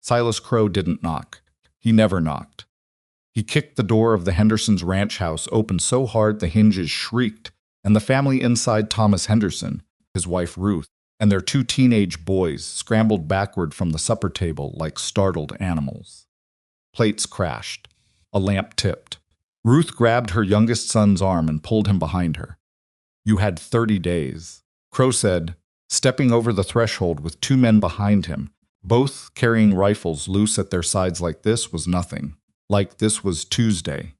Silas Crowe didn't knock. He never knocked. He kicked the door of the Hendersons' ranch house open so hard the hinges shrieked, and the family inside, Thomas Henderson, his wife Ruth, and their 2 teenage boys scrambled backward from the supper table like startled animals. Plates crashed. A lamp tipped. Ruth grabbed her youngest son's arm and pulled him behind her. "You had 30 days," Crowe said, stepping over the threshold with 2 men behind him. Both carrying rifles loose at their sides. Like this was nothing. Like this was Tuesday.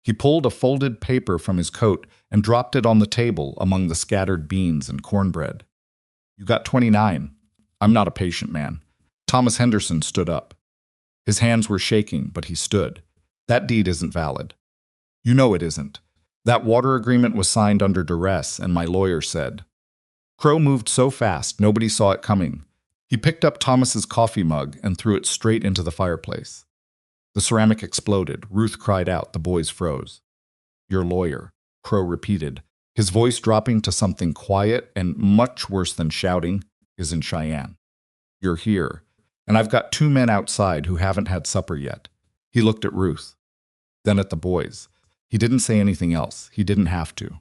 He pulled a folded paper from his coat and dropped it on the table among the scattered beans and cornbread. "You got 29. I'm not a patient man." Thomas Henderson stood up. His hands were shaking, but he stood. "That deed isn't valid." "You know it isn't. That water agreement was signed under duress, and my lawyer said." Crowe moved so fast nobody saw it coming. He picked up Thomas's coffee mug and threw it straight into the fireplace. The ceramic exploded. Ruth cried out. The boys froze. "Your lawyer," Crowe repeated, his voice dropping to something quiet and much worse than shouting, "is in Cheyenne. You're here, and I've got 2 men outside who haven't had supper yet." He looked at Ruth, then at the boys. He didn't say anything else. He didn't have to.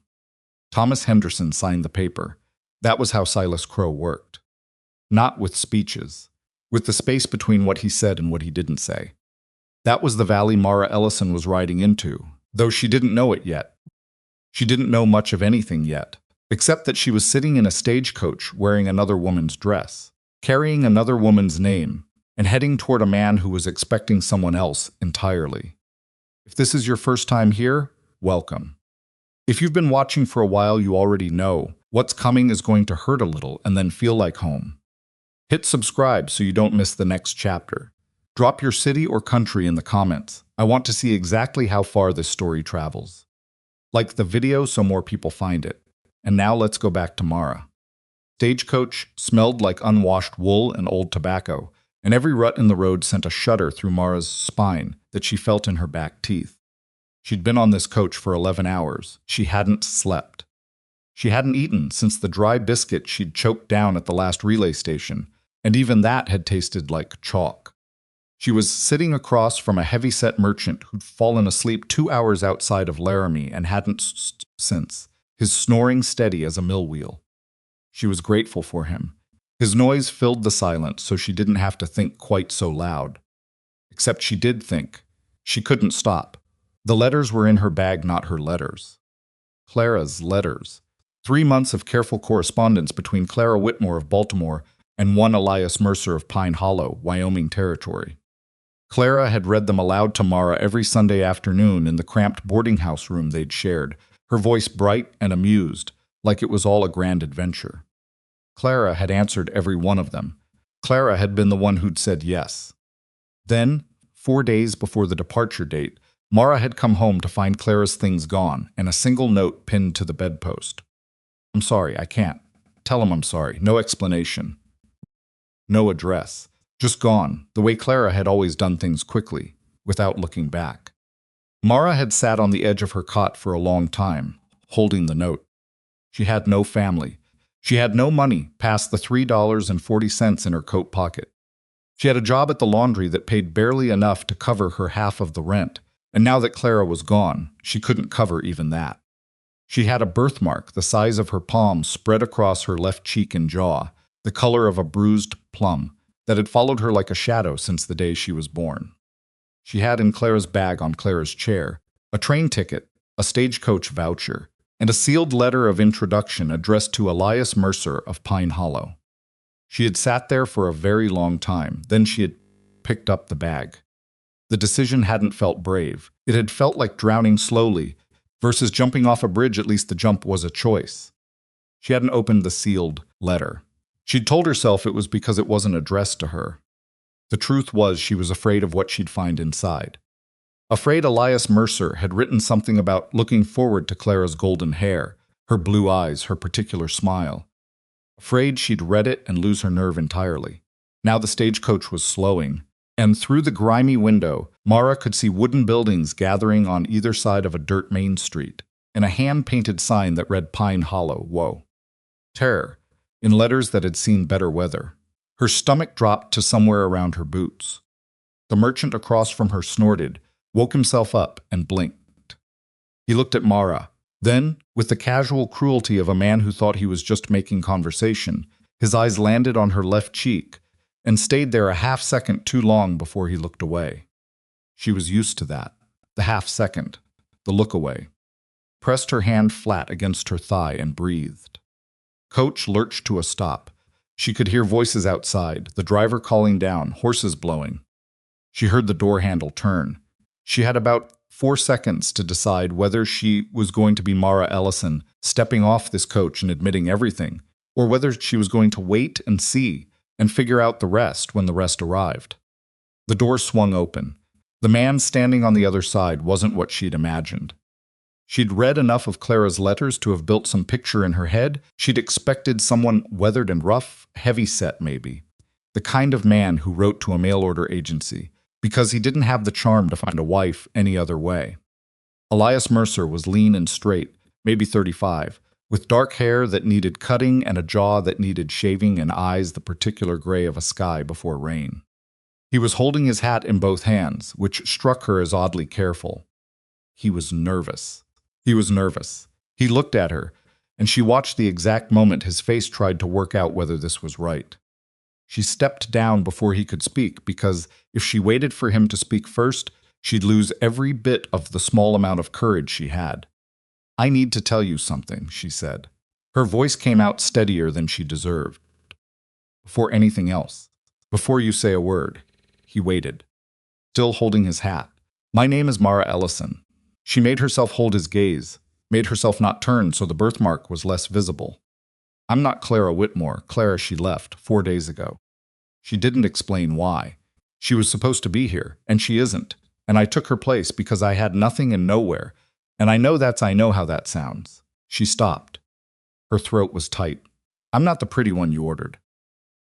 Thomas Henderson signed the paper. That was how Silas Crowe worked. Not with speeches, with the space between what he said and what he didn't say. That was the valley Mara Ellison was riding into, though she didn't know it yet. She didn't know much of anything yet, except that she was sitting in a stagecoach wearing another woman's dress, carrying another woman's name, and heading toward a man who was expecting someone else entirely. If this is your first time here, welcome. If you've been watching for a while, you already know what's coming is going to hurt a little and then feel like home. Hit subscribe so you don't miss the next chapter. Drop your city or country in the comments. I want to see exactly how far this story travels. Like the video so more people find it. And now let's go back to Mara. Stagecoach smelled like unwashed wool and old tobacco, and every rut in the road sent a shudder through Mara's spine that she felt in her back teeth. She'd been on this coach for 11 hours. She hadn't slept. She hadn't eaten since the dry biscuit she'd choked down at the last relay station, and even that had tasted like chalk. She was sitting across from a heavy-set merchant who'd fallen asleep 2 hours outside of Laramie and hadn't since, his snoring steady as a mill wheel. She was grateful for him. His noise filled the silence, so she didn't have to think quite so loud. Except she did think. She couldn't stop. The letters were in her bag, not her letters. Clara's letters. 3 months of careful correspondence between Clara Whitmore of Baltimore and one Elias Mercer of Pine Hollow, Wyoming Territory. Clara had read them aloud to Mara every Sunday afternoon in the cramped boarding house room they'd shared, her voice bright and amused, like it was all a grand adventure. Clara had answered every one of them. Clara had been the one who'd said yes. Then, 4 days before the departure date, Mara had come home to find Clara's things gone and a single note pinned to the bedpost. "I'm sorry, I can't. Tell him I'm sorry. No explanation. No address. Just gone, the way Clara had always done things quickly, without looking back." Mara had sat on the edge of her cot for a long time, holding the note. She had no family. She had no money past the $3.40 in her coat pocket. She had a job at the laundry that paid barely enough to cover her half of the rent, and now that Clara was gone, she couldn't cover even that. She had a birthmark the size of her palm spread across her left cheek and jaw, the color of a bruised plum, that had followed her like a shadow since the day she was born. She had in Clara's bag on Clara's chair a train ticket, a stagecoach voucher, and a sealed letter of introduction addressed to Elias Mercer of Pine Hollow. She had sat there for a very long time, then she had picked up the bag. The decision hadn't felt brave. It had felt like drowning slowly. Versus jumping off a bridge, at least the jump was a choice. She hadn't opened the sealed letter. She'd told herself it was because it wasn't addressed to her. The truth was she was afraid of what she'd find inside. Afraid Elias Mercer had written something about looking forward to Clara's golden hair, her blue eyes, her particular smile. Afraid she'd read it and lose her nerve entirely. Now the stagecoach was slowing, and through the grimy window, Mara could see wooden buildings gathering on either side of a dirt main street, and a hand-painted sign that read Pine Hollow, Whoa. Terror, in letters that had seen better weather. Her stomach dropped to somewhere around her boots. The merchant across from her snorted, woke himself up, and blinked. He looked at Mara. Then, with the casual cruelty of a man who thought he was just making conversation, his eyes landed on her left cheek and stayed there a half-second too long before he looked away. She was used to that. The half-second. The look away. Pressed her hand flat against her thigh and breathed. Coach lurched to a stop. She could hear voices outside, the driver calling down, horses blowing. She heard the door handle turn. She had about 4 seconds to decide whether she was going to be Mara Ellison, stepping off this coach and admitting everything, or whether she was going to wait and see and figure out the rest when the rest arrived. The door swung open. The man standing on the other side wasn't what she'd imagined. She'd read enough of Clara's letters to have built some picture in her head. She'd expected someone weathered and rough, heavy-set maybe. The kind of man who wrote to a mail-order agency, because he didn't have the charm to find a wife any other way. Elias Mercer was lean and straight, maybe 35, with dark hair that needed cutting and a jaw that needed shaving and eyes the particular gray of a sky before rain. He was holding his hat in both hands, which struck her as oddly careful. He was nervous. He was nervous. He looked at her, and she watched the exact moment his face tried to work out whether this was right. She stepped down before he could speak, because if she waited for him to speak first, she'd lose every bit of the small amount of courage she had. "I need to tell you something," she said. Her voice came out steadier than she deserved. "Before anything else, before you say a word." He waited, still holding his hat. "My name is Mara Ellison." She made herself hold his gaze, made herself not turn so the birthmark was less visible. "I'm not Clara Whitmore, Clara she left 4 days ago." She didn't explain why. She was supposed to be here, and she isn't, and I took her place because I had nothing and nowhere, and I know how that sounds. She stopped. Her throat was tight. "I'm not the pretty one you ordered.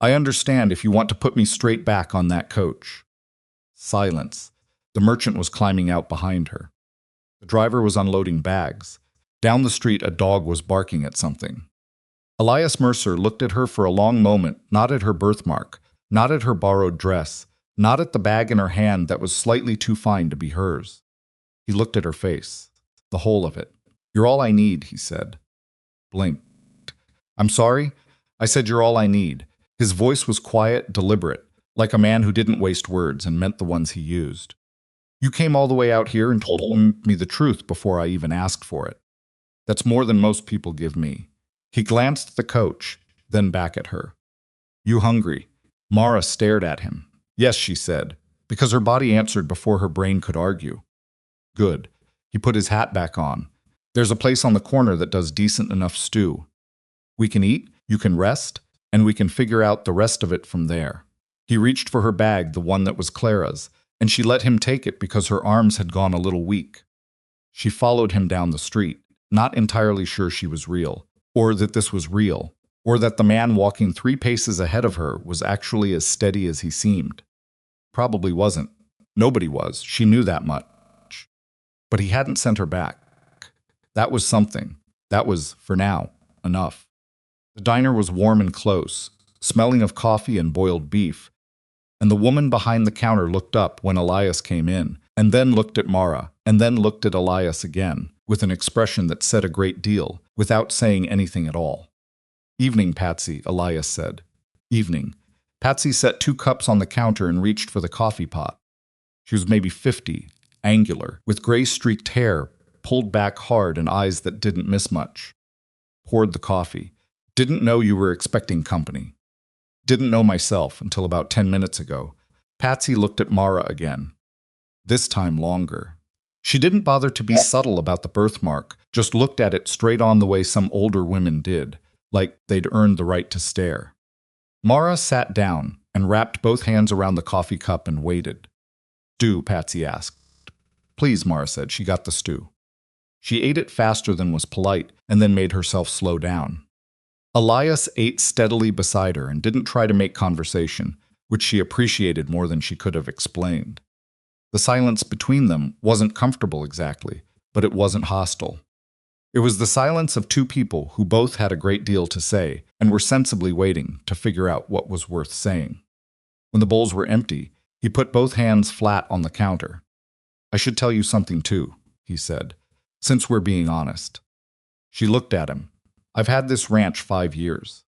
I understand if you want to put me straight back on that coach." Silence. The merchant was climbing out behind her. The driver was unloading bags. Down the street, a dog was barking at something. Elias Mercer looked at her for a long moment, not at her birthmark, not at her borrowed dress, not at the bag in her hand that was slightly too fine to be hers. He looked at her face, the whole of it. "You're all I need," he said. Blinked. "I'm sorry? I said you're all I need." His voice was quiet, deliberate, like a man who didn't waste words and meant the ones he used. "You came all the way out here and told me the truth before I even asked for it. That's more than most people give me." He glanced at the coach, then back at her. "You hungry?" Mara stared at him. "Yes," she said, because her body answered before her brain could argue. "Good." He put his hat back on. "There's a place on the corner that does decent enough stew. We can eat, you can rest, and we can figure out the rest of it from there." He reached for her bag, the one that was Clara's, and she let him take it because her arms had gone a little weak. She followed him down the street, not entirely sure she was real, or that this was real, or that the man walking 3 paces ahead of her was actually as steady as he seemed. Probably wasn't. Nobody was. She knew that much. But he hadn't sent her back. That was something. That was, for now, enough. The diner was warm and close, smelling of coffee and boiled beef, and the woman behind the counter looked up when Elias came in, and then looked at Mara, and then looked at Elias again, with an expression that said a great deal, without saying anything at all. "Evening, Patsy," Elias said. "Evening." Patsy set 2 cups on the counter and reached for the coffee pot. She was maybe 50, angular, with gray-streaked hair, pulled back hard and eyes that didn't miss much. Poured the coffee. "Didn't know you were expecting company." "Didn't know myself until about 10 minutes ago." Patsy looked at Mara again. This time longer. She didn't bother to be subtle about the birthmark, just looked at it straight on the way some older women did, like they'd earned the right to stare. Mara sat down and wrapped both hands around the coffee cup and waited. "Stew?" Patsy asked. "Please," Mara said. She got the stew. She ate it faster than was polite and then made herself slow down. Elias ate steadily beside her and didn't try to make conversation, which she appreciated more than she could have explained. The silence between them wasn't comfortable exactly, but it wasn't hostile. It was the silence of two people who both had a great deal to say and were sensibly waiting to figure out what was worth saying. When the bowls were empty, he put both hands flat on the counter. "I should tell you something too," he said, "since we're being honest." She looked at him. "I've had this ranch 5 years.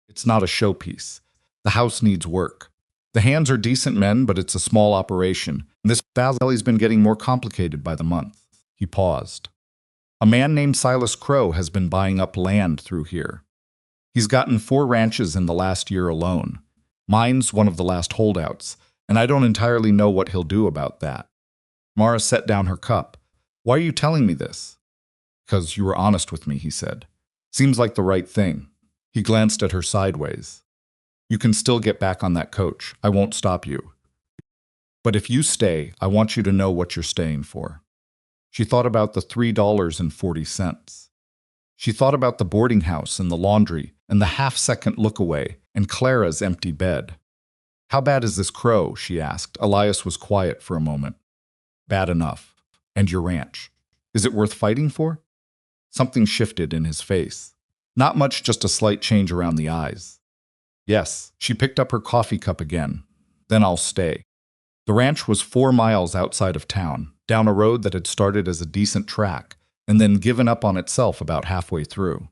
It's not a showpiece. The house needs work. The hands are decent men, but it's a small operation. And this valley's been getting more complicated by the month." He paused. "A man named Silas Crowe has been buying up land through here. He's gotten 4 ranches in the last year alone. Mine's one of the last holdouts, and I don't entirely know what he'll do about that." Mara set down her cup. "Why are you telling me this?" "Because you were honest with me," he said. "Seems like the right thing." He glanced at her sideways. "You can still get back on that coach. I won't stop you. But if you stay, I want you to know what you're staying for." She thought about the $3.40. She thought about the boarding house and the laundry and the half-second look away and Clara's empty bed. "How bad is this Crow?" she asked. Elias was quiet for a moment. "Bad enough. And your ranch? Is it worth fighting for?" Something shifted in his face. Not much, just a slight change around the eyes. "Yes." She picked up her coffee cup again. "Then I'll stay." The ranch was 4 miles outside of town, down a road that had started as a decent track and then given up on itself about halfway through.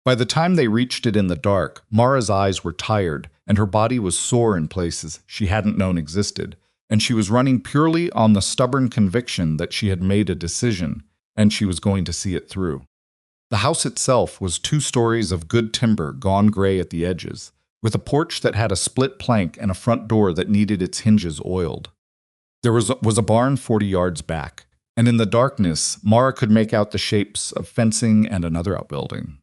By the time they reached it in the dark, Mara's eyes were tired and her body was sore in places she hadn't known existed, and she was running purely on the stubborn conviction that she had made a decision and she was going to see it through. The house itself was 2 stories of good timber gone gray at the edges, with a porch that had a split plank and a front door that needed its hinges oiled. There was a barn 40 yards back, and in the darkness, Mara could make out the shapes of fencing and another outbuilding.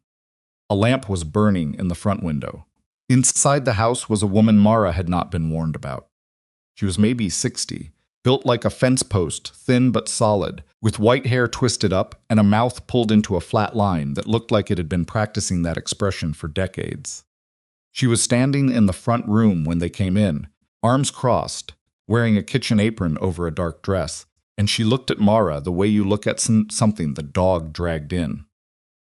A lamp was burning in the front window. Inside the house was a woman Mara had not been warned about. She was maybe 60, built like a fence post, thin but solid, with white hair twisted up and a mouth pulled into a flat line that looked like it had been practicing that expression for decades. She was standing in the front room when they came in, arms crossed, wearing a kitchen apron over a dark dress, and she looked at Mara the way you look at something the dog dragged in.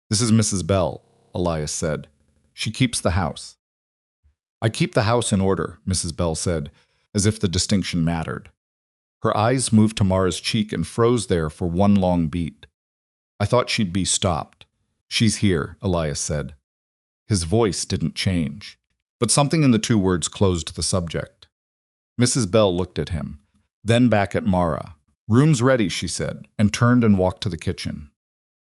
"This is Mrs. Bell," Elias said. "She keeps the house." "I keep the house in order," Mrs. Bell said, as if the distinction mattered. Her eyes moved to Mara's cheek and froze there for one long beat. "I thought she'd be stopped." "She's here," Elias said. His voice didn't change, but something in the 2 words closed the subject. Mrs. Bell looked at him, then back at Mara. "Room's ready," she said, and turned and walked to the kitchen.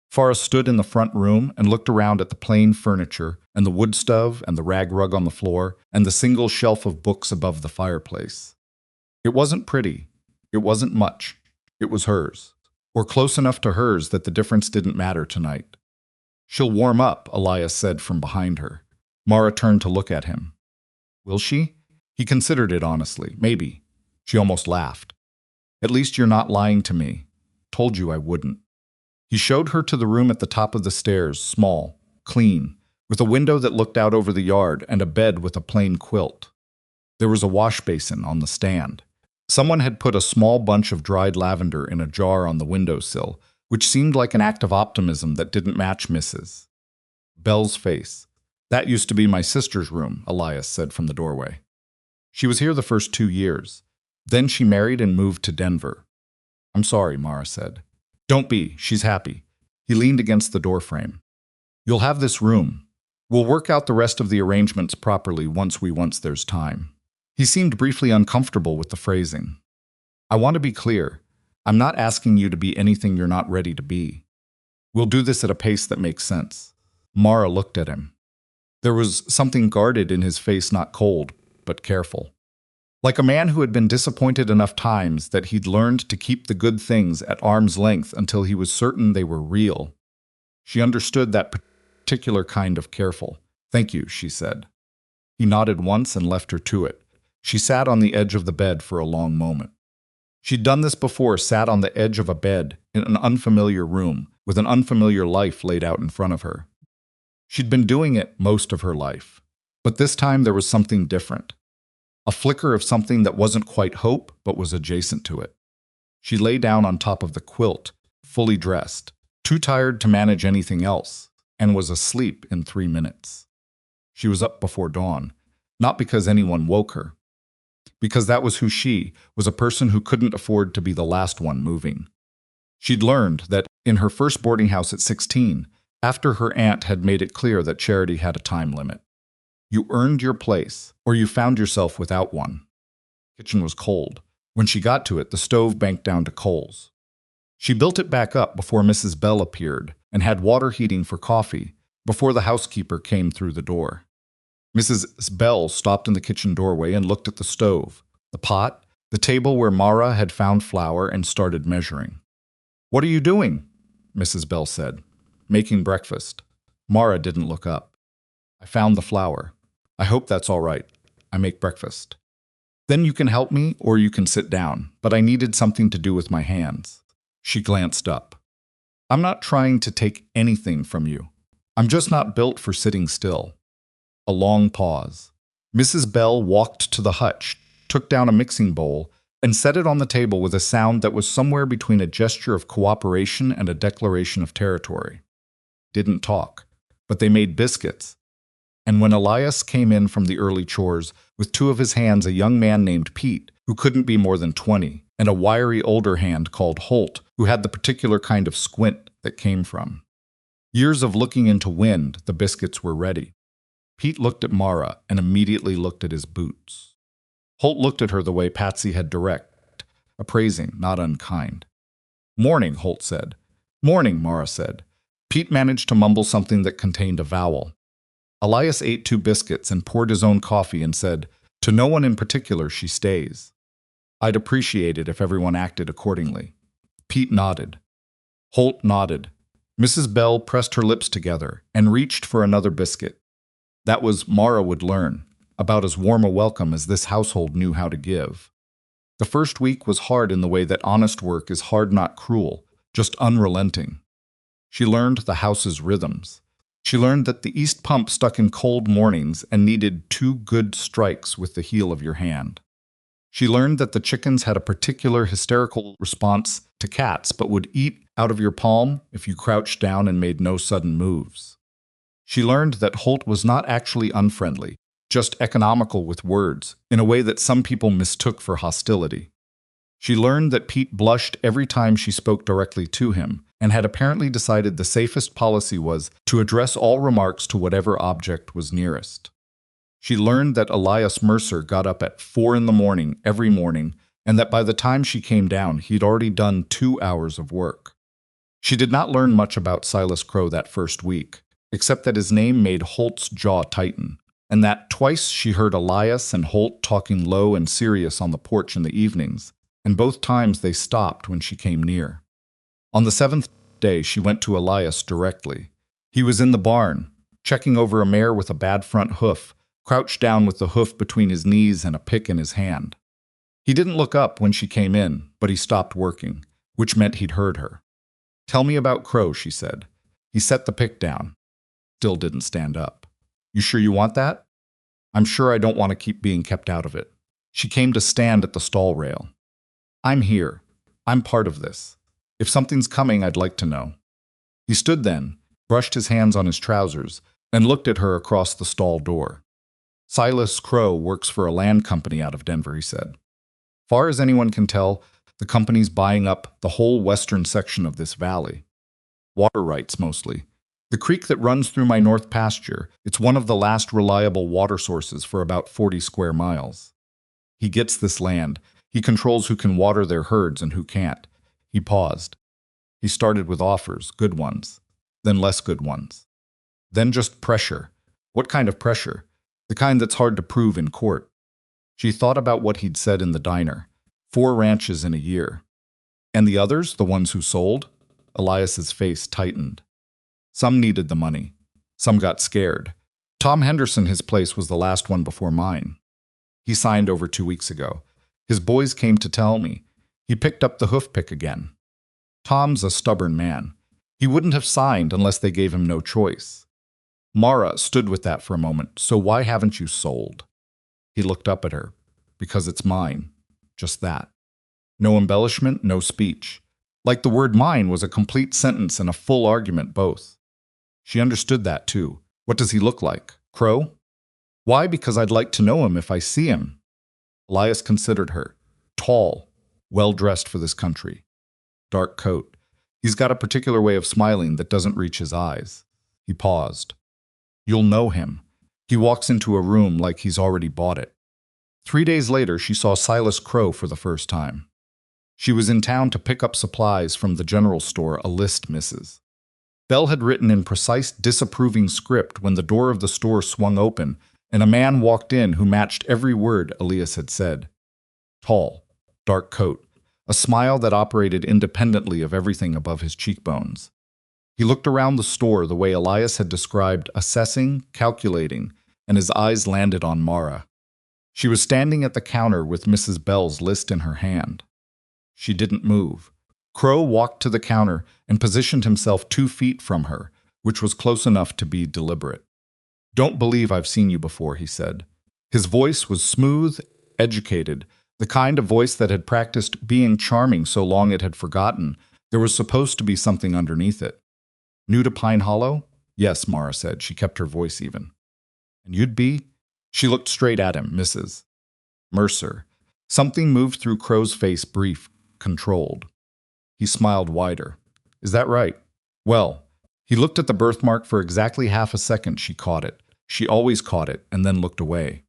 Forrest stood in the front room and looked around at the plain furniture and the wood stove and the rag rug on the floor and the single shelf of books above the fireplace. It wasn't pretty. It wasn't much. It was hers, or close enough to hers that the difference didn't matter tonight. "She'll warm up," Elias said from behind her. Mara turned to look at him. "Will she?" He considered it honestly. "Maybe." She almost laughed. "At least you're not lying to me. Told you I wouldn't." He showed her to the room at the top of the stairs, small, clean, with a window that looked out over the yard and a bed with a plain quilt. There was a wash basin on the stand. Someone had put a small bunch of dried lavender in a jar on the windowsill, which seemed like an act of optimism that didn't match Mrs. Bell's face. "That used to be my sister's room," Elias said from the doorway. "She was here the first 2 years. Then she married and moved to Denver." "I'm sorry," Mara said. "Don't be. She's happy." He leaned against the doorframe. "You'll have this room. We'll work out the rest of the arrangements properly once there's time." He seemed briefly uncomfortable with the phrasing. "I want to be clear. I'm not asking you to be anything you're not ready to be. We'll do this at a pace that makes sense." Mara looked at him. There was something guarded in his face, not cold, but careful. Like a man who had been disappointed enough times that he'd learned to keep the good things at arm's length until he was certain they were real. She understood that particular kind of careful. "Thank you," she said. He nodded once and left her to it. She sat on the edge of the bed for a long moment. She'd done this before, sat on the edge of a bed in an unfamiliar room with an unfamiliar life laid out in front of her. She'd been doing it most of her life, but this time there was something different. A flicker of something that wasn't quite hope, but was adjacent to it. She lay down on top of the quilt, fully dressed, too tired to manage anything else, and was asleep in 3 minutes. She was up before dawn, not because anyone woke her, because that was who she was, a person who couldn't afford to be the last one moving. She'd learned that in her first boarding house at 16, after her aunt had made it clear that charity had a time limit. You earned your place, or you found yourself without one. The kitchen was cold. When she got to it, the stove banked down to coals. She built it back up before Mrs. Bell appeared and had water heating for coffee before the housekeeper came through the door. Mrs. Bell stopped in the kitchen doorway and looked at the stove, the pot, the table where Mara had found flour and started measuring. "What are you doing?" Mrs. Bell said. "Making breakfast." Mara didn't look up. "I found the flour. I hope that's all right. I make breakfast. Then you can help me or you can sit down, but I needed something to do with my hands." She glanced up. "I'm not trying to take anything from you. I'm just not built for sitting still." A long pause. Mrs. Bell walked to the hutch, took down a mixing bowl, and set it on the table with a sound that was somewhere between a gesture of cooperation and a declaration of territory. Didn't talk, but they made biscuits. And when Elias came in from the early chores, with two of his hands a young man named Pete, who couldn't be more than 20, and a wiry older hand called Holt, who had the particular kind of squint that came from years of looking into wind, the biscuits were ready. Pete looked at Mara and immediately looked at his boots. Holt looked at her the way Patsy had direct, appraising, not unkind. "Morning," Holt said. "Morning," Mara said. Pete managed to mumble something that contained a vowel. Elias ate 2 biscuits and poured his own coffee and said, "To no one in particular, she stays. I'd appreciate it if everyone acted accordingly." Pete nodded. Holt nodded. Mrs. Bell pressed her lips together and reached for another biscuit. That was, Mara would learn, about as warm a welcome as this household knew how to give. The first week was hard in the way that honest work is hard, not cruel, just unrelenting. She learned the house's rhythms. She learned that the east pump stuck in cold mornings and needed 2 good strikes with the heel of your hand. She learned that the chickens had a particular hysterical response to cats but would eat out of your palm if you crouched down and made no sudden moves. She learned that Holt was not actually unfriendly, just economical with words, in a way that some people mistook for hostility. She learned that Pete blushed every time she spoke directly to him, and had apparently decided the safest policy was to address all remarks to whatever object was nearest. She learned that Elias Mercer got up at 4 in the morning every morning, and that by the time she came down, he'd already done 2 hours of work. She did not learn much about Silas Crowe that first week, except that his name made Holt's jaw tighten, and that twice she heard Elias and Holt talking low and serious on the porch in the evenings, and both times they stopped when she came near. On the 7th day, she went to Elias directly. He was in the barn, checking over a mare with a bad front hoof, crouched down with the hoof between his knees and a pick in his hand. He didn't look up when she came in, but he stopped working, which meant he'd heard her. "Tell me about Crowe," she said. He set the pick down. Still didn't stand up. "You sure you want that?" "I'm sure I don't want to keep being kept out of it." She came to stand at the stall rail. "I'm here. I'm part of this. If something's coming, I'd like to know." He stood then, brushed his hands on his trousers, and looked at her across the stall door. "Silas Crowe works for a land company out of Denver," he said. "Far as anyone can tell, the company's buying up the whole western section of this valley. Water rights, mostly. The creek that runs through my north pasture, it's one of the last reliable water sources for about 40 square miles. He gets this land. He controls who can water their herds and who can't." He paused. He started with offers, good ones, then less good ones. Then just pressure. What kind of pressure? The kind that's hard to prove in court. She thought about what he'd said in the diner. 4 ranches in a year. And the others, the ones who sold? Elias's face tightened. Some needed the money. Some got scared. Tom Henderson, his place was the last one before mine. He signed over 2 weeks ago. His boys came to tell me. He picked up the hoof pick again. Tom's a stubborn man. He wouldn't have signed unless they gave him no choice. Mara stood with that for a moment. "So why haven't you sold?" He looked up at her. "Because it's mine." Just that. No embellishment, no speech. Like the word mine was a complete sentence and a full argument both. She understood that too. What does he look like? Crowe? Why? Because I'd like to know him if I see him. Elias considered her. Tall, well-dressed for this country. Dark coat. He's got a particular way of smiling that doesn't reach his eyes. He paused. You'll know him. He walks into a room like he's already bought it. 3 days later, she saw Silas Crowe for the first time. She was in town to pick up supplies from the general store, a list, Mrs. Bell had written in precise, disapproving script when the door of the store swung open and a man walked in who matched every word Elias had said. Tall, dark coat, a smile that operated independently of everything above his cheekbones. He looked around the store the way Elias had described, assessing, calculating, and his eyes landed on Mara. She was standing at the counter with Mrs. Bell's list in her hand. She didn't move. Crowe walked to the counter and positioned himself 2 feet from her, which was close enough to be deliberate. Don't believe I've seen you before, he said. His voice was smooth, educated, the kind of voice that had practiced being charming so long it had forgotten there was supposed to be something underneath it. New to Pine Hollow? Yes, Mara said. She kept her voice even. And you'd be? She looked straight at him, Mrs. Mercer. Something moved through Crowe's face, brief, controlled. He smiled wider. Is that right? Well, he looked at the birthmark for exactly half a second. She caught it. She always caught it, and then looked away.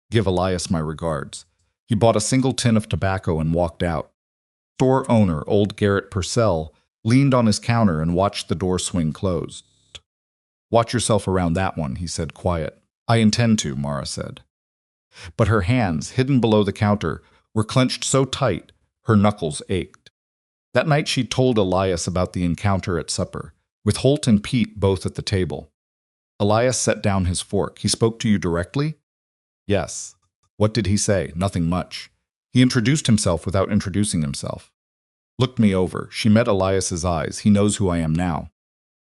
Give Elias my regards. He bought a single tin of tobacco and walked out. Store owner, old Garrett Purcell, leaned on his counter and watched the door swing closed. Watch yourself around that one, he said, quiet. I intend to, Mara said. But her hands, hidden below the counter, were clenched so tight, her knuckles ached. That night she told Elias about the encounter at supper, with Holt and Pete both at the table. Elias set down his fork. He spoke to you directly? Yes. What did he say? Nothing much. He introduced himself without introducing himself. Looked me over. She met Elias's eyes. He knows who I am now.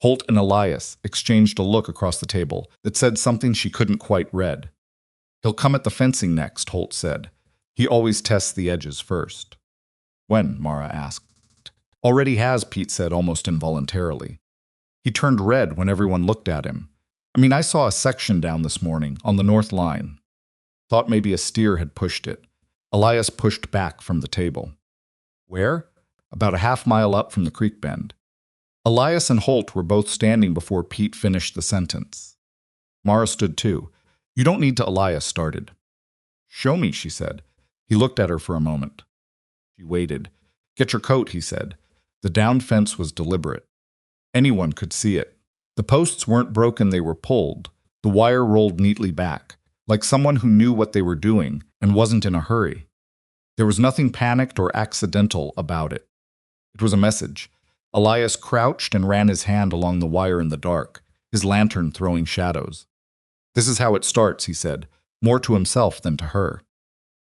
Holt and Elias exchanged a look across the table that said something she couldn't quite read. He'll come at the fencing next, Holt said. He always tests the edges first. When? Mara asked. Already has, Pete said almost involuntarily. He turned red when everyone looked at him. I saw a section down this morning, on the north line. Thought maybe a steer had pushed it. Elias pushed back from the table. Where? About a half-mile up from the creek bend. Elias and Holt were both standing before Pete finished the sentence. Mara stood too. You don't need to, Elias started. Show me, she said. He looked at her for a moment. She waited. Get your coat, he said. The down fence was deliberate. Anyone could see it. The posts weren't broken, they were pulled. The wire rolled neatly back, like someone who knew what they were doing and wasn't in a hurry. There was nothing panicked or accidental about it. It was a message. Elias crouched and ran his hand along the wire in the dark, his lantern throwing shadows. This is how it starts, he said, more to himself than to her.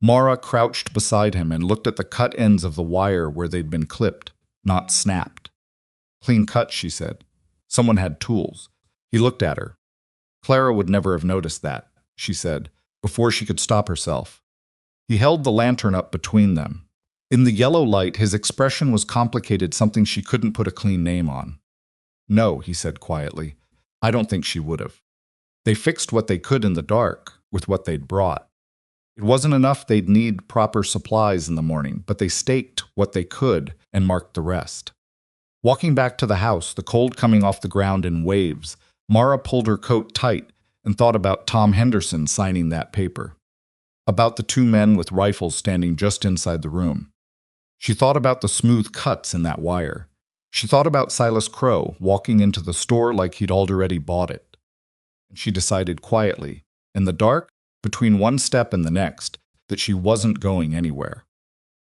Mara crouched beside him and looked at the cut ends of the wire where they'd been clipped, not snapped. Clean cut, she said. Someone had tools. He looked at her. Clara would never have noticed that, she said, before she could stop herself. He held the lantern up between them. In the yellow light, his expression was complicated, something she couldn't put a clean name on. No, he said quietly. I don't think she would have. They fixed what they could in the dark with what they'd brought. It wasn't enough they'd need proper supplies in the morning, but they staked what they could and marked the rest. Walking back to the house, the cold coming off the ground in waves, Mara pulled her coat tight and thought about Tom Henderson signing that paper. About the 2 men with rifles standing just inside the room. She thought about the smooth cuts in that wire. She thought about Silas Crowe walking into the store like he'd already bought it. And she decided quietly, in the dark, between one step and the next, that she wasn't going anywhere.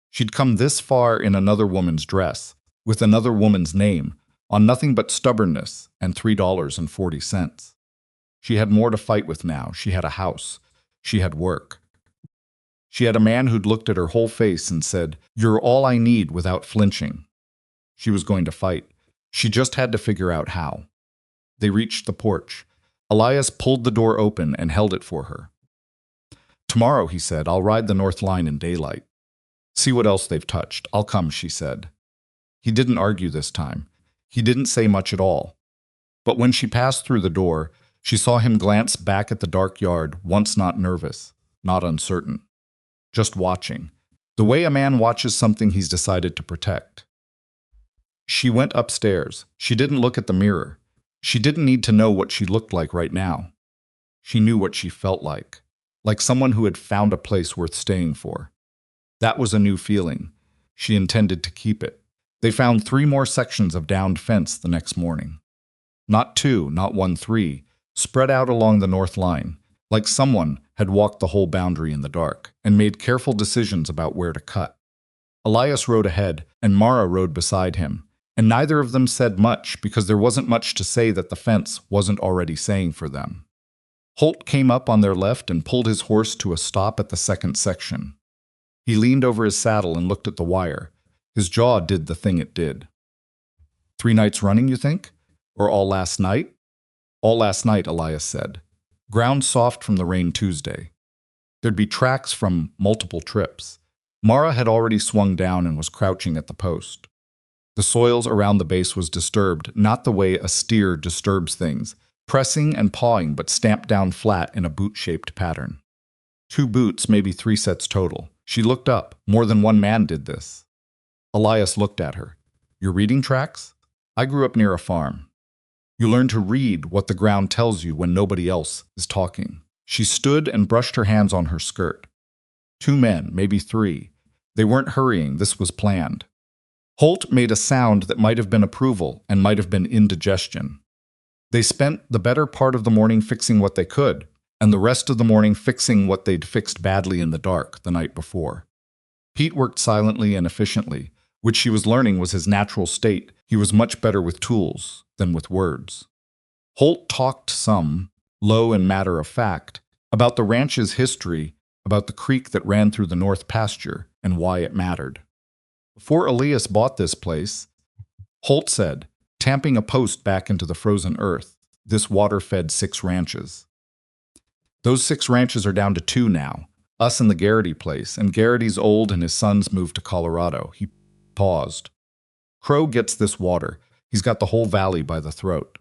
She'd come this far in another woman's dress, with another woman's name, on nothing but stubbornness and $3.40. She had more to fight with now. She had a house. She had work. She had a man who'd looked at her whole face and said, "You're all I need," without flinching. She was going to fight. She just had to figure out how. They reached the porch. Elias pulled the door open and held it for her. Tomorrow, he said, I'll ride the north line in daylight. See what else they've touched. I'll come, she said. He didn't argue this time. He didn't say much at all. But when she passed through the door, she saw him glance back at the dark yard, once not nervous, not uncertain, just watching, the way a man watches something he's decided to protect. She went upstairs. She didn't look at the mirror. She didn't need to know what she looked like right now. She knew what she felt like someone who had found a place worth staying for. That was a new feeling. She intended to keep it. They found 3 more sections of downed fence the next morning. Not 2, not 1, 3, spread out along the north line, like someone had walked the whole boundary in the dark and made careful decisions about where to cut. Elias rode ahead, and Mara rode beside him, and neither of them said much because there wasn't much to say that the fence wasn't already saying for them. Holt came up on their left and pulled his horse to a stop at the second section. He leaned over his saddle and looked at the wire. His jaw did the thing it did. 3 nights running, you think? Or all last night? All last night, Elias said. Ground soft from the rain Tuesday. There'd be tracks from multiple trips. Mara had already swung down and was crouching at the post. The soils around the base was disturbed, not the way a steer disturbs things, pressing and pawing but stamped down flat in a boot-shaped pattern. 2 boots, maybe 3 sets total. She looked up. More than one man did this. Elias looked at her. You're reading tracks? I grew up near a farm. You learn to read what the ground tells you when nobody else is talking. She stood and brushed her hands on her skirt. 2 men, maybe 3. They weren't hurrying. This was planned. Holt made a sound that might have been approval and might have been indigestion. They spent the better part of the morning fixing what they could, and the rest of the morning fixing what they'd fixed badly in the dark the night before. Pete worked silently and efficiently, which she was learning was his natural state. He was much better with tools than with words. Holt talked some, low and matter of fact, about the ranch's history, about the creek that ran through the north pasture, and why it mattered. Before Elias bought this place, Holt said, tamping a post back into the frozen earth, this water fed 6 ranches. Those 6 ranches are down to 2 now, us and the Garrity place, and Garrity's old and his sons moved to Colorado. He paused. Crowe gets this water. He's got the whole valley by the throat.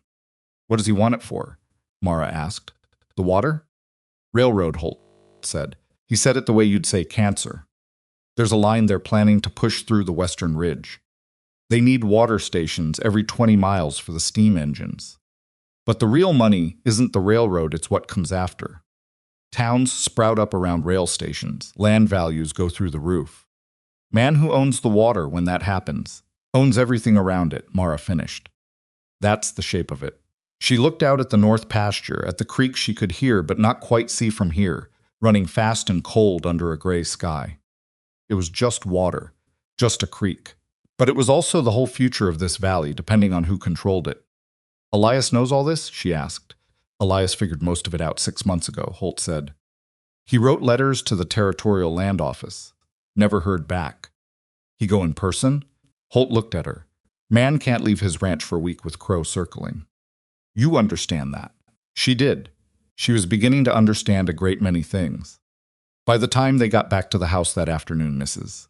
What does he want it for? Mara asked. The water? Railroad, Holt said. He said it the way you'd say cancer. There's a line they're planning to push through the western ridge. They need water stations every 20 miles for the steam engines. But the real money isn't the railroad, it's what comes after. Towns sprout up around rail stations. Land values go through the roof. Man who owns the water when that happens owns everything around it, Mara finished. That's the shape of it. She looked out at the north pasture, at the creek she could hear but not quite see from here, running fast and cold under a gray sky. It was just water, just a creek. But it was also the whole future of this valley, depending on who controlled it. Elias knows all this? She asked. Elias figured most of it out 6 months ago, Holt said. He wrote letters to the Territorial Land Office. Never heard back. He go in person? Holt looked at her. Man can't leave his ranch for a week with Crowe circling. You understand that. She did. She was beginning to understand a great many things. By the time they got back to the house that afternoon, Mrs.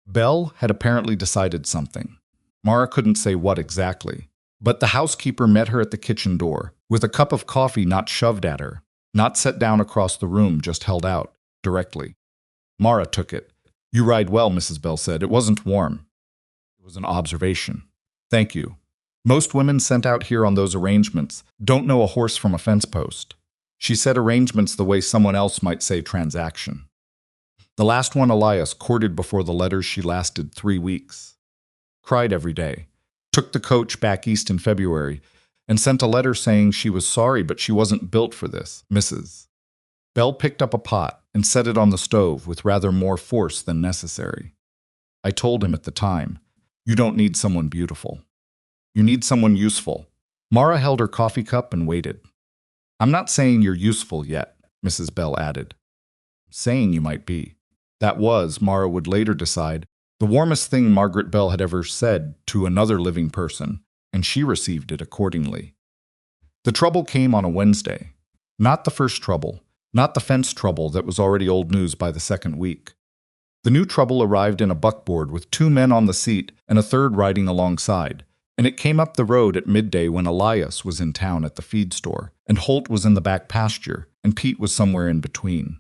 Bell had apparently decided something. Mara couldn't say what exactly. But the housekeeper met her at the kitchen door, with a cup of coffee not shoved at her, not set down across the room, just held out, directly. Mara took it. You ride well, Mrs. Bell said. It wasn't warm. It was an observation. Thank you. Most women sent out here on those arrangements don't know a horse from a fence post. She said arrangements the way someone else might say transaction. The last one Elias courted before the letters she lasted 3 weeks. Cried every day. Took the coach back east in February and sent a letter saying she was sorry but she wasn't built for this, Mrs. Bell picked up a pot and set it on the stove with rather more force than necessary. I told him at the time, you don't need someone beautiful. You need someone useful. Mara held her coffee cup and waited. I'm not saying you're useful yet, Mrs. Bell added. Saying you might be. That was, Mara would later decide, the warmest thing Margaret Bell had ever said to another living person, and she received it accordingly. The trouble came on a Wednesday. Not the first trouble, not the fence trouble that was already old news by the second week. The new trouble arrived in a buckboard with 2 men on the seat and a third riding alongside, and it came up the road at midday when Elias was in town at the feed store, and Holt was in the back pasture, and Pete was somewhere in between.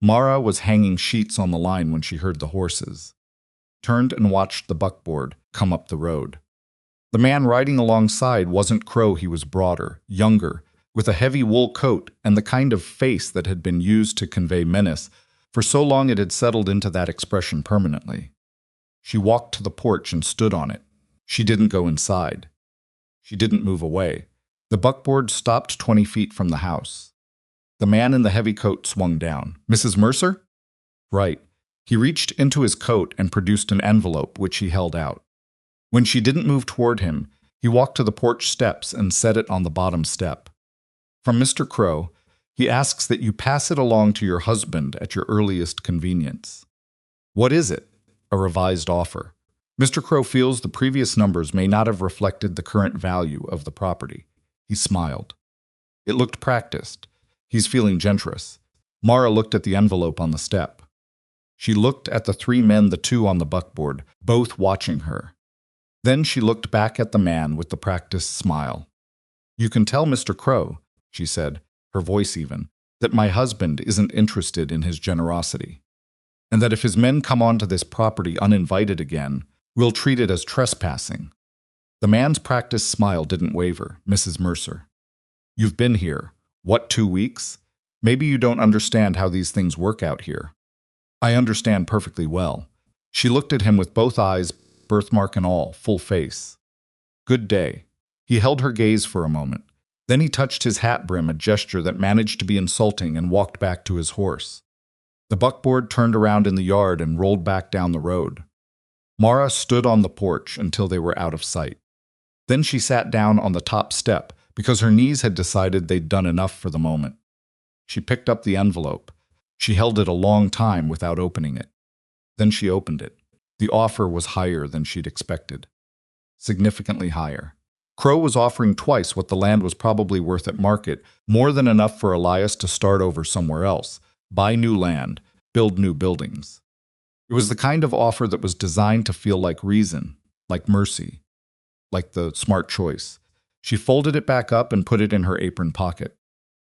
Mara was hanging sheets on the line when she heard the horses, turned and watched the buckboard come up the road. The man riding alongside wasn't Crowe. He was broader, younger, with a heavy wool coat and the kind of face that had been used to convey menace. For so long it had settled into that expression permanently. She walked to the porch and stood on it. She didn't go inside. She didn't move away. The buckboard stopped 20 feet from the house. The man in the heavy coat swung down. "Mrs. Mercer?" "Right." He reached into his coat and produced an envelope, which he held out. When she didn't move toward him, he walked to the porch steps and set it on the bottom step. "From Mr. Crowe. He asks that you pass it along to your husband at your earliest convenience." "What is it?" "A revised offer. Mr. Crowe feels the previous numbers may not have reflected the current value of the property." He smiled. It looked practiced. He's feeling generous. Mara looked at the envelope on the step. She looked at the 3 men, the 2 on the buckboard, both watching her. Then she looked back at the man with the practiced smile. "You can tell Mr. Crowe," she said, her voice even, "that my husband isn't interested in his generosity, and that if his men come onto this property uninvited again, we'll treat it as trespassing." The man's practiced smile didn't waver. "Mrs. Mercer, you've been here, what, 2 weeks? Maybe you don't understand how these things work out here." "I understand perfectly well." She looked at him with both eyes, birthmark and all, full face. "Good day." He held her gaze for a moment. Then he touched his hat brim, a gesture that managed to be insulting, and walked back to his horse. The buckboard turned around in the yard and rolled back down the road. Mara stood on the porch until they were out of sight. Then she sat down on the top step because her knees had decided they'd done enough for the moment. She picked up the envelope. She held it a long time without opening it. Then she opened it. The offer was higher than she'd expected. Significantly higher. Crowe was offering twice what the land was probably worth at market, more than enough for Elias to start over somewhere else, buy new land, build new buildings. It was the kind of offer that was designed to feel like reason, like mercy, like the smart choice. She folded it back up and put it in her apron pocket.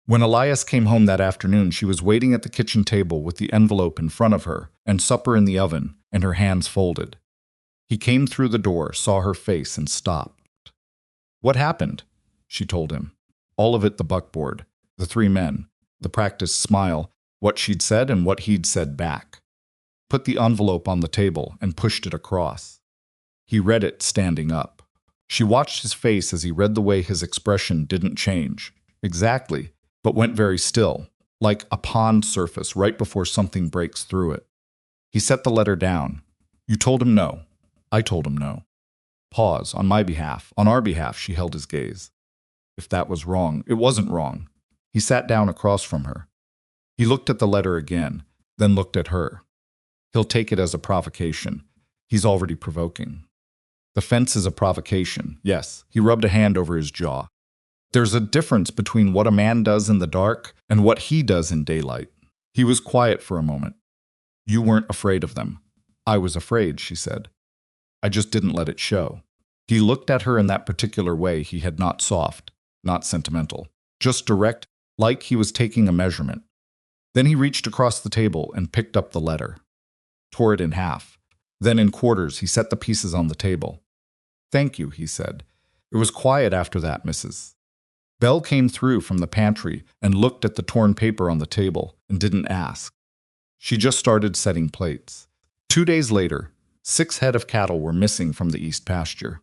When Elias came home that afternoon, she was waiting at the kitchen table with the envelope in front of her and supper in the oven and her hands folded. He came through the door, saw her face, and stopped. "What happened?" she told him. All of it the buckboard, the 3 men, the practiced smile, what she'd said and what he'd said back. Put the envelope on the table and pushed it across. He read it standing up. She watched his face as he read the way his expression didn't change. Exactly, but went very still, like a pond surface right before something breaks through it. He set the letter down. "You told him no." "I told him no." Pause. "On my behalf, on our behalf," she held his gaze. If that was wrong, it wasn't wrong. He sat down across from her. He looked at the letter again, then looked at her. He'll take it as a provocation. He's already provoking. The fence is a provocation, yes. He rubbed a hand over his jaw. There's a difference between what a man does in the dark and what he does in daylight. He was quiet for a moment. "You weren't afraid of them." "I was afraid," she said. "I just didn't let it show." He looked at her in that particular way. He had not soft, not sentimental, just direct, like he was taking a measurement. Then he reached across the table and picked up the letter. Tore it in half. Then in quarters, he set the pieces on the table. "Thank you," he said. It was quiet after that, Mrs. Bell came through from the pantry and looked at the torn paper on the table and didn't ask. She just started setting plates. 2 days later, 6 head of cattle were missing from the east pasture.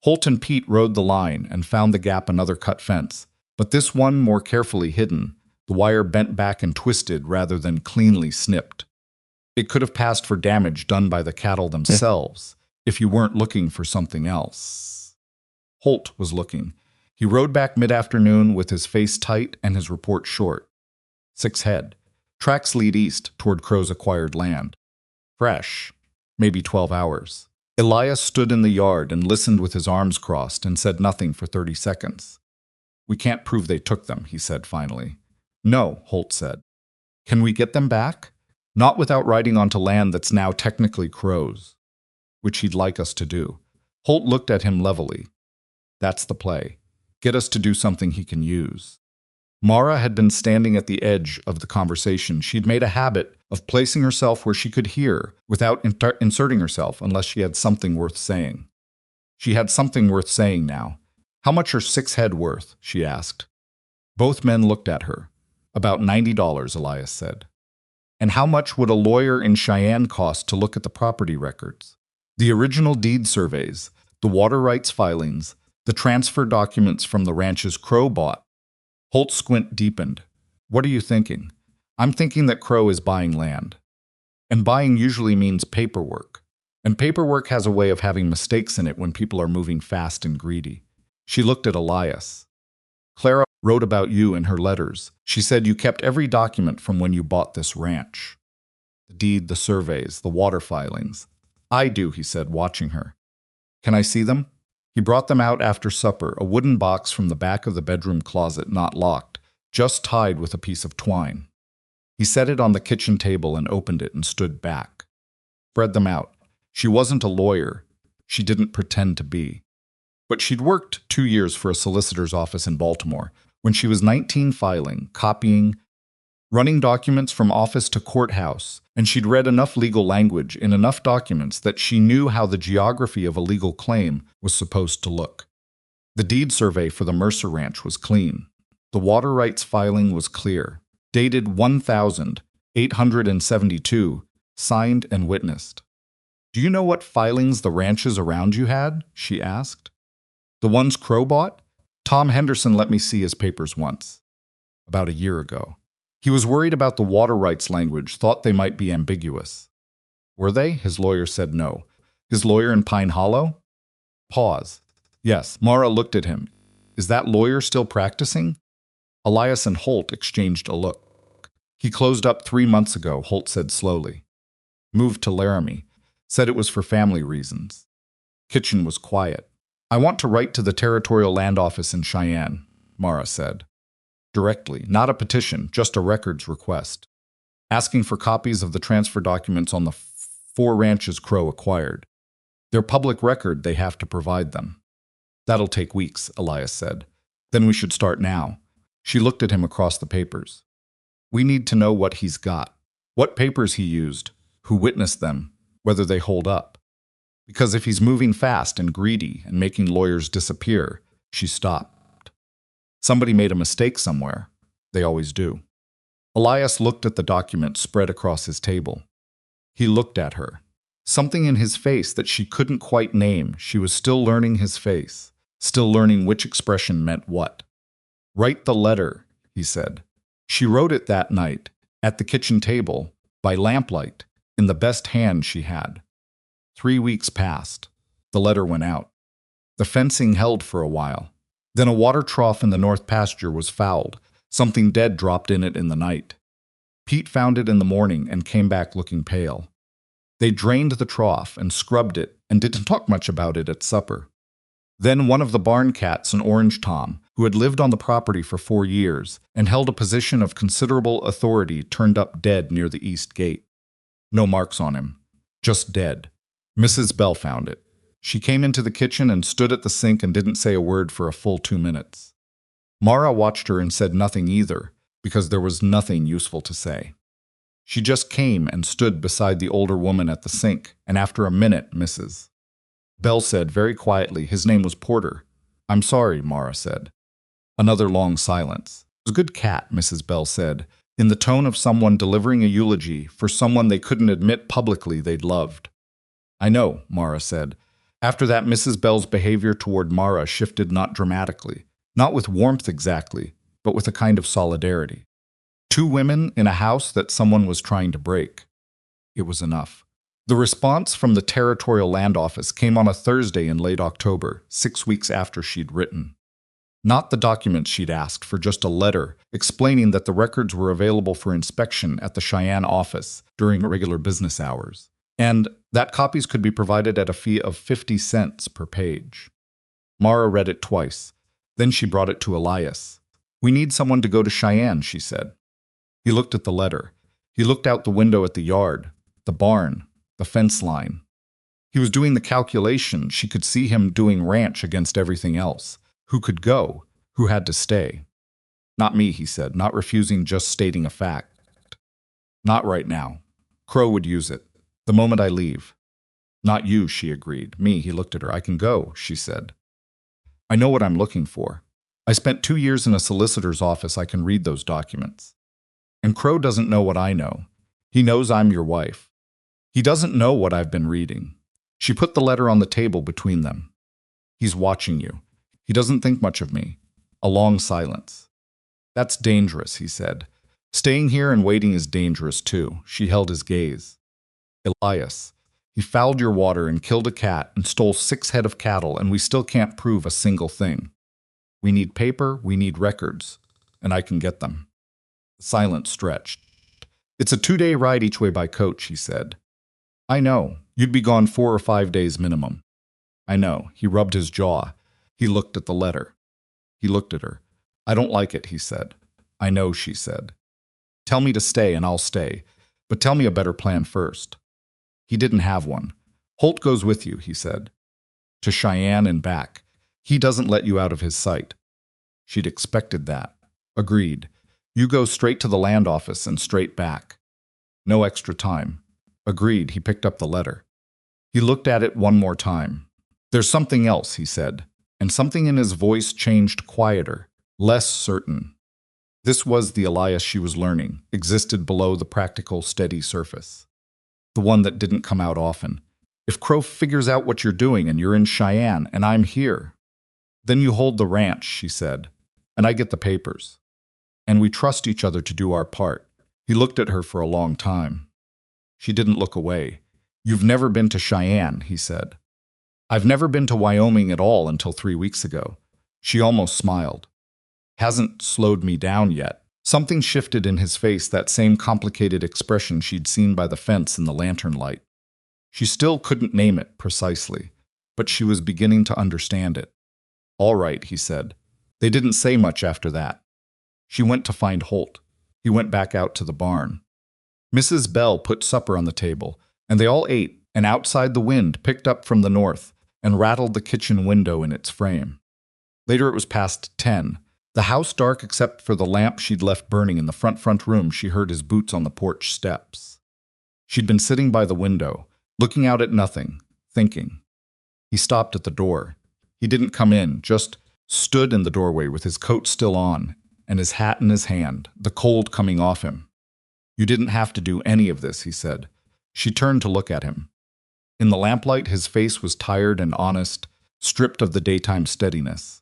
Holt and Pete rode the line and found the gap another cut fence, but this one more carefully hidden, the wire bent back and twisted rather than cleanly snipped. It could have passed for damage done by the cattle themselves if you weren't looking for something else. Holt was looking. He rode back mid-afternoon with his face tight and his report short. 6 head. Tracks lead east toward Crowe's acquired land. Fresh. Maybe 12 hours. Elias stood in the yard and listened with his arms crossed and said nothing for 30 seconds. "We can't prove they took them," he said finally. "No," Holt said. "Can we get them back?" Not without riding onto land that's now technically Crow's, which he'd like us to do. Holt looked at him levelly. That's the play. Get us to do something he can use. Mara had been standing at the edge of the conversation. She'd made a habit of placing herself where she could hear without inserting herself unless she had something worth saying. She had something worth saying now. How much are 6 head worth? She asked. Both men looked at her. About $90, Elias said. And how much would a lawyer in Cheyenne cost to look at the property records? The original deed surveys, the water rights filings, the transfer documents from the ranches Crowe bought. Holt's squint deepened. What are you thinking? I'm thinking that Crowe is buying land. And buying usually means paperwork. And paperwork has a way of having mistakes in it when people are moving fast and greedy. She looked at Elias. Clara wrote about you in her letters. She said you kept every document from when you bought this ranch. The deed, the surveys, the water filings. I do, he said, watching her. Can I see them? He brought them out after supper, a wooden box from the back of the bedroom closet, not locked, just tied with a piece of twine. He set it on the kitchen table and opened it and stood back. Spread them out. She wasn't a lawyer. She didn't pretend to be. But she'd worked 2 years for a solicitor's office in Baltimore. When she was 19, filing, copying, running documents from office to courthouse, and she'd read enough legal language in enough documents that she knew how the geography of a legal claim was supposed to look. The deed survey for the Mercer Ranch was clean. The water rights filing was clear, dated 1872, signed and witnessed. Do you know what filings the ranches around you had? She asked. The ones Crowe bought? Tom Henderson let me see his papers once. About a year ago. He was worried about the water rights language, thought they might be ambiguous. Were they? His lawyer said no. His lawyer in Pine Hollow? Pause. Yes, Mara looked at him. Is that lawyer still practicing? Elias and Holt exchanged a look. He closed up 3 months ago, Holt said slowly. Moved to Laramie. Said it was for family reasons. Kitchen was quiet. I want to write to the Territorial Land Office in Cheyenne, Mara said. Directly, not a petition, just a records request. Asking for copies of the transfer documents on the 4 ranches Crowe acquired. They're public record, they have to provide them. That'll take weeks, Elias said. Then we should start now. She looked at him across the papers. We need to know what he's got, what papers he used, who witnessed them, whether they hold up. Because if he's moving fast and greedy and making lawyers disappear, she stopped. Somebody made a mistake somewhere. They always do. Elias looked at the document spread across his table. He looked at her. Something in his face that she couldn't quite name. She was still learning his face, still learning which expression meant what. Write the letter, he said. She wrote it that night, at the kitchen table, by lamplight, in the best hand she had. 3 weeks passed. The letter went out. The fencing held for a while. Then a water trough in the north pasture was fouled. Something dead dropped in it in the night. Pete found it in the morning and came back looking pale. They drained the trough and scrubbed it and didn't talk much about it at supper. Then one of the barn cats, an orange tom, who had lived on the property for 4 years and held a position of considerable authority, turned up dead near the east gate. No marks on him. Just dead. Mrs. Bell found it. She came into the kitchen and stood at the sink and didn't say a word for a full 2 minutes. Mara watched her and said nothing either, because there was nothing useful to say. She just came and stood beside the older woman at the sink, and after a minute, Mrs. Bell said very quietly, his name was Porter. I'm sorry, Mara said. Another long silence. It was a good cat, Mrs. Bell said, in the tone of someone delivering a eulogy for someone they couldn't admit publicly they'd loved. I know, Mara said. After that, Mrs. Bell's behavior toward Mara shifted not dramatically, not with warmth exactly, but with a kind of solidarity. 2 women in a house that someone was trying to break. It was enough. The response from the Territorial Land Office came on a Thursday in late October, 6 weeks after she'd written. Not the documents she'd asked for, just a letter explaining that the records were available for inspection at the Cheyenne office during regular business hours, and that copies could be provided at a fee of 50 cents per page. Mara read it twice. Then she brought it to Elias. We need someone to go to Cheyenne, she said. He looked at the letter. He looked out the window at the yard, the barn, the fence line. He was doing the calculation. She could see him doing ranch against everything else. Who could go? Who had to stay? Not me, he said, not refusing, just stating a fact. Not right now. Crowe would use it. The moment I leave. Not you, she agreed. Me, he looked at her. I can go, she said. I know what I'm looking for. I spent 2 years in a solicitor's office. I can read those documents. And Crowe doesn't know what I know. He knows I'm your wife. He doesn't know what I've been reading. She put the letter on the table between them. He's watching you. He doesn't think much of me. A long silence. That's dangerous, he said. Staying here and waiting is dangerous too. She held his gaze. Elias, he fouled your water and killed a cat and stole 6 head of cattle, and we still can't prove a single thing. We need paper, we need records, and I can get them. The silence stretched. It's a 2-day ride each way by coach, he said. I know. You'd be gone 4 or 5 days minimum. I know. He rubbed his jaw. He looked at the letter. He looked at her. I don't like it, he said. I know, she said. Tell me to stay and I'll stay, but tell me a better plan first. He didn't have one. Holt goes with you, he said. To Cheyenne and back. He doesn't let you out of his sight. She'd expected that. Agreed. You go straight to the land office and straight back. No extra time. Agreed. He picked up the letter. He looked at it one more time. There's something else, he said, and something in his voice changed quieter, less certain. This was the Elias she was learning, existed below the practical, steady surface. The one that didn't come out often. If Crowe figures out what you're doing and you're in Cheyenne and I'm here, then you hold the ranch, she said, and I get the papers. And we trust each other to do our part. He looked at her for a long time. She didn't look away. You've never been to Cheyenne, he said. I've never been to Wyoming at all until 3 weeks ago. She almost smiled. Hasn't slowed me down yet. Something shifted in his face, that same complicated expression she'd seen by the fence in the lantern light. She still couldn't name it precisely, but she was beginning to understand it. All right, he said. They didn't say much after that. She went to find Holt. He went back out to the barn. Mrs. Bell put supper on the table, and they all ate, and outside the wind picked up from the north and rattled the kitchen window in its frame. Later it was past 10. The house dark except for the lamp she'd left burning in the front room. She heard his boots on the porch steps. She'd been sitting by the window, looking out at nothing, thinking. He stopped at the door. He didn't come in, just stood in the doorway with his coat still on and his hat in his hand, the cold coming off him. You didn't have to do any of this, he said. She turned to look at him. In the lamplight, his face was tired and honest, stripped of the daytime steadiness.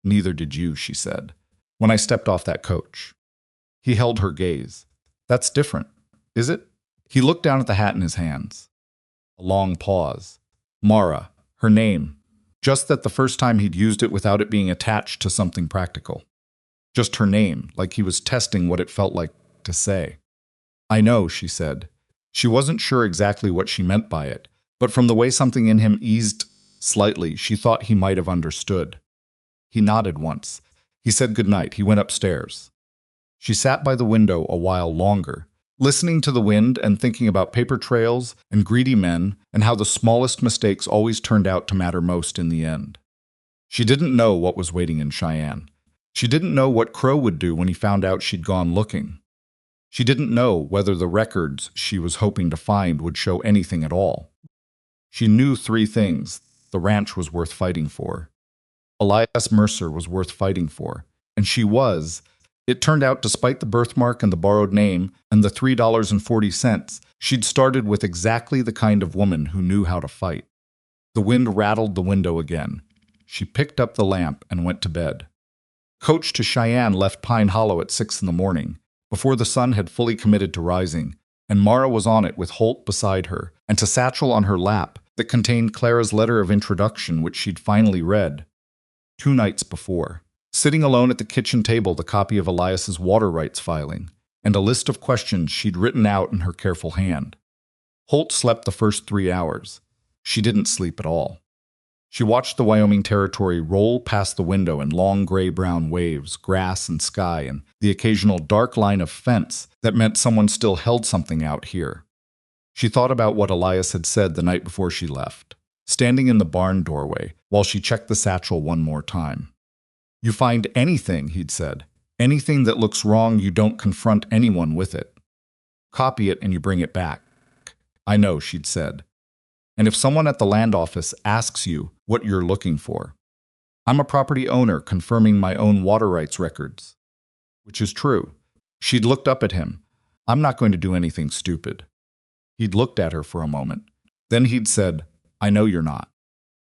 Neither did you, she said, when I stepped off that coach. He held her gaze. That's different, is it? He looked down at the hat in his hands. A long pause. Mara, her name. Just that the first time he'd used it without it being attached to something practical. Just her name, like he was testing what it felt like to say. I know, she said. She wasn't sure exactly what she meant by it, but from the way something in him eased slightly, she thought he might have understood. He nodded once. He said goodnight. He went upstairs. She sat by the window a while longer, listening to the wind and thinking about paper trails and greedy men and how the smallest mistakes always turned out to matter most in the end. She didn't know what was waiting in Cheyenne. She didn't know what Crowe would do when he found out she'd gone looking. She didn't know whether the records she was hoping to find would show anything at all. She knew 3 things. The ranch was worth fighting for. Elias Mercer was worth fighting for, and she was. It turned out, despite the birthmark and the borrowed name and the $3.40, she'd started with exactly the kind of woman who knew how to fight. The wind rattled the window again. She picked up the lamp and went to bed. Coach to Cheyenne left Pine Hollow at 6 in the morning, before the sun had fully committed to rising, and Mara was on it with Holt beside her, and a satchel on her lap that contained Clara's letter of introduction, which she'd finally read 2 nights before. Sitting alone at the kitchen table, the copy of Elias's water rights filing, and a list of questions she'd written out in her careful hand. Holt slept the first 3 hours. She didn't sleep at all. She watched the Wyoming territory roll past the window in long gray-brown waves, grass and sky, and the occasional dark line of fence that meant someone still held something out here. She thought about what Elias had said the night before she left, standing in the barn doorway while she checked the satchel one more time. "You find anything," he'd said. "Anything that looks wrong, you don't confront anyone with it. Copy it and you bring it back." "I know," she'd said. "And if someone at the land office asks you what you're looking for, I'm a property owner confirming my own water rights records." Which is true. She'd looked up at him. "I'm not going to do anything stupid." He'd looked at her for a moment. Then he'd said, "I know you're not.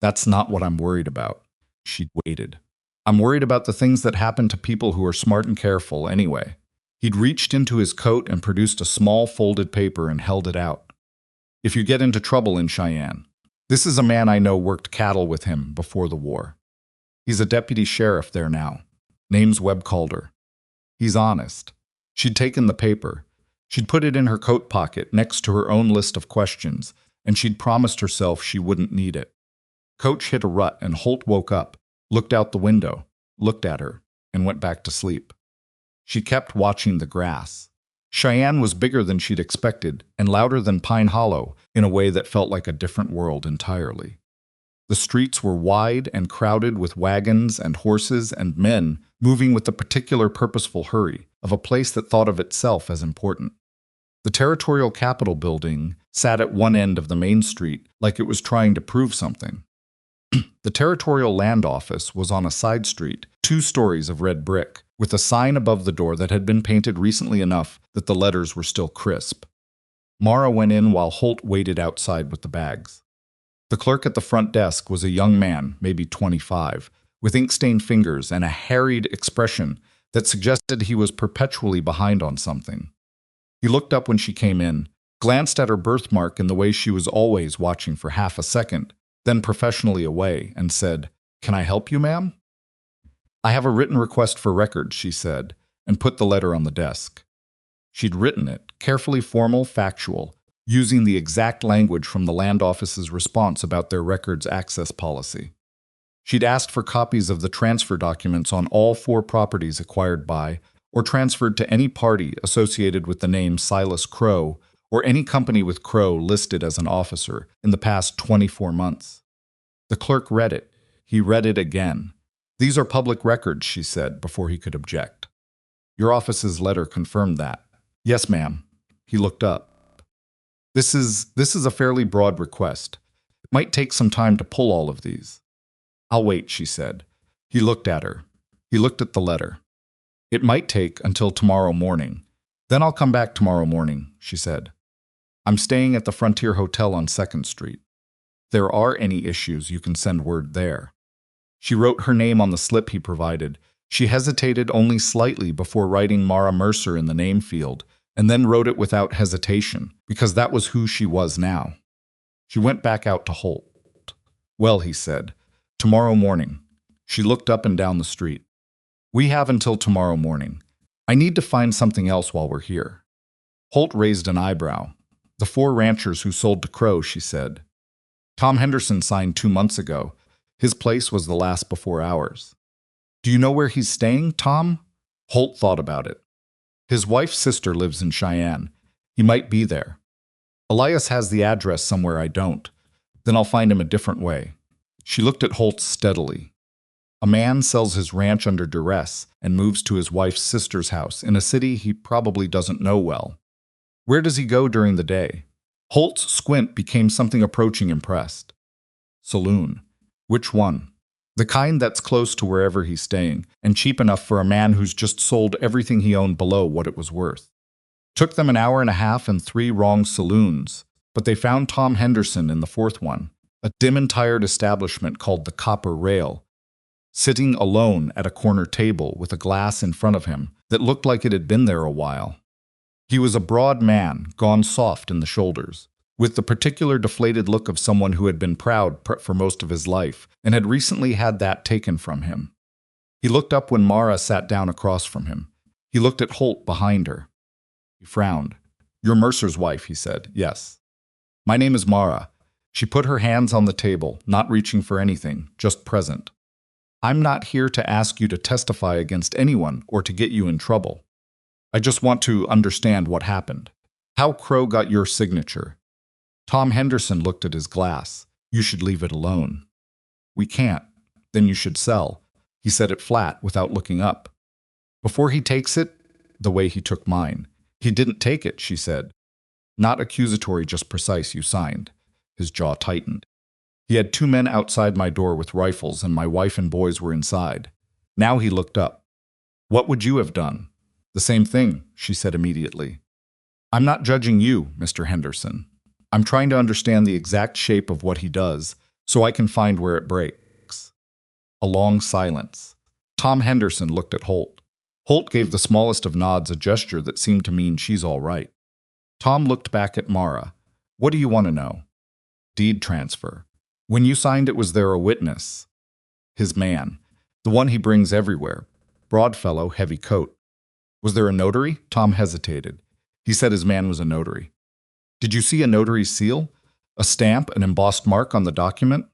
That's not what I'm worried about." She'd waited. "I'm worried about the things that happen to people who are smart and careful anyway." He'd reached into his coat and produced a small folded paper and held it out. "If you get into trouble in Cheyenne, this is a man I know worked cattle with him before the war. He's a deputy sheriff there now. Name's Webb Calder. He's honest." She'd taken the paper. She'd put it in her coat pocket next to her own list of questions, and she'd promised herself she wouldn't need it. Coach hit a rut, and Holt woke up, looked out the window, looked at her, and went back to sleep. She kept watching the grass. Cheyenne was bigger than she'd expected, and louder than Pine Hollow in a way that felt like a different world entirely. The streets were wide and crowded with wagons and horses and men moving with the particular purposeful hurry of a place that thought of itself as important. The Territorial Capitol building sat at one end of the main street like it was trying to prove something. The Territorial Land Office was on a side street, 2 stories of red brick, with a sign above the door that had been painted recently enough that the letters were still crisp. Mara went in while Holt waited outside with the bags. The clerk at the front desk was a young man, maybe 25, with ink-stained fingers and a harried expression that suggested he was perpetually behind on something. He looked up when she came in, glanced at her birthmark in the way she was always watching for half a second, then professionally away, and said, "Can I help you, ma'am?" "I have a written request for records," she said, and put the letter on the desk. She'd written it, carefully formal, factual, using the exact language from the land office's response about their records access policy. She'd asked for copies of the transfer documents on all 4 properties acquired by or transferred to any party associated with the name Silas Crowe or any company with Crowe listed as an officer in the past 24 months. The clerk read it. He read it again. "These are public records," she said, before he could object. "Your office's letter confirmed that." "Yes, ma'am." He looked up. This is a fairly broad request. It might take some time to pull all of these." "I'll wait," she said. He looked at her. He looked at the letter. "It might take until tomorrow morning. Then I'll come back tomorrow morning," she said. "I'm staying at the Frontier Hotel on 2nd Street. If there are any issues, you can send word there." She wrote her name on the slip he provided. She hesitated only slightly before writing Mara Mercer in the name field, and then wrote it without hesitation, because that was who she was now. She went back out to Holt. "Well," he said, "tomorrow morning." She looked up and down the street. "We have until tomorrow morning. I need to find something else while we're here." Holt raised an eyebrow. "The 4 ranchers who sold to Crowe," she said. "Tom Henderson signed 2 months ago. His place was the last before ours." "Do you know where he's staying, Tom?" Holt thought about it. "His wife's sister lives in Cheyenne. He might be there. Elias has the address somewhere I don't. Then I'll find him a different way." She looked at Holt steadily. A man sells his ranch under duress and moves to his wife's sister's house in a city he probably doesn't know well. Where does he go during the day? Holt's squint became something approaching impressed. "Saloon." "Which one?" "The kind that's close to wherever he's staying, and cheap enough for a man who's just sold everything he owned below what it was worth." Took them an hour and a half and 3 wrong saloons, but they found Tom Henderson in the 4th one, a dim and tired establishment called the Copper Rail, sitting alone at a corner table with a glass in front of him that looked like it had been there a while. He was a broad man, gone soft in the shoulders, with the particular deflated look of someone who had been proud for most of his life and had recently had that taken from him. He looked up when Mara sat down across from him. He looked at Holt behind her. He frowned. "You're Mercer's wife," he said. "Yes." "My name is Mara. She put her hands on the table, not reaching for anything, just present. I'm not here to ask you to testify against anyone or to get you in trouble. I just want to understand what happened. How Crowe got your signature. Tom Henderson looked at his glass. You should leave it alone. We can't. Then you should sell. He said it flat, without looking up. Before he takes it, the way he took mine. He didn't take it, she said. Not accusatory, just precise, you signed. His jaw tightened. He had 2 men outside my door with rifles, and my wife and boys were inside. Now he looked up. What would you have done? The same thing, she said immediately. I'm not judging you, Mr. Henderson. I'm trying to understand the exact shape of what he does, so I can find where it breaks. A long silence. Tom Henderson looked at Holt. Holt gave the smallest of nods, a gesture that seemed to mean she's all right. Tom looked back at Mara. What do you want to know? Deed transfer. When you signed it, was there a witness? His man. The one he brings everywhere. Broad fellow, heavy coat. Was there a notary? Tom hesitated. He said his man was a notary. Did you see a notary's seal? A stamp, an embossed mark on the document?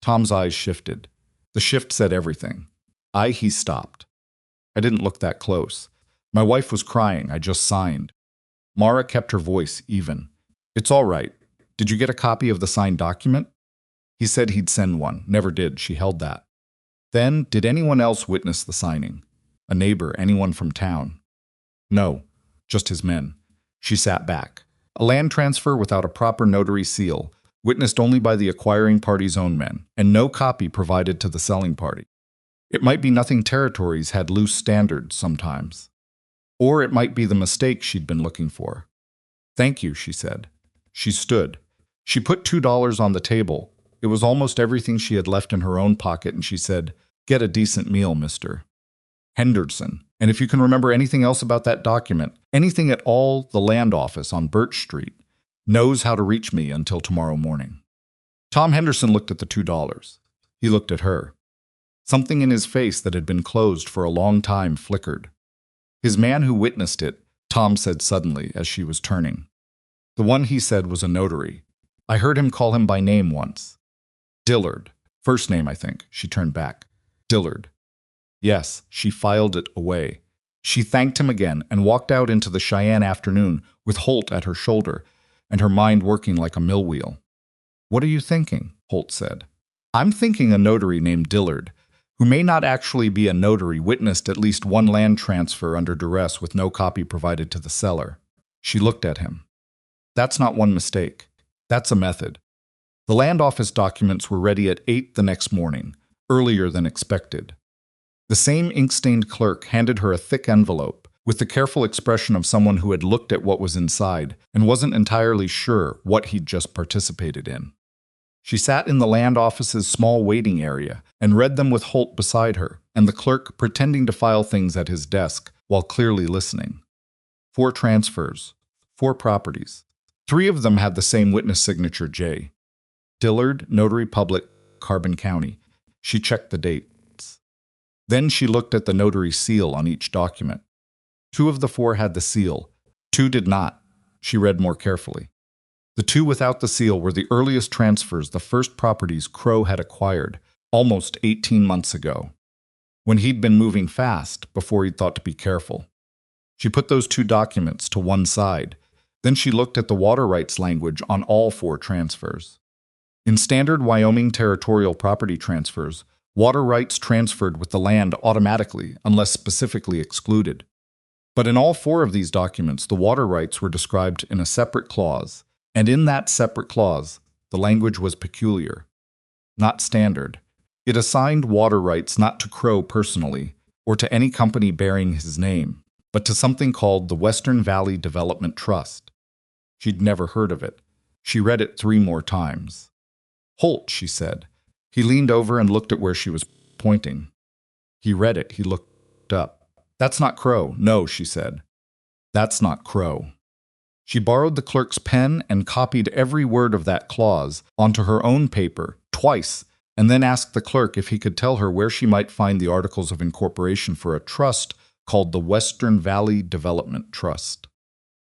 Tom's eyes shifted. The shift said everything. He stopped. I didn't look that close. My wife was crying. I just signed. Mara kept her voice even. It's all right. Did you get a copy of the signed document? He said he'd send one. Never did. She held that. Then, did anyone else witness the signing? A neighbor, anyone from town? No, just his men. She sat back. A land transfer without a proper notary seal, witnessed only by the acquiring party's own men, and no copy provided to the selling party. It might be nothing. Territories had loose standards sometimes. Or it might be the mistake she'd been looking for. Thank you, she said. She stood. She put $2 on the table. It was almost everything she had left in her own pocket, and she said, Get a decent meal, Mr. Henderson. And if you can remember anything else about that document, anything at all, the land office on Birch Street knows how to reach me until tomorrow morning. Tom Henderson looked at the $2. He looked at her. Something in his face that had been closed for a long time flickered. His man who witnessed it, Tom said suddenly as she was turning. The one he said was a notary. I heard him call him by name once. Dillard. First name, I think. She turned back. Dillard. Yes, she filed it away. She thanked him again and walked out into the Cheyenne afternoon with Holt at her shoulder and her mind working like a mill wheel. What are you thinking? Holt said. I'm thinking a notary named Dillard, who may not actually be a notary, witnessed at least one land transfer under duress with no copy provided to the seller. She looked at him. That's not one mistake. That's a method. The land office documents were ready at 8 the next morning, earlier than expected. The same ink-stained clerk handed her a thick envelope with the careful expression of someone who had looked at what was inside and wasn't entirely sure what he'd just participated in. She sat in the land office's small waiting area and read them with Holt beside her, and the clerk pretending to file things at his desk while clearly listening. 4 transfers, 4 properties. 3 of them had the same witness signature, J. Dillard, Notary Public, Carbon County. She checked the dates. Then she looked at the notary seal on each document. 2 of the 4 had the seal. 2 did not. She read more carefully. The 2 without the seal were the earliest transfers, the first properties Crowe had acquired, almost 18 months ago, when he'd been moving fast before he'd thought to be careful. She put those 2 documents to one side. Then she looked at the water rights language on all 4 transfers. In standard Wyoming territorial property transfers, water rights transferred with the land automatically unless specifically excluded. But in all 4 of these documents, the water rights were described in a separate clause, and in that separate clause, the language was peculiar, not standard. It assigned water rights not to Crowe personally, or to any company bearing his name, but to something called the Western Valley Development Trust. She'd never heard of it. She read it 3 more times. Holt, she said. He leaned over and looked at where she was pointing. He read it. He looked up. That's not Crowe. No, she said. That's not Crowe. She borrowed the clerk's pen and copied every word of that clause onto her own paper twice, and then asked the clerk if he could tell her where she might find the articles of incorporation for a trust called the Western Valley Development Trust.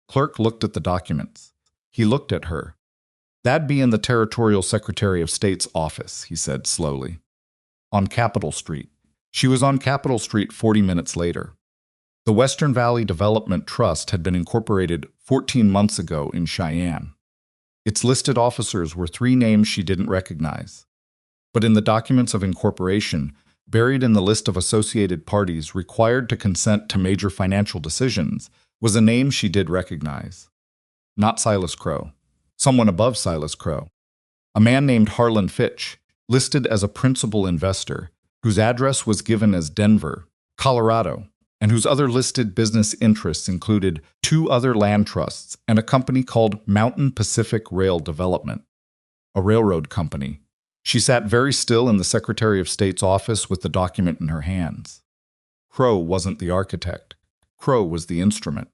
Clerk looked at the documents. He looked at her. That'd be in the Territorial Secretary of State's office, he said slowly. On Capitol Street. She was on Capitol Street 40 minutes later. The Western Valley Development Trust had been incorporated 14 months ago in Cheyenne. Its listed officers were 3 names she didn't recognize. But in the documents of incorporation, buried in the list of associated parties required to consent to major financial decisions, was a name she did recognize. Not Silas Crowe. Someone above Silas Crowe. A man named Harlan Fitch, listed as a principal investor, whose address was given as Denver, Colorado, and whose other listed business interests included 2 other land trusts and a company called Mountain Pacific Rail Development, a railroad company. She sat very still in the Secretary of State's office with the document in her hands. Crowe wasn't the architect. Crowe was the instrument.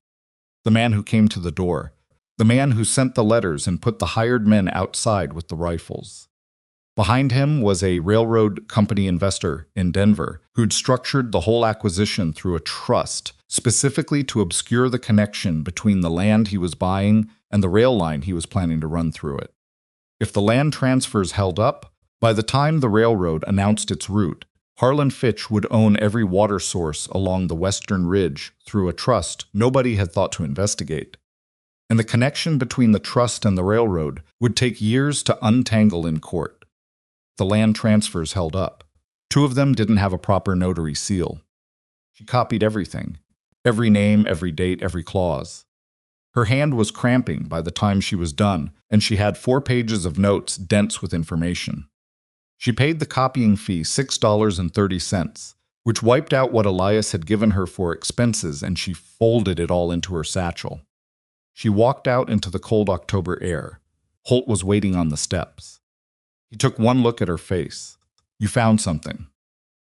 The man who came to the door. The man who sent the letters and put the hired men outside with the rifles. Behind him was a railroad company investor in Denver who'd structured the whole acquisition through a trust, specifically to obscure the connection between the land he was buying and the rail line he was planning to run through it. If the land transfers held up, by the time the railroad announced its route, Harlan Fitch would own every water source along the western ridge through a trust nobody had thought to investigate. And the connection between the trust and the railroad would take years to untangle in court. The land transfers held up. 2 of them didn't have a proper notary seal. She copied everything. Every name, every date, every clause. Her hand was cramping by the time she was done, and she had 4 pages of notes dense with information. She paid the copying fee $6.30, which wiped out what Elias had given her for expenses, and she folded it all into her satchel. She walked out into the cold October air. Holt was waiting on the steps. He took one look at her face. "You found something."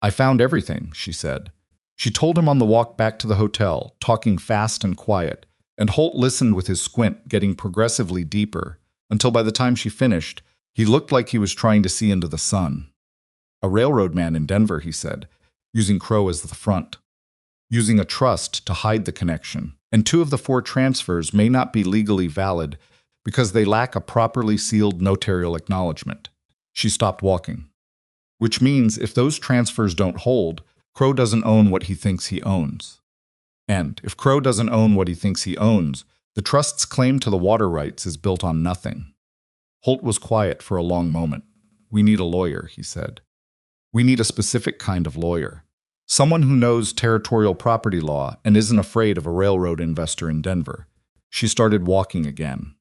"I found everything," she said. She told him on the walk back to the hotel, talking fast and quiet, and Holt listened with his squint getting progressively deeper, until by the time she finished, he looked like he was trying to see into the sun. "A railroad man in Denver," he said, using Crowe as the front. Using a trust to hide the connection, and 2 of the 4 transfers may not be legally valid because they lack a properly sealed notarial acknowledgement. She stopped walking. Which means if those transfers don't hold, Crowe doesn't own what he thinks he owns. And if Crowe doesn't own what he thinks he owns, the trust's claim to the water rights is built on nothing. Holt was quiet for a long moment. "We need a lawyer," he said. "We need a specific kind of lawyer. Someone who knows territorial property law and isn't afraid of a railroad investor in Denver." She started walking again.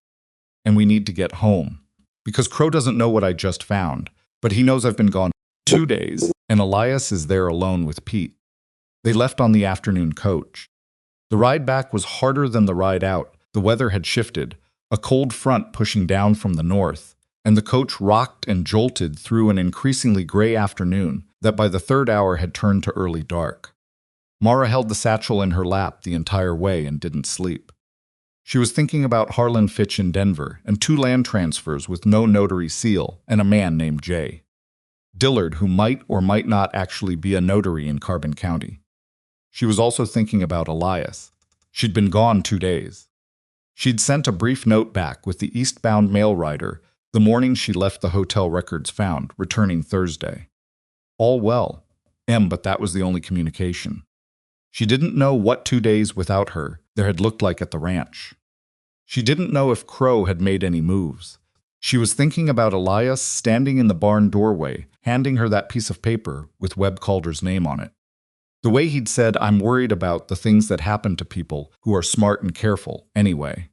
"And we need to get home. Because Crowe doesn't know what I just found, but he knows I've been gone 2 days, and Elias is there alone with Pete." They left on the afternoon coach. The ride back was harder than the ride out. The weather had shifted, a cold front pushing down from the north, and the coach rocked and jolted through an increasingly gray afternoon that by the 3rd hour had turned to early dark. Mara held the satchel in her lap the entire way and didn't sleep. She was thinking about Harlan Fitch in Denver and 2 land transfers with no notary seal and a man named Jay Dillard who might or might not actually be a notary in Carbon County. She was also thinking about Elias. She'd been gone 2 days. She'd sent a brief note back with the eastbound mail rider the morning she left the hotel records found, returning Thursday. All well, but that was the only communication. She didn't know what 2 days without her there had looked like at the ranch. She didn't know if Crowe had made any moves. She was thinking about Elias standing in the barn doorway, handing her that piece of paper with Webb Calder's name on it. The way he'd said, "I'm worried about the things that happen to people who are smart and careful anyway."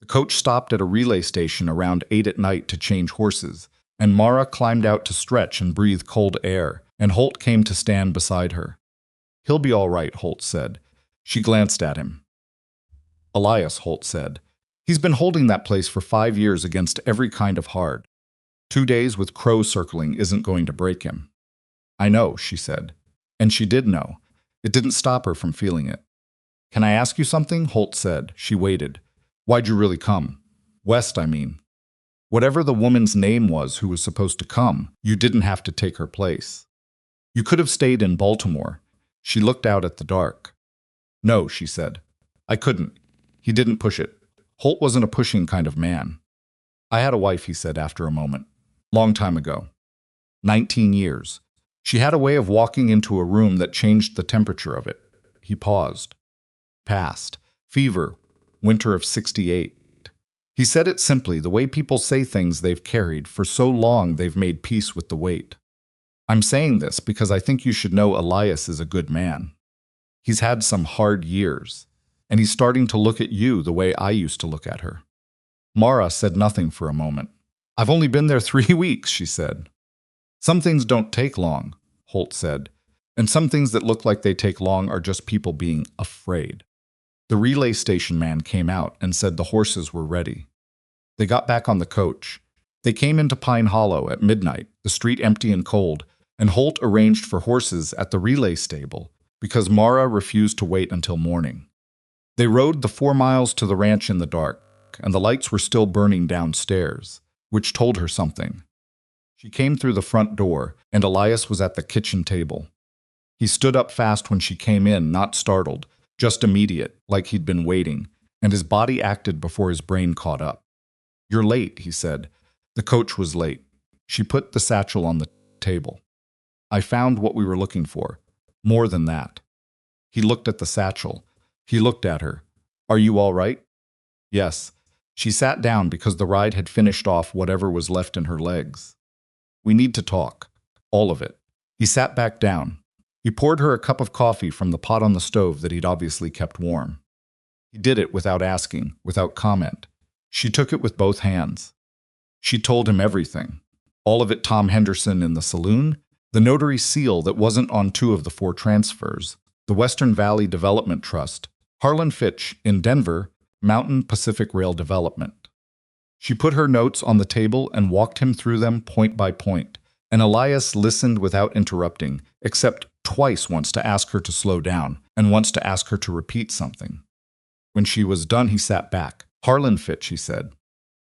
The coach stopped at a relay station around 8 at night to change horses, and Mara climbed out to stretch and breathe cold air, and Holt came to stand beside her. "He'll be all right," Holt said. She glanced at him. "Elias," Holt said. "He's been holding that place for 5 years against every kind of hard. 2 days with Crowe circling isn't going to break him." "I know," she said. And she did know. It didn't stop her from feeling it. "Can I ask you something?" Holt said. She waited. "Why'd you really come? West, I mean." Whatever the woman's name was who was supposed to come, you didn't have to take her place. You could have stayed in Baltimore. She looked out at the dark. "No," she said. "I couldn't." He didn't push it. Holt wasn't a pushing kind of man. I had a wife, he said after a moment. Long time ago. 19 years. She had a way of walking into a room that changed the temperature of it. He paused. Past. Fever. Winter of '68. He said it simply, the way people say things they've carried for so long they've made peace with the weight. I'm saying this because I think you should know Elias is a good man. He's had some hard years, and he's starting to look at you the way I used to look at her. Mara said nothing for a moment. I've only been there 3 weeks, she said. Some things don't take long, Holt said, and some things that look like they take long are just people being afraid. The relay station man came out and said the horses were ready. They got back on the coach. They came into Pine Hollow at midnight, the street empty and cold, and Holt arranged for horses at the relay stable because Mara refused to wait until morning. They rode the 4 miles to the ranch in the dark, and the lights were still burning downstairs, which told her something. She came through the front door, and Elias was at the kitchen table. He stood up fast when she came in, not startled, just immediate, like he'd been waiting, and his body acted before his brain caught up. You're late, he said. The coach was late. She put the satchel on the table. I found what we were looking for. More than that. He looked at the satchel. He looked at her. Are you all right? Yes. She sat down because the ride had finished off whatever was left in her legs. We need to talk. All of it. He sat back down. He poured her a cup of coffee from the pot on the stove that he'd obviously kept warm. He did it without asking, without comment. She took it with both hands. She told him everything. All of it: Tom Henderson in the saloon, the notary seal that wasn't on 2 of the 4 transfers, the Western Valley Development Trust, Harlan Fitch in Denver, Mountain Pacific Rail Development. She put her notes on the table and walked him through them point by point, and Elias listened without interrupting, except twice, once to ask her to slow down, and once to ask her to repeat something. When she was done, he sat back. Harlan Fitch, he said.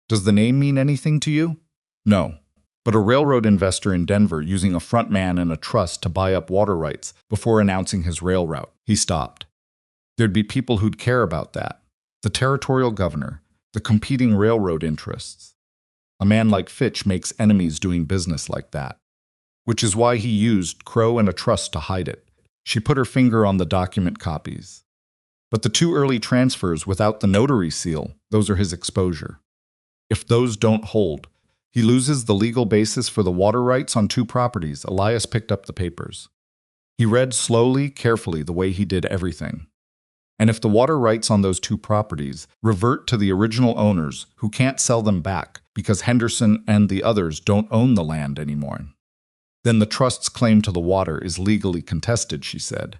Does the name mean anything to you? No. But a railroad investor in Denver using a front man and a trust to buy up water rights before announcing his rail route. He stopped. There'd be people who'd care about that. The territorial governor, the competing railroad interests. A man like Fitch makes enemies doing business like that. Which is why he used Crowe and a trust to hide it. She put her finger on the document copies. But the 2 early transfers without the notary seal, those are his exposure. If those don't hold, he loses the legal basis for the water rights on 2 properties. Elias picked up the papers. He read slowly, carefully, the way he did everything. And if the water rights on those 2 properties revert to the original owners who can't sell them back because Henderson and the others don't own the land anymore, then the trust's claim to the water is legally contested, she said.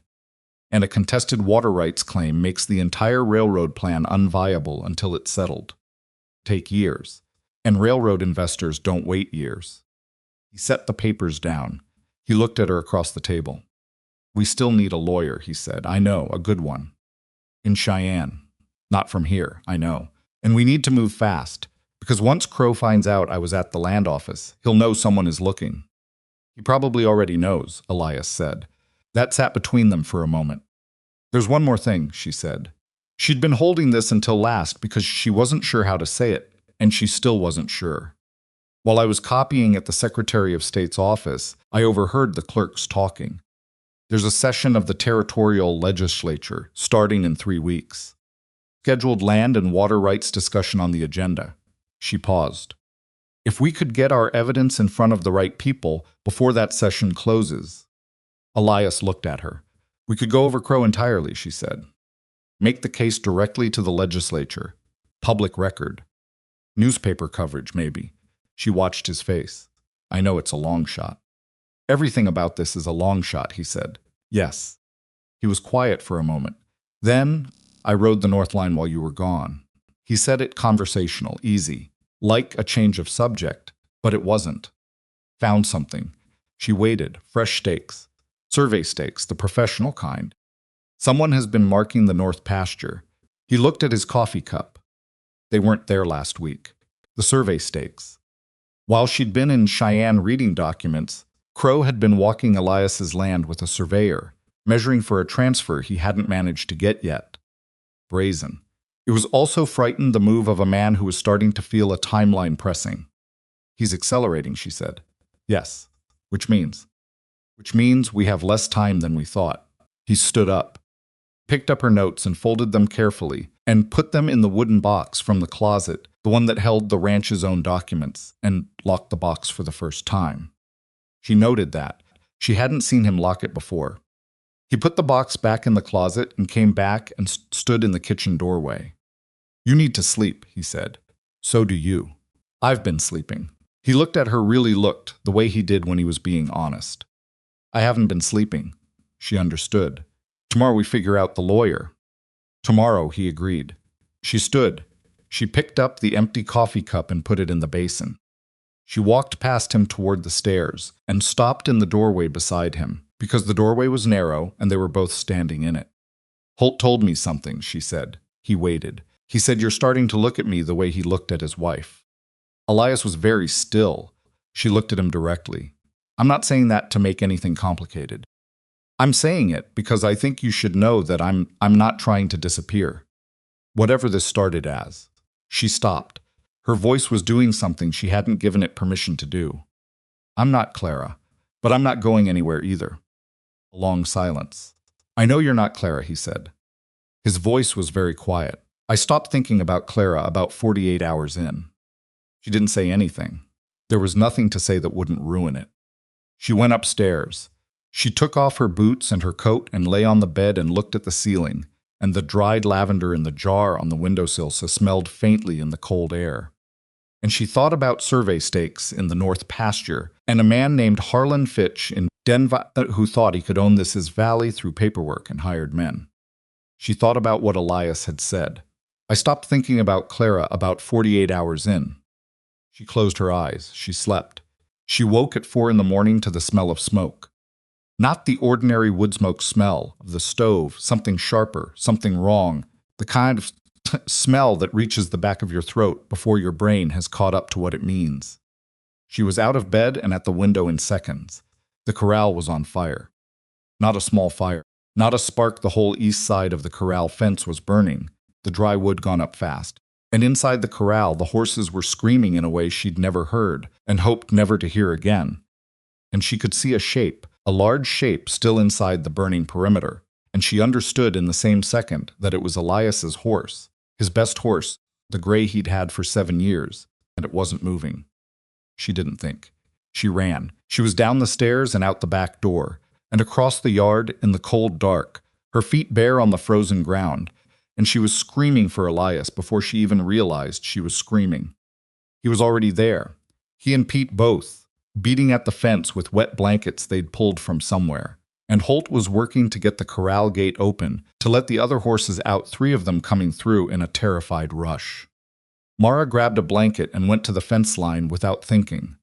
And a contested water rights claim makes the entire railroad plan unviable until it's settled. Take years. And railroad investors don't wait years. He set the papers down. He looked at her across the table. We still need a lawyer, he said. I know, a good one. In Cheyenne. Not from here, I know. And we need to move fast, because once Crowe finds out I was at the land office, he'll know someone is looking. He probably already knows, Elias said. That sat between them for a moment. There's one more thing, she said. She'd been holding this until last because she wasn't sure how to say it, and she still wasn't sure. While I was copying at the Secretary of State's office, I overheard the clerks talking. There's a session of the territorial legislature starting in 3 weeks. Scheduled land and water rights discussion on the agenda. She paused. If we could get our evidence in front of the right people before that session closes. Elias looked at her. We could go over Crowe entirely, she said. Make the case directly to the legislature. Public record. Newspaper coverage, maybe. She watched his face. I know it's a long shot. Everything about this is a long shot, he said. Yes. He was quiet for a moment. Then, I rode the North Line while you were gone. He said it conversational, easy, like a change of subject, but it wasn't. Found something. She waited, fresh stakes. Survey stakes, the professional kind. Someone has been marking the north pasture. He looked at his coffee cup. They weren't there last week. The survey stakes. While she'd been in Cheyenne reading documents, Crowe had been walking Elias's land with a surveyor, measuring for a transfer he hadn't managed to get yet. Brazen. It was also frightened the move of a man who was starting to feel a timeline pressing. He's accelerating, she said. Yes. Which means? Which means we have less time than we thought. He stood up, picked up her notes and folded them carefully, and put them in the wooden box from the closet, the one that held the ranch's own documents, and locked the box for the first time. She noted that. She hadn't seen him lock it before. He put the box back in the closet and came back and stood in the kitchen doorway. You need to sleep, he said. So do you. I've been sleeping. He looked at her, really looked, the way he did when he was being honest. I haven't been sleeping. She understood. Tomorrow we figure out the lawyer. Tomorrow, he agreed. She stood. She picked up the empty coffee cup and put it in the basin. She walked past him toward the stairs and stopped in the doorway beside him, because the doorway was narrow and they were both standing in it. Holt told me something, she said. He waited. He said, you're starting to look at me the way he looked at his wife. Elias was very still. She looked at him directly. I'm not saying that to make anything complicated. I'm saying it because I think you should know that I'm not trying to disappear. Whatever this started as. She stopped. Her voice was doing something she hadn't given it permission to do. I'm not Clara, but I'm not going anywhere either. A long silence. I know you're not Clara, he said. His voice was very quiet. I stopped thinking about Clara about 48 hours in. She didn't say anything. There was nothing to say that wouldn't ruin it. She went upstairs. She took off her boots and her coat and lay on the bed and looked at the ceiling, and the dried lavender in the jar on the windowsill smelled faintly in the cold air. And she thought about survey stakes in the North Pasture and a man named Harlan Fitch in Denver who thought he could own this his valley through paperwork and hired men. She thought about what Elias had said. I stopped thinking about Clara about 48 hours in. She closed her eyes. She slept. She woke at 4 a.m. to the smell of smoke. Not the ordinary wood smoke smell of the stove, something sharper, something wrong, the kind of smell that reaches the back of your throat before your brain has caught up to what it means. She was out of bed and at the window in seconds. The corral was on fire. Not a small fire. Not a spark. The whole east side of the corral fence was burning, the dry wood gone up fast. And inside the corral, the horses were screaming in a way she'd never heard and hoped never to hear again. And she could see a shape, a large shape still inside the burning perimeter, and she understood in the same second that it was Elias's horse, his best horse, the gray he'd had for 7 years, and it wasn't moving. She didn't think. She ran. She was down the stairs and out the back door, and across the yard in the cold dark, her feet bare on the frozen ground, and she was screaming for Elias before she even realized she was screaming. He was already there. He and Pete both, beating at the fence with wet blankets they'd pulled from somewhere, and Holt was working to get the corral gate open to let the other horses out, 3 of them coming through in a terrified rush. Mara grabbed a blanket and went to the fence line without thinking.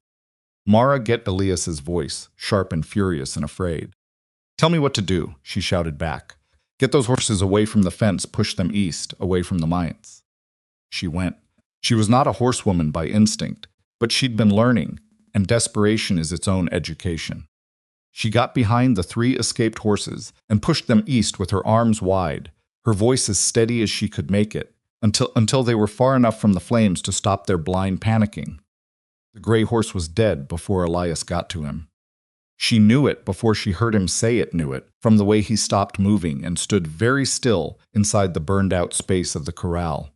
Mara get Elias's voice, sharp and furious and afraid. Tell me what to do, she shouted back. Get those horses away from the fence, push them east, away from the mines. She went. She was not a horsewoman by instinct, but she'd been learning, and desperation is its own education. She got behind the 3 escaped horses and pushed them east with her arms wide, her voice as steady as she could make it, until they were far enough from the flames to stop their blind panicking. The gray horse was dead before Elias got to him. She knew it before she heard him say it knew it, from the way he stopped moving and stood very still inside the burned-out space of the corral.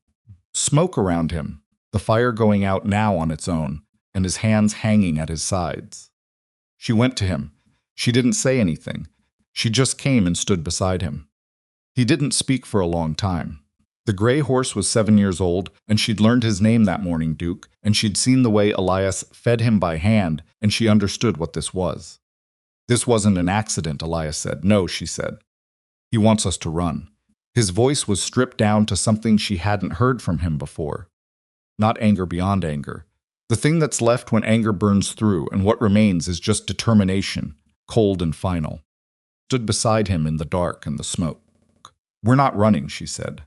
Smoke around him, the fire going out now on its own, and his hands hanging at his sides. She went to him. She didn't say anything. She just came and stood beside him. He didn't speak for a long time. The gray horse was 7 years old, and she'd learned his name that morning, Duke, and she'd seen the way Elias fed him by hand, and she understood what this was. This wasn't an accident, Elias said. No, she said. He wants us to run. His voice was stripped down to something she hadn't heard from him before. Not anger beyond anger. The thing that's left when anger burns through, and what remains is just determination, cold and final. Stood beside him in the dark and the smoke. We're not running, she said.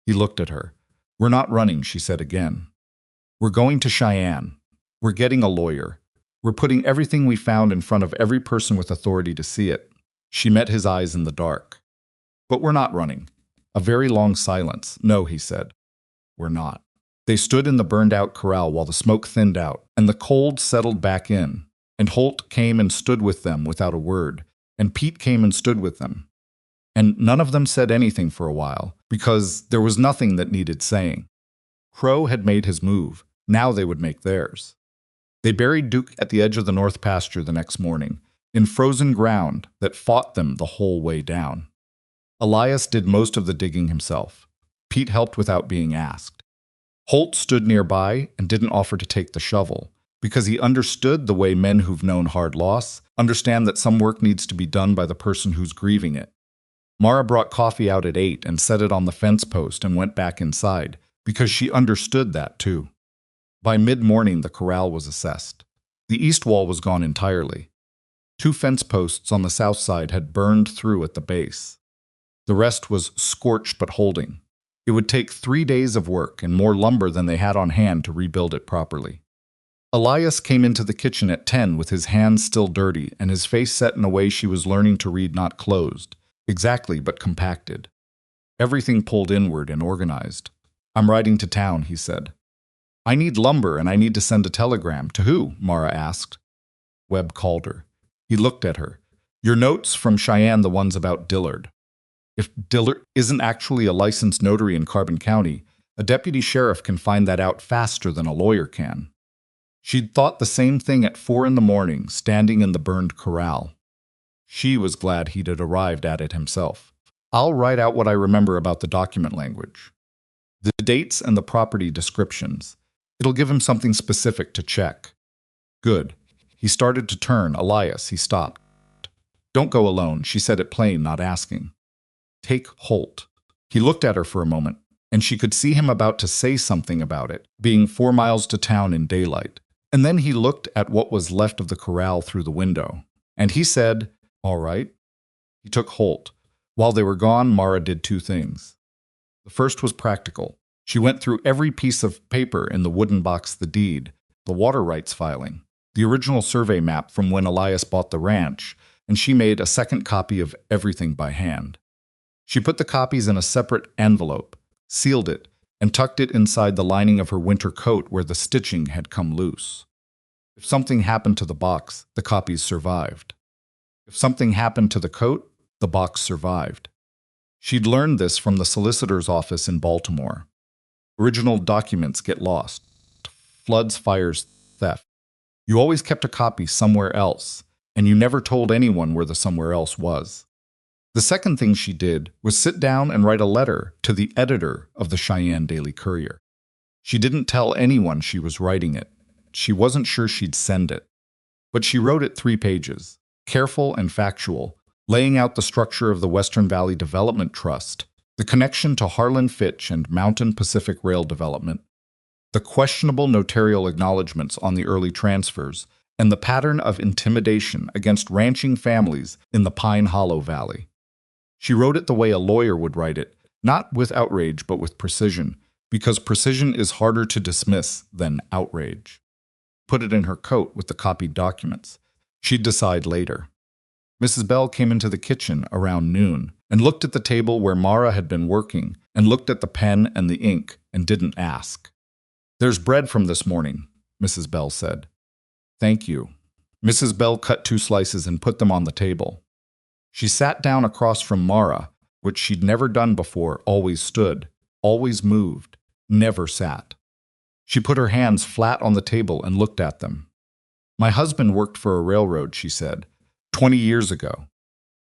He looked at her. We're not running, she said again. We're going to Cheyenne. We're getting a lawyer. We're putting everything we found in front of every person with authority to see it. She met his eyes in the dark. But we're not running. A very long silence. No, he said. We're not. They stood in the burned-out corral while the smoke thinned out, and the cold settled back in. And Holt came and stood with them without a word, and Pete came and stood with them. And none of them said anything for a while, because there was nothing that needed saying. Crowe had made his move. Now they would make theirs. They buried Duke at the edge of the north pasture the next morning, in frozen ground that fought them the whole way down. Elias did most of the digging himself. Pete helped without being asked. Holt stood nearby and didn't offer to take the shovel, because he understood the way men who've known hard loss understand that some work needs to be done by the person who's grieving it. Mara brought coffee out at 8 and set it on the fence post and went back inside, because she understood that too. By mid-morning, the corral was assessed. The east wall was gone entirely. 2 fence posts on the south side had burned through at the base. The rest was scorched but holding. It would take 3 days of work and more lumber than they had on hand to rebuild it properly. Elias came into the kitchen at 10 with his hands still dirty and his face set in a way she was learning to read, not closed, exactly but compacted. Everything pulled inward and organized. I'm riding to town, he said. I need lumber and I need to send a telegram. To who? Mara asked. Webb called her. He looked at her. Your notes from Cheyenne, the ones about Dillard. If Dillard isn't actually a licensed notary in Carbon County, a deputy sheriff can find that out faster than a lawyer can. She'd thought the same thing at 4 in the morning, standing in the burned corral. She was glad he'd arrived at it himself. I'll write out what I remember about the document language. The dates and the property descriptions. It'll give him something specific to check. Good. He started to turn. Elias, he stopped. Don't go alone, she said it plain, not asking. Take Holt. He looked at her for a moment, and she could see him about to say something about it, being 4 miles to town in daylight. And then he looked at what was left of the corral through the window. And he said, all right. He took Holt. While they were gone, Mara did 2 things. The first was practical. She went through every piece of paper in the wooden box, the deed, the water rights filing, the original survey map from when Elias bought the ranch, and she made a second copy of everything by hand. She put the copies in a separate envelope, sealed it, and tucked it inside the lining of her winter coat where the stitching had come loose. If something happened to the box, the copies survived. If something happened to the coat, the box survived. She'd learned this from the solicitor's office in Baltimore. Original documents get lost. Floods, fires, theft. You always kept a copy somewhere else, and you never told anyone where the somewhere else was. The second thing she did was sit down and write a letter to the editor of the Cheyenne Daily Courier. She didn't tell anyone she was writing it. She wasn't sure she'd send it. But she wrote it 3 pages, careful and factual, laying out the structure of the Western Valley Development Trust, the connection to Harlan Fitch and Mountain Pacific Rail Development, the questionable notarial acknowledgments on the early transfers, and the pattern of intimidation against ranching families in the Pine Hollow Valley. She wrote it the way a lawyer would write it, not with outrage but with precision, because precision is harder to dismiss than outrage. Put it in her coat with the copied documents. She'd decide later. Mrs. Bell came into the kitchen around noon and looked at the table where Mara had been working and looked at the pen and the ink and didn't ask. There's bread from this morning, Mrs. Bell said. Thank you. Mrs. Bell cut 2 slices and put them on the table. She sat down across from Mara, which she'd never done before, always stood, always moved, never sat. She put her hands flat on the table and looked at them. My husband worked for a railroad, she said, 20 years ago.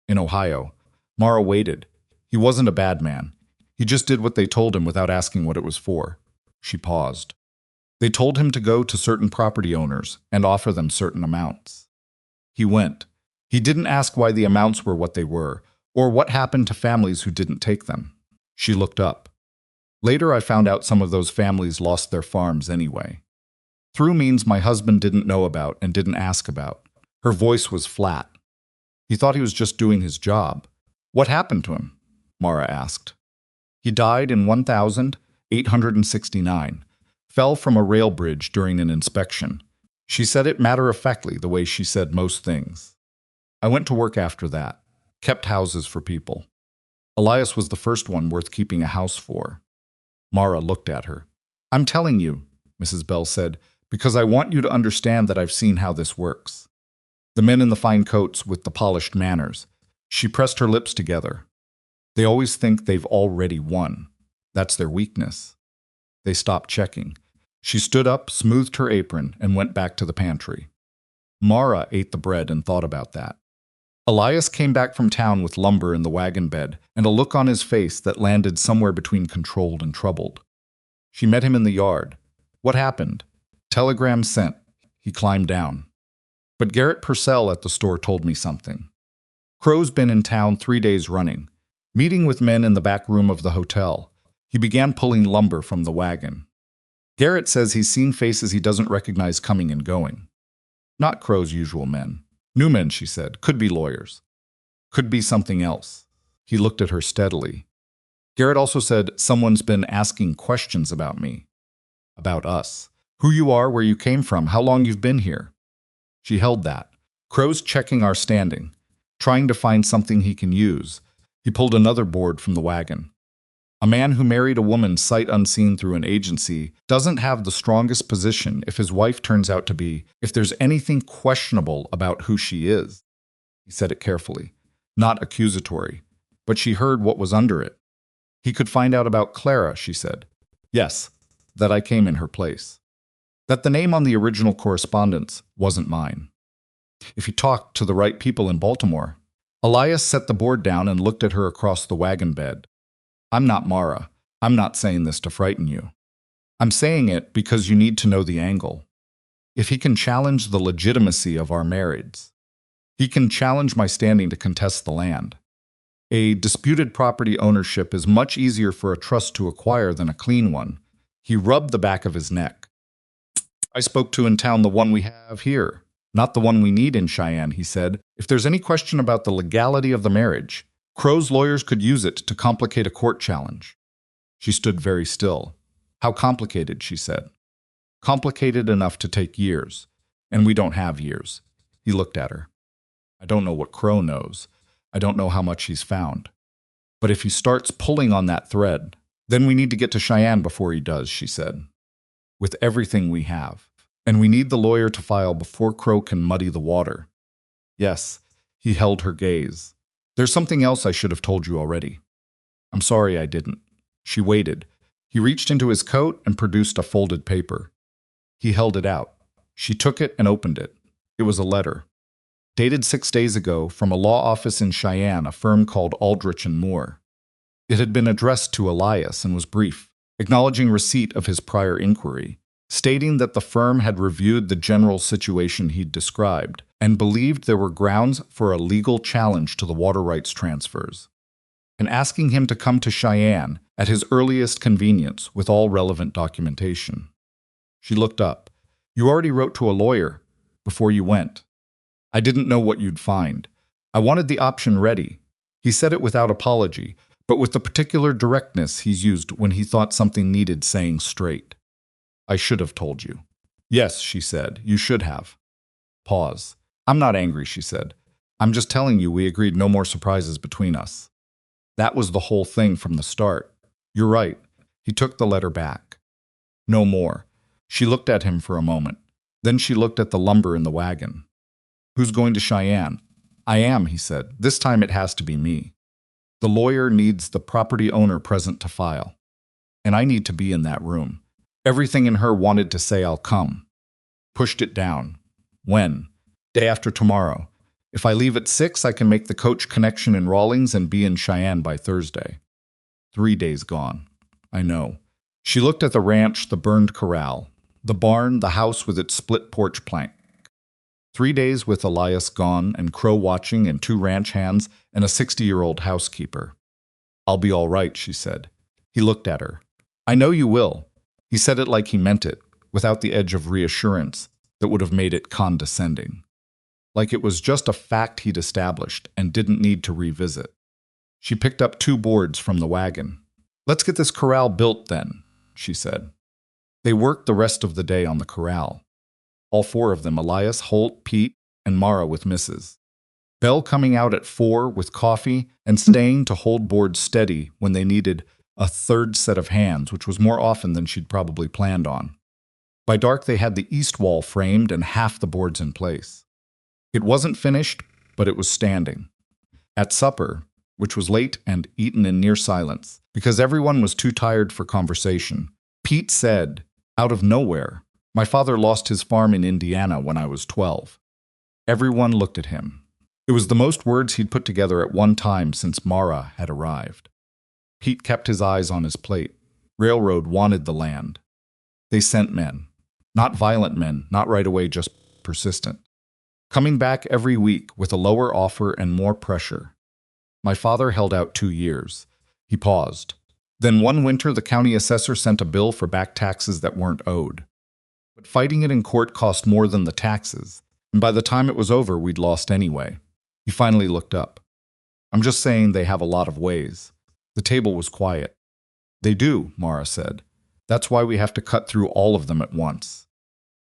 In Ohio. Mara waited. He wasn't a bad man. He just did what they told him without asking what it was for. She paused. They told him to go to certain property owners and offer them certain amounts. He went. He didn't ask why the amounts were what they were, or what happened to families who didn't take them. She looked up. Later I found out some of those families lost their farms anyway. Through means my husband didn't know about and didn't ask about. Her voice was flat. He thought he was just doing his job. What happened to him? Mara asked. He died in 1869. Fell from a rail bridge during an inspection. She said it matter-of-factly, the way she said most things. I went to work after that. Kept houses for people. Elias was the first one worth keeping a house for. Mara looked at her. I'm telling you, Mrs. Bell said, because I want you to understand that I've seen how this works. The men in the fine coats with the polished manners. She pressed her lips together. They always think they've already won. That's their weakness. They stopped checking. She stood up, smoothed her apron, and went back to the pantry. Mara ate the bread and thought about that. Elias came back from town with lumber in the wagon bed and a look on his face that landed somewhere between controlled and troubled. She met him in the yard. What happened? Telegram sent. He climbed down. But Garrett Purcell at the store told me something. Crowe's been in town 3 days running, meeting with men in the back room of the hotel. He began pulling lumber from the wagon. Garrett says he's seen faces he doesn't recognize coming and going. Not Crowe's usual men. New men, she said. Could be lawyers. Could be something else. He looked at her steadily. Garrett also said someone's been asking questions about me. About us. Who you are, where you came from, how long you've been here. She held that. Crowe's checking our standing, trying to find something he can use. He pulled another board from the wagon. A man who married a woman sight unseen through an agency doesn't have the strongest position if his wife turns out to be, if there's anything questionable about who she is. He said it carefully, not accusatory, but she heard what was under it. He could find out about Clara, she said. Yes, that I came in her place. That the name on the original correspondence wasn't mine. If he talked to the right people in Baltimore. Elias set the board down and looked at her across the wagon bed. I'm not Mara. I'm not saying this to frighten you. I'm saying it because you need to know the angle. If he can challenge the legitimacy of our marriage, he can challenge my standing to contest the land. A disputed property ownership is much easier for a trust to acquire than a clean one. He rubbed the back of his neck. I spoke to in town the one we have here, not the one we need in Cheyenne, he said. If there's any question about the legality of the marriage, Crowe's lawyers could use it to complicate a court challenge. She stood very still. How complicated, she said. Complicated enough to take years. And we don't have years. He looked at her. I don't know what Crowe knows. I don't know how much he's found. But if he starts pulling on that thread, then we need to get to Cheyenne before he does, she said. With everything we have. And we need the lawyer to file before Crowe can muddy the water. Yes, he held her gaze. There's something else I should have told you already. I'm sorry I didn't. She waited. He reached into his coat and produced a folded paper. He held it out. She took it and opened it. It was a letter. Dated 6 days ago from a law office in Cheyenne, a firm called Aldrich and Moore. It had been addressed to Elias and was brief, acknowledging receipt of his prior inquiry, stating that the firm had reviewed the general situation he'd described and believed there were grounds for a legal challenge to the water rights transfers, and asking him to come to Cheyenne at his earliest convenience with all relevant documentation. She looked up. You already wrote to a lawyer before you went. I didn't know what you'd find. I wanted the option ready. He said it without apology, but with the particular directness he's used when he thought something needed saying straight. I should have told you. Yes, she said, you should have. Pause. I'm not angry, she said. I'm just telling you we agreed no more surprises between us. That was the whole thing from the start. You're right. He took the letter back. No more. She looked at him for a moment. Then she looked at the lumber in the wagon. Who's going to Cheyenne? I am, he said. This time it has to be me. The lawyer needs the property owner present to file. And I need to be in that room. Everything in her wanted to say I'll come. Pushed it down. When? Day after tomorrow. If I leave at 6, I can make the coach connection in Rawlings and be in Cheyenne by Thursday. 3 days gone. I know. She looked at the ranch, the burned corral, the barn, the house with its split porch plank. 3 days with Elias gone and Crowe watching and 2 ranch hands and a 60-year-old housekeeper. I'll be all right, she said. He looked at her. I know you will. He said it like he meant it, without the edge of reassurance that would have made it condescending. Like it was just a fact he'd established and didn't need to revisit. She picked up 2 boards from the wagon. Let's get this corral built then, she said. They worked the rest of the day on the corral. All 4 of them, Elias, Holt, Pete, and Mara with Mrs. Belle coming out at 4 with coffee and staying to hold boards steady when they needed a third set of hands, which was more often than she'd probably planned on. By dark, they had the east wall framed and half the boards in place. It wasn't finished, but it was standing. At supper, which was late and eaten in near silence, because everyone was too tired for conversation, Pete said, out of nowhere, "My father lost his farm in Indiana when I was 12. Everyone looked at him. It was the most words he'd put together at one time since Mara had arrived. Pete kept his eyes on his plate. Railroad wanted the land. They sent men. Not violent men, not right away, just persistent. Coming back every week with a lower offer and more pressure. My father held out 2 years. He paused. Then one winter, the county assessor sent a bill for back taxes that weren't owed. But fighting it in court cost more than the taxes, and by the time it was over, we'd lost anyway. He finally looked up. I'm just saying they have a lot of ways. The table was quiet. They do, Mara said. That's why we have to cut through all of them at once.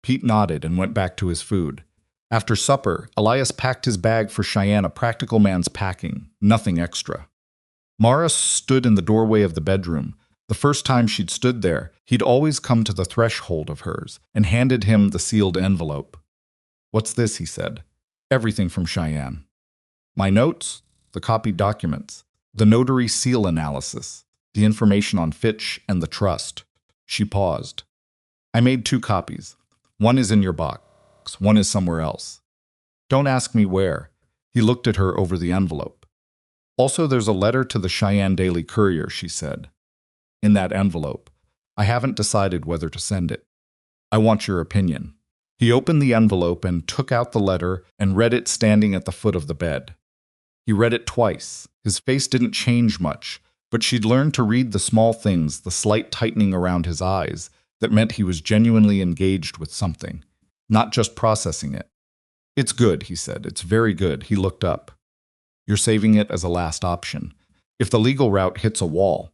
Pete nodded and went back to his food. After supper, Elias packed his bag for Cheyenne, a practical man's packing, nothing extra. Mara stood in the doorway of the bedroom. The first time she'd stood there, he'd always come to the threshold of hers and handed him the sealed envelope. What's this, he said. Everything from Cheyenne. My notes, the copied documents, the notary seal analysis, the information on Fitch and the trust. She paused. I made 2 copies. One is in your box. One is somewhere else. Don't ask me where. He looked at her over the envelope. Also, there's a letter to the Cheyenne Daily Courier, she said. In that envelope. I haven't decided whether to send it. I want your opinion. He opened the envelope and took out the letter and read it standing at the foot of the bed. He read it twice. His face didn't change much, but she'd learned to read the small things, the slight tightening around his eyes, that meant he was genuinely engaged with something, not just processing it. It's good, he said. It's very good. He looked up. You're saving it as a last option. If the legal route hits a wall.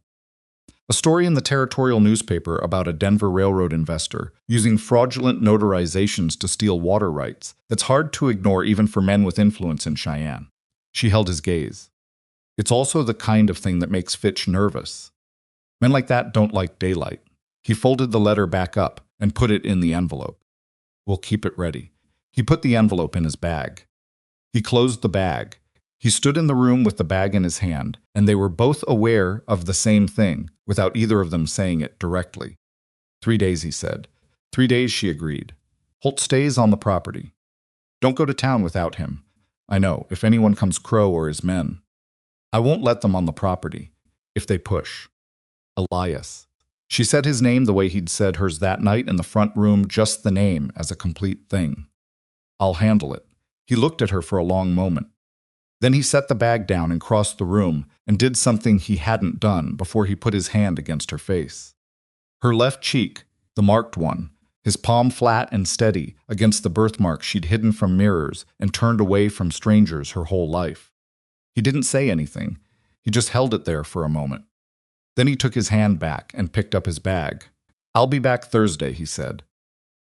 A story in the territorial newspaper about a Denver railroad investor using fraudulent notarizations to steal water rights that's hard to ignore even for men with influence in Cheyenne. She held his gaze. It's also the kind of thing that makes Fitch nervous. Men like that don't like daylight. He folded the letter back up and put it in the envelope. We'll keep it ready. He put the envelope in his bag. He closed the bag. He stood in the room with the bag in his hand, and they were both aware of the same thing, without either of them saying it directly. 3 days, he said. 3 days, she agreed. Holt stays on the property. Don't go to town without him. I know, if anyone comes Crowe or his men. I won't let them on the property, if they push. Elias. She said his name the way he'd said hers that night in the front room, just the name as a complete thing. I'll handle it. He looked at her for a long moment. Then he set the bag down and crossed the room and did something he hadn't done before he put his hand against her face. Her left cheek, the marked one, his palm flat and steady against the birthmark she'd hidden from mirrors and turned away from strangers her whole life. He didn't say anything. He just held it there for a moment. Then he took his hand back and picked up his bag. I'll be back Thursday, he said.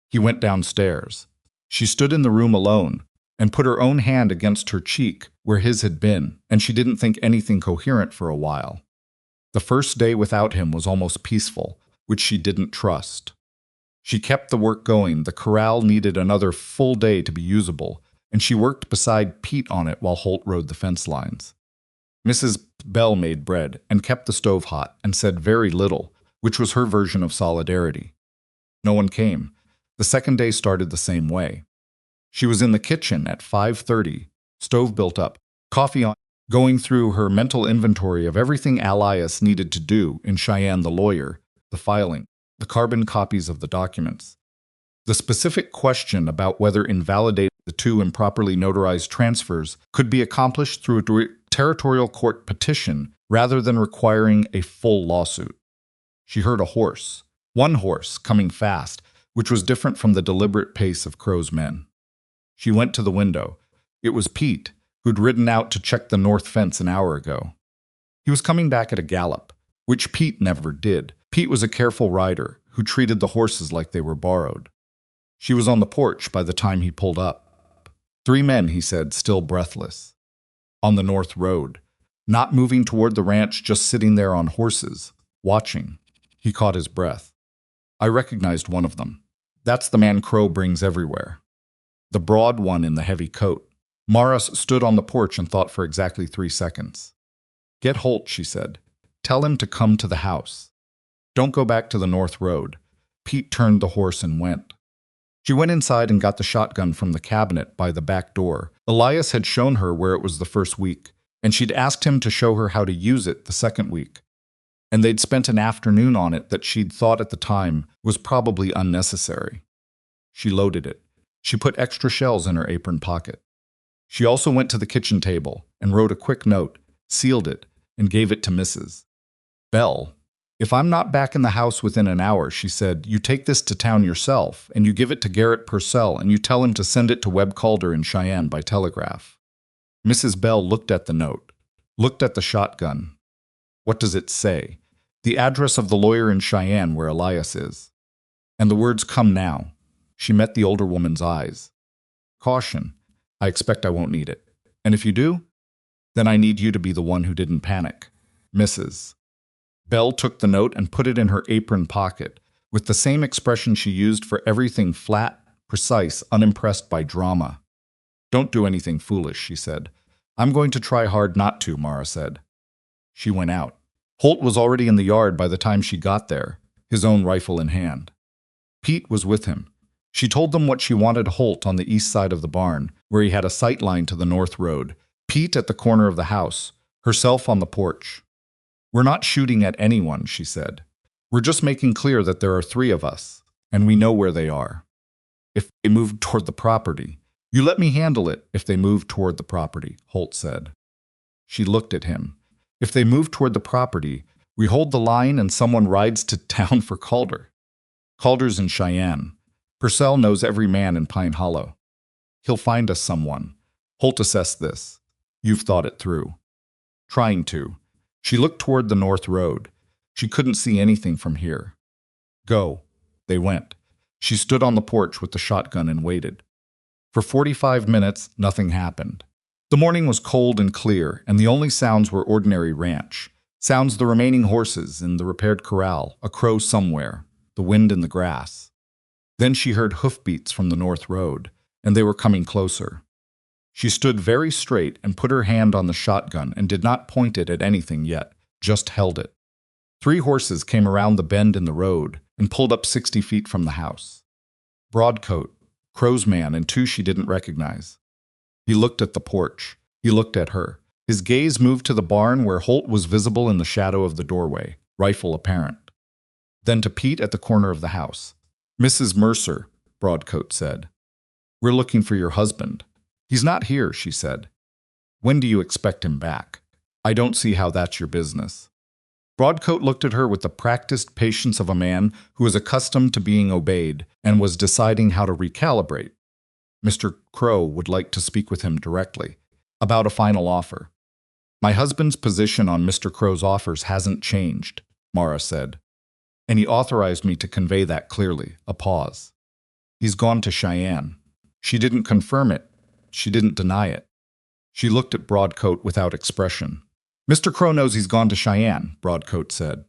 He went downstairs. She stood in the room alone and put her own hand against her cheek where his had been, and she didn't think anything coherent for a while. The first day without him was almost peaceful, which she didn't trust. She kept the work going. The corral needed another full day to be usable, and she worked beside Pete on it while Holt rode the fence lines. Mrs. Bell made bread and kept the stove hot and said very little, which was her version of solidarity. No one came. The second day started the same way. She was in the kitchen at 5:30, stove built up, coffee on, going through her mental inventory of everything Elias needed to do in Cheyenne the lawyer, the filing, the carbon copies of the documents. The specific question about whether invalidating the 2 improperly notarized transfers could be accomplished through a territorial court petition rather than requiring a full lawsuit. She heard a horse, one horse, coming fast, which was different from the deliberate pace of Crowe's men. She went to the window. It was Pete, who'd ridden out to check the north fence an hour ago. He was coming back at a gallop, which Pete never did. Pete was a careful rider who treated the horses like they were borrowed. She was on the porch by the time he pulled up. 3 men, he said, still breathless. On the north road. Not moving toward the ranch, just sitting there on horses, watching. He caught his breath. I recognized one of them. That's the man Crowe brings everywhere. The broad one in the heavy coat. Mara stood on the porch and thought for exactly 3 seconds. Get Holt, she said. Tell him to come to the house. Don't go back to the north road. Pete turned the horse and went. She went inside and got the shotgun from the cabinet by the back door. Elias had shown her where it was the first week, and she'd asked him to show her how to use it the second week. And they'd spent an afternoon on it that she'd thought at the time was probably unnecessary. She loaded it. She put extra shells in her apron pocket. She also went to the kitchen table and wrote a quick note, sealed it, and gave it to Mrs. Bell. If I'm not back in the house within an hour, she said, you take this to town yourself, and you give it to Garrett Purcell, and you tell him to send it to Webb Calder in Cheyenne by telegraph. Mrs. Bell looked at the note, looked at the shotgun. What does it say? The address of the lawyer in Cheyenne where Elias is. And the words come now. She met the older woman's eyes. Caution. I expect I won't need it. And if you do, then I need you to be the one who didn't panic. Mrs. Bell took the note and put it in her apron pocket, with the same expression she used for everything flat, precise, unimpressed by drama. Don't do anything foolish, she said. I'm going to try hard not to, Mara said. She went out. Holt was already in the yard by the time she got there, his own rifle in hand. Pete was with him. She told them what she wanted Holt on the east side of the barn, where he had a sight line to the north road, Pete at the corner of the house, herself on the porch. We're not shooting at anyone, she said. We're just making clear that there are 3 of us, and we know where they are. If they move toward the property, you let me handle it if they move toward the property, Holt said. She looked at him. If they move toward the property, we hold the line and someone rides to town for Calder. Calder's in Cheyenne. Purcell knows every man in Pine Hollow. He'll find us someone. Holt assessed this. You've thought it through. Trying to. She looked toward the north road. She couldn't see anything from here. Go. They went. She stood on the porch with the shotgun and waited. For 45 minutes, nothing happened. The morning was cold and clear, and the only sounds were ordinary ranch. Sounds the remaining horses in the repaired corral, a crow somewhere, the wind in the grass. Then she heard hoofbeats from the north road, and they were coming closer. She stood very straight and put her hand on the shotgun and did not point it at anything yet, just held it. 3 horses came around the bend in the road and pulled up 60 feet from the house. Broadcoat, Crowe's man, and 2 she didn't recognize. He looked at the porch. He looked at her. His gaze moved to the barn where Holt was visible in the shadow of the doorway, rifle apparent. Then to Pete at the corner of the house. Mrs. Mercer, Broadcoat said. We're looking for your husband. He's not here, she said. When do you expect him back? I don't see how that's your business. Broadcoat looked at her with the practiced patience of a man who was accustomed to being obeyed and was deciding how to recalibrate. Mr. Crowe would like to speak with him directly, about a final offer. My husband's position on Mr. Crowe's offers hasn't changed, Mara said. And he authorized me to convey that clearly, a pause. He's gone to Cheyenne. She didn't confirm it. She didn't deny it. She looked at Broadcoat without expression. Mr. Crowe knows he's gone to Cheyenne, Broadcoat said.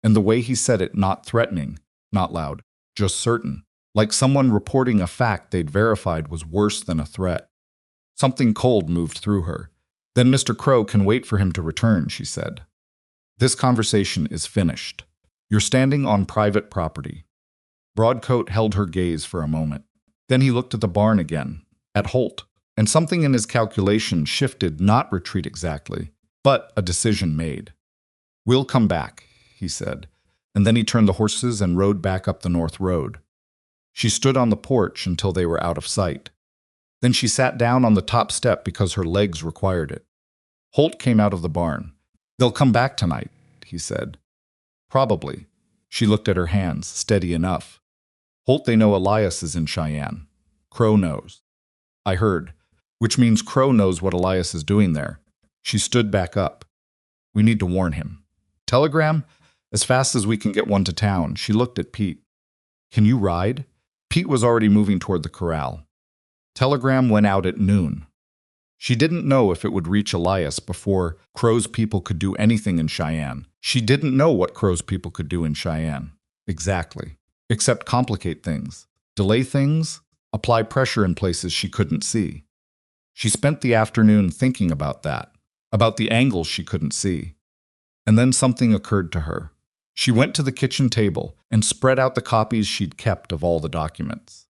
And the way he said it, not threatening, not loud, just certain, like someone reporting a fact they'd verified was worse than a threat. Something cold moved through her. Then Mr. Crowe can wait for him to return, she said. This conversation is finished. You're standing on private property. Broadcoat held her gaze for a moment. Then he looked at the barn again, at Holt, and something in his calculation shifted, not retreat exactly, but a decision made. We'll come back, he said, and then he turned the horses and rode back up the north road. She stood on the porch until they were out of sight. Then she sat down on the top step because her legs required it. Holt came out of the barn. They'll come back tonight, he said. Probably. She looked at her hands, steady enough. Holt, they know Elias is in Cheyenne. Crowe knows. I heard, which means Crowe knows what Elias is doing there. She stood back up. We need to warn him. Telegram? As fast as we can get one to town. She looked at Pete. Can you ride? Pete was already moving toward the corral. Telegram went out at noon. She didn't know if it would reach Elias before Crowe's people could do anything in Cheyenne. She didn't know what Crowe's people could do in Cheyenne. Exactly. Except complicate things, delay things, apply pressure in places she couldn't see. She spent the afternoon thinking about that, about the angles she couldn't see. And then something occurred to her. She went to the kitchen table and spread out the copies she'd kept of all the documents.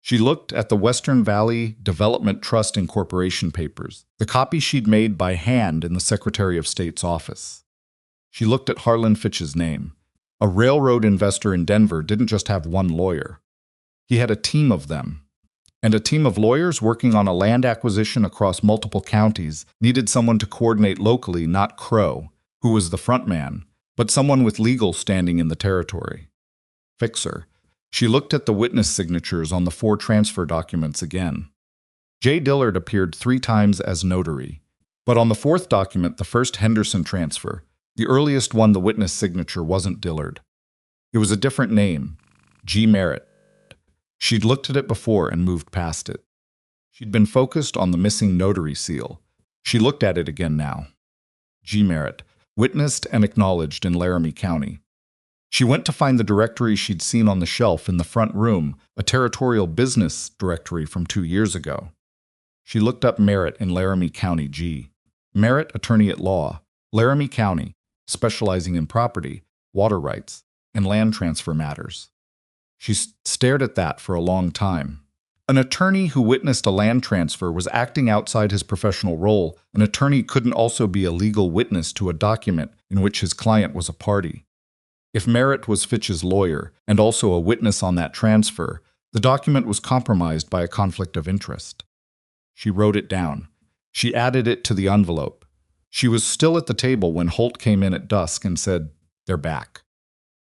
She looked at the Western Valley Development Trust Incorporation papers, the copies she'd made by hand in the Secretary of State's office. She looked at Harlan Fitch's name. A railroad investor in Denver didn't just have one lawyer. He had a team of them. And a team of lawyers working on a land acquisition across multiple counties needed someone to coordinate locally, not Crowe, who was the front man, but someone with legal standing in the territory. Fixer. She looked at the witness signatures on the 4 transfer documents again. J. Dillard appeared 3 times as notary. But on the 4th document, the first Henderson transfer, the earliest one, the witness signature wasn't Dillard. It was a different name, G. Merritt. She'd looked at it before and moved past it. She'd been focused on the missing notary seal. She looked at it again now. G. Merritt, witnessed and acknowledged in Laramie County. She went to find the directory she'd seen on the shelf in the front room, a territorial business directory from 2 years ago. She looked up Merritt in Laramie County, G. Merritt, attorney at law, Laramie County, specializing in property, water rights, and land transfer matters. She stared at that for a long time. An attorney who witnessed a land transfer was acting outside his professional role. An attorney couldn't also be a legal witness to a document in which his client was a party. If Merritt was Fitch's lawyer and also a witness on that transfer, the document was compromised by a conflict of interest. She wrote it down. She added it to the envelope. She was still at the table when Holt came in at dusk and said, "They're back."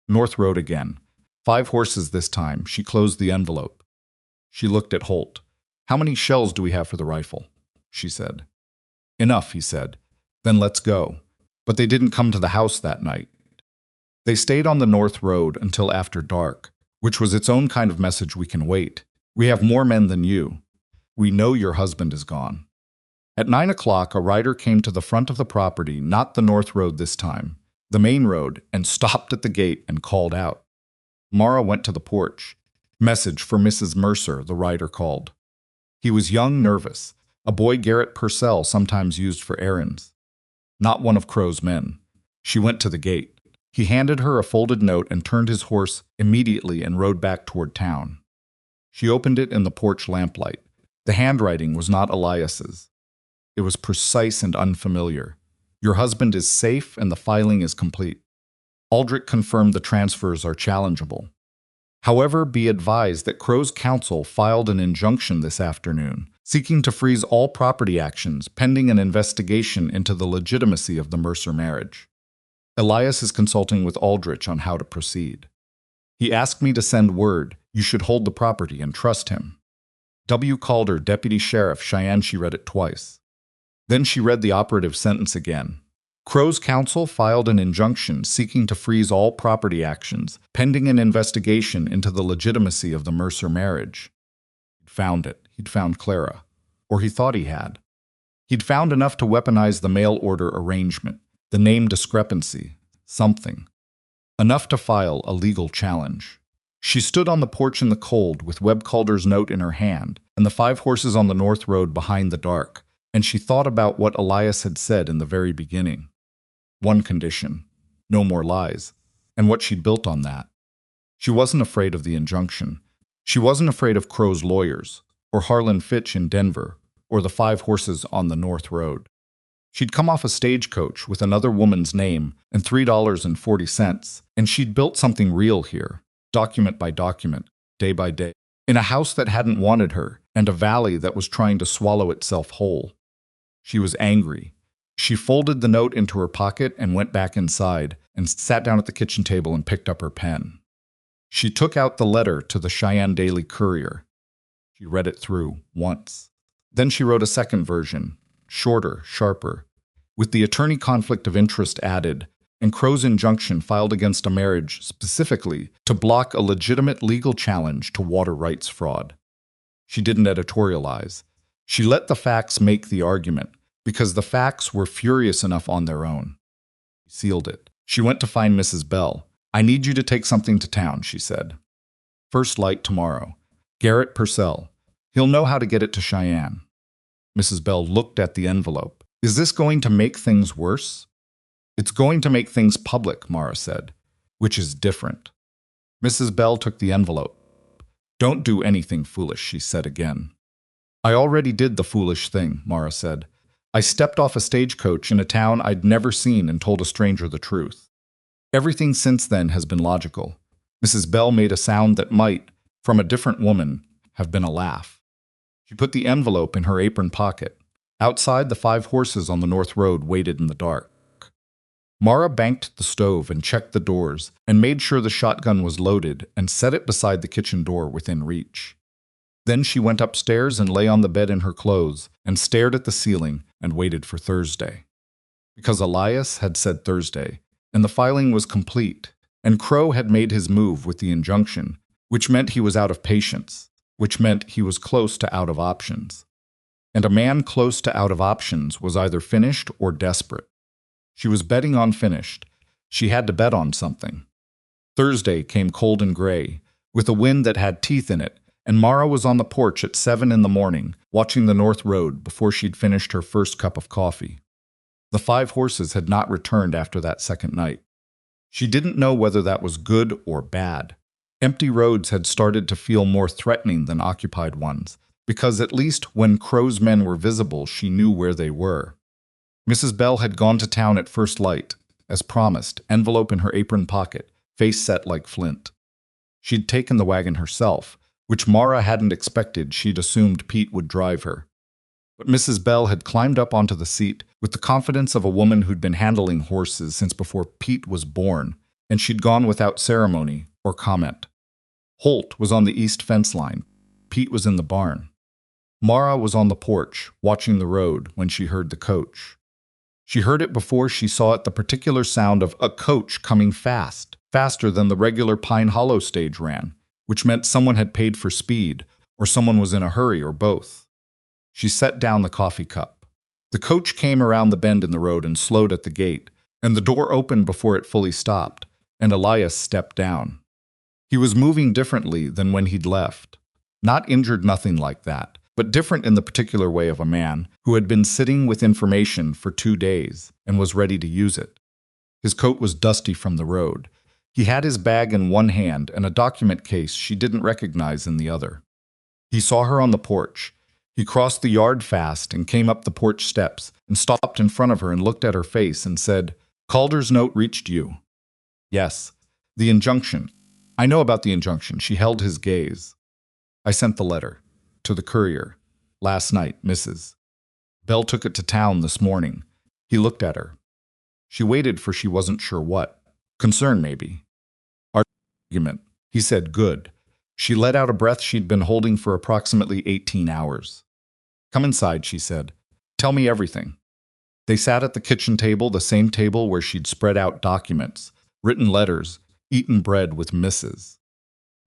North Road again. 5 horses this time. She closed the envelope. She looked at Holt. "How many shells do we have for the rifle?" she said. "Enough," he said. "Then let's go." But they didn't come to the house that night. They stayed on the North Road until after dark, which was its own kind of message. "We can wait. We have more men than you. We know your husband is gone." At 9 o'clock, a rider came to the front of the property, not the North Road this time, the main road, and stopped at the gate and called out. Mara went to the porch. "Message for Mrs. Mercer," the rider called. He was young, nervous, a boy Garrett Purcell sometimes used for errands. Not one of Crowe's men. She went to the gate. He handed her a folded note and turned his horse immediately and rode back toward town. She opened it in the porch lamplight. The handwriting was not Elias's. It was precise and unfamiliar. "Your husband is safe and the filing is complete. Aldrich confirmed the transfers are challengeable. However, be advised that Crowe's counsel filed an injunction this afternoon, seeking to freeze all property actions pending an investigation into the legitimacy of the Mercer marriage. Elias is consulting with Aldrich on how to proceed. He asked me to send word you should hold the property and trust him." W. Calder, Deputy Sheriff, Cheyenne. She read it twice. Then she read the operative sentence again. Crowe's counsel filed an injunction seeking to freeze all property actions, pending an investigation into the legitimacy of the Mercer marriage. He'd found it. He'd found Clara. Or he thought he had. He'd found enough to weaponize the mail order arrangement, the name discrepancy, something. Enough to file a legal challenge. She stood on the porch in the cold with Webb Calder's note in her hand and the 5 horses on the North Road behind the dark, and she thought about what Elias had said in the very beginning. One condition, no more lies, and what she'd built on that. She wasn't afraid of the injunction. She wasn't afraid of Crowe's lawyers, or Harlan Fitch in Denver, or the 5 horses on the North Road. She'd come off a stagecoach with another woman's name and $3.40, and she'd built something real here, document by document, day by day, in a house that hadn't wanted her and a valley that was trying to swallow itself whole. She was angry. She folded the note into her pocket and went back inside and sat down at the kitchen table and picked up her pen. She took out the letter to the Cheyenne Daily Courier. She read it through once. Then she wrote a second version, shorter, sharper, with the attorney conflict of interest added, and Crowe's injunction filed against a marriage specifically to block a legitimate legal challenge to water rights fraud. She didn't editorialize. She let the facts make the argument, because the facts were furious enough on their own. She sealed it. She went to find Mrs. Bell. "I need you to take something to town," she said. "First light tomorrow. Garrett Purcell. He'll know how to get it to Cheyenne." Mrs. Bell looked at the envelope. "Is this going to make things worse?" "It's going to make things public," Mara said, "which is different." Mrs. Bell took the envelope. "Don't do anything foolish," she said again. "I already did the foolish thing," Mara said. "I stepped off a stagecoach in a town I'd never seen and told a stranger the truth. Everything since then has been logical." Mrs. Bell made a sound that might, from a different woman, have been a laugh. She put the envelope in her apron pocket. Outside, the 5 horses on the north road waited in the dark. Mara banked the stove and checked the doors and made sure the shotgun was loaded and set it beside the kitchen door within reach. Then she went upstairs and lay on the bed in her clothes and stared at the ceiling and waited for Thursday. Because Elias had said Thursday, and the filing was complete, and Crowe had made his move with the injunction, which meant he was out of patience, which meant he was close to out of options. And a man close to out of options was either finished or desperate. She was betting on finished. She had to bet on something. Thursday came cold and gray, with a wind that had teeth in it, and Mara was on the porch at 7 in the morning, watching the north road before she'd finished her first cup of coffee. The 5 horses had not returned after that second night. She didn't know whether that was good or bad. Empty roads had started to feel more threatening than occupied ones, because at least when Crowe's men were visible, she knew where they were. Mrs. Bell had gone to town at first light, as promised, envelope in her apron pocket, face set like flint. She'd taken the wagon herself, which Mara hadn't expected. She'd assumed Pete would drive her. But Mrs. Bell had climbed up onto the seat with the confidence of a woman who'd been handling horses since before Pete was born, and she'd gone without ceremony or comment. Holt was on the east fence line. Pete was in the barn. Mara was on the porch, watching the road, when she heard the coach. She heard it before she saw it, the particular sound of a coach coming fast, faster than the regular Pine Hollow stage ran, which meant someone had paid for speed, or someone was in a hurry, or both. She set down the coffee cup. The coach came around the bend in the road and slowed at the gate, and the door opened before it fully stopped, and Elias stepped down. He was moving differently than when he'd left. Not injured, nothing like that, but different in the particular way of a man who had been sitting with information for 2 days and was ready to use it. His coat was dusty from the road. He had his bag in one hand and a document case she didn't recognize in the other. He saw her on the porch. He crossed the yard fast and came up the porch steps and stopped in front of her and looked at her face and said, "Calder's note reached you." "Yes. The injunction. I know about the injunction." She held his gaze. "I sent the letter. To the courier. Last night, Mrs. Bell took it to town this morning." He looked at her. She waited for she wasn't sure what. Concern, maybe. "Argument." He said, "Good." She let out a breath she'd been holding for approximately 18 hours. "Come inside," she said. "Tell me everything." They sat at the kitchen table, the same table where she'd spread out documents, written letters, eaten bread with Mrs.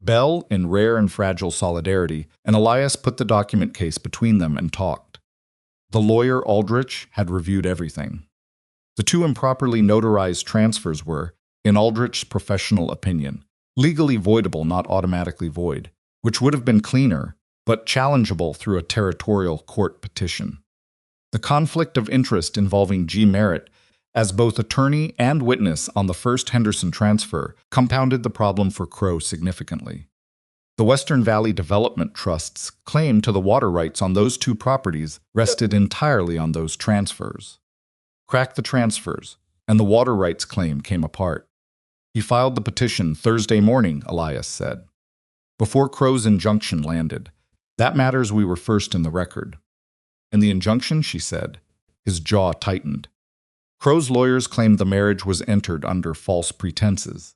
Bell in rare and fragile solidarity, and Elias put the document case between them and talked. The lawyer, Aldrich, had reviewed everything. The 2 improperly notarized transfers were, in Aldrich's professional opinion, legally voidable, not automatically void, which would have been cleaner, but challengeable through a territorial court petition. The conflict of interest involving G. Merritt as both attorney and witness on the first Henderson transfer compounded the problem for Crowe significantly. The Western Valley Development Trust's claim to the water rights on those 2 properties rested entirely on those transfers. Crack the transfers, and the water rights claim came apart. He filed the petition Thursday morning, Elias said. Before Crowe's injunction landed. That matters, we were first in the record. And the injunction, she said. His jaw tightened. Crowe's lawyers claimed the marriage was entered under false pretenses.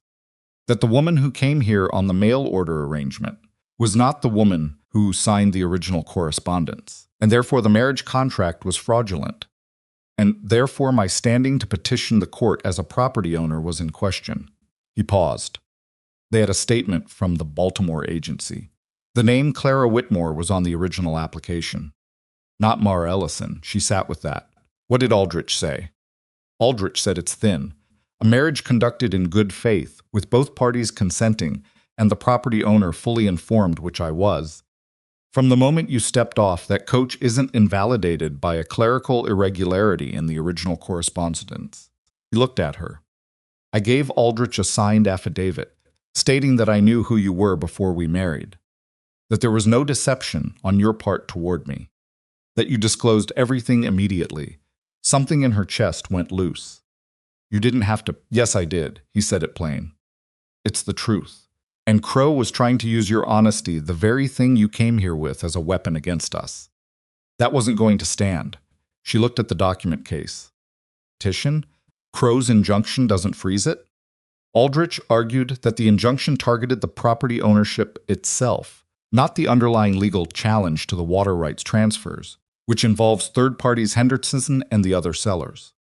That the woman who came here on the mail order arrangement was not the woman who signed the original correspondence, and therefore the marriage contract was fraudulent. And therefore my standing to petition the court as a property owner was in question. He paused. They had a statement from the Baltimore agency. The name Clara Whitmore was on the original application. Not Mara Ellison. She sat with that. What did Aldrich say? Aldrich said it's thin. A marriage conducted in good faith, with both parties consenting, and the property owner fully informed, which I was. From the moment you stepped off, that coach isn't invalidated by a clerical irregularity in the original correspondence. He looked at her. I gave Aldrich a signed affidavit, stating that I knew who you were before we married, that there was no deception on your part toward me, that you disclosed everything immediately. Something in her chest went loose. You didn't have to. Yes, I did. He said it plain. It's the truth. And Crowe was trying to use your honesty, the very thing you came here with, as a weapon against us. That wasn't going to stand. She looked at the document case. Petition? Crowe's injunction doesn't freeze it? Aldrich argued that the injunction targeted the property ownership itself, not the underlying legal challenge to the water rights transfers, which involves third parties Henderson and the other sellers.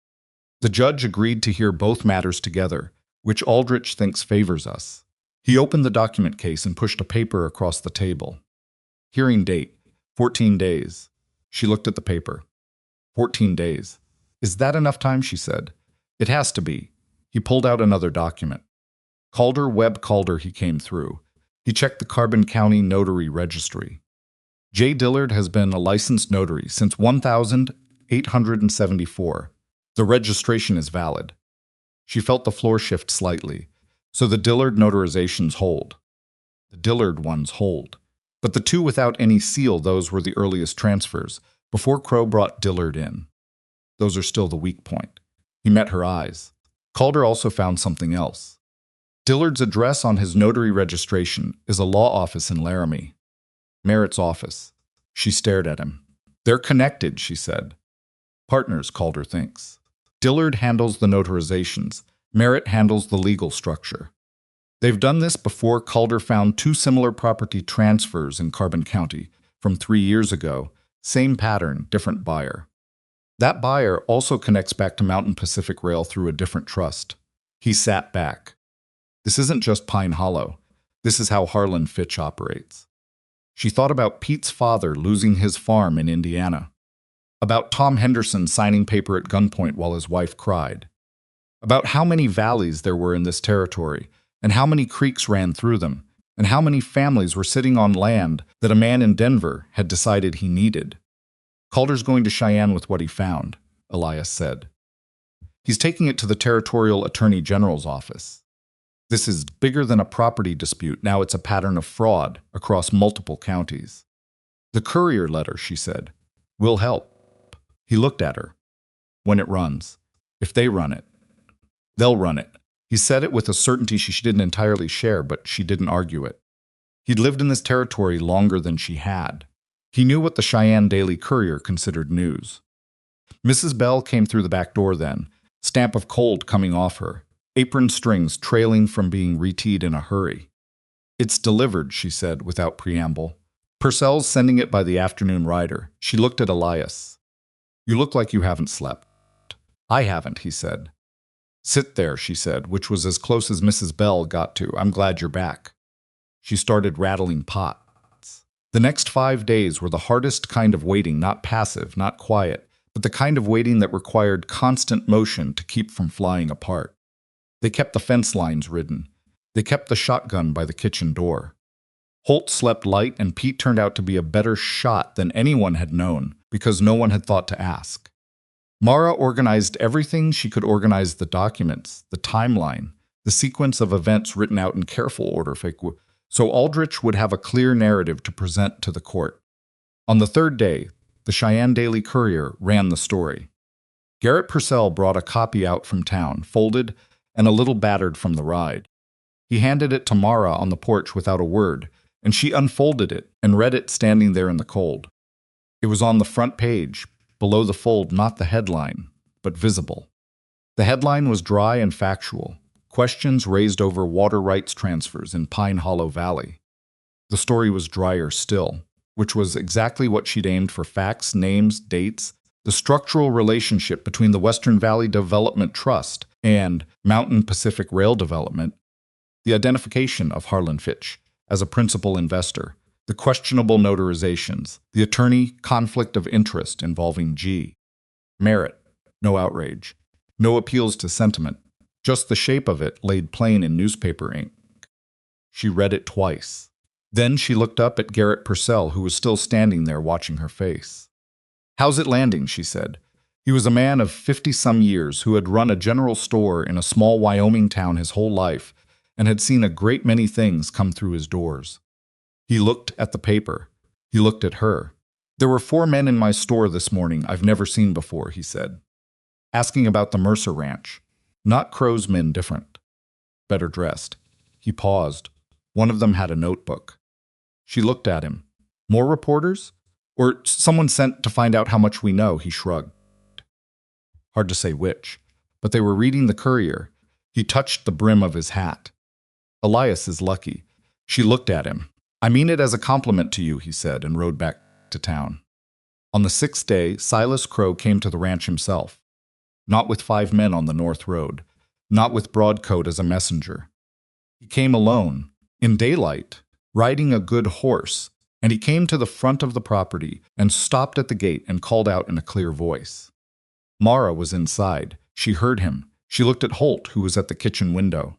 The judge agreed to hear both matters together, which Aldrich thinks favors us. He opened the document case and pushed a paper across the table. Hearing date, 14 days. She looked at the paper. 14 days. Is that enough time? She said. It has to be. He pulled out another document. Calder, Webb Calder, he came through. He checked the Carbon County Notary Registry. J. Dillard has been a licensed notary since 1874. The registration is valid. She felt the floor shift slightly, so the Dillard notarizations hold. The Dillard ones hold. But the two without any seal, those were the earliest transfers, before Crowe brought Dillard in. Those are still the weak point. He met her eyes. Calder also found something else. Dillard's address on his notary registration is a law office in Laramie. Merritt's office. She stared at him. They're connected, she said. Partners, Calder thinks. Dillard handles the notarizations. Merritt handles the legal structure. They've done this before. Calder found two similar property transfers in Carbon County from 3 years ago. Same pattern, different buyer. That buyer also connects back to Mountain Pacific Rail through a different trust. He sat back. This isn't just Pine Hollow. This is how Harlan Fitch operates. She thought about Pete's father losing his farm in Indiana, about Tom Henderson signing paper at gunpoint while his wife cried, about how many valleys there were in this territory, and how many creeks ran through them, and how many families were sitting on land that a man in Denver had decided he needed. Calder's going to Cheyenne with what he found, Elias said. He's taking it to the Territorial Attorney General's office. This is bigger than a property dispute. Now it's a pattern of fraud across multiple counties. The courier letter, she said, will help. He looked at her. When it runs. If they run it. They'll run it. He said it with a certainty she didn't entirely share, but she didn't argue it. He'd lived in this territory longer than she had. He knew what the Cheyenne Daily Courier considered news. Mrs. Bell came through the back door then, stamp of cold coming off her, apron strings trailing from being reteed in a hurry. It's delivered, she said without preamble. Purcell's sending it by the afternoon rider. She looked at Elias. You look like you haven't slept. I haven't, he said. Sit there, she said, which was as close as Mrs. Bell got to. I'm glad you're back. She started rattling pots. The next 5 days were the hardest kind of waiting, not passive, not quiet, but the kind of waiting that required constant motion to keep from flying apart. They kept the fence lines ridden. They kept the shotgun by the kitchen door. Holt slept light, and Pete turned out to be a better shot than anyone had known, because no one had thought to ask. Mara organized everything she could organize: the documents, the timeline, the sequence of events written out in careful order, so Aldrich would have a clear narrative to present to the court. On the third day, the Cheyenne Daily Courier ran the story. Garrett Purcell brought a copy out from town, folded and a little battered from the ride. He handed it to Mara on the porch without a word, and she unfolded it and read it standing there in the cold. It was on the front page, below the fold, not the headline, but visible. The headline was dry and factual. Questions raised over water rights transfers in Pine Hollow Valley. The story was drier still, which was exactly what she'd aimed for: facts, names, dates, the structural relationship between the Western Valley Development Trust and Mountain Pacific Rail Development, the identification of Harlan Fitch as a principal investor, The questionable notarizations, the attorney conflict of interest involving G. Merit, no outrage, no appeals to sentiment, just the shape of it laid plain in newspaper ink. She read it twice. Then she looked up at Garrett Purcell, who was still standing there watching her face. "How's it landing?" she said. He was a man of 50-some years who had run a general store in a small Wyoming town his whole life and had seen a great many things come through his doors. He looked at the paper. He looked at her. "There were 4 men in my store this morning I've never seen before," he said. "Asking about the Mercer ranch. Not Crowe's men, different. Better dressed." He paused. One of them had a notebook. She looked at him. "More reporters? Or someone sent to find out how much we know?" He shrugged. Hard to say which, but they were reading the Courier. He touched the brim of his hat. "Elias is lucky." She looked at him. "I mean it as a compliment to you," he said, and rode back to town. On the 6th day, Silas Crowe came to the ranch himself. Not with 5 men on the North Road. Not with Broadcoat as a messenger. He came alone, in daylight, riding a good horse, and he came to the front of the property and stopped at the gate and called out in a clear voice. Mara was inside. She heard him. She looked at Holt, who was at the kitchen window.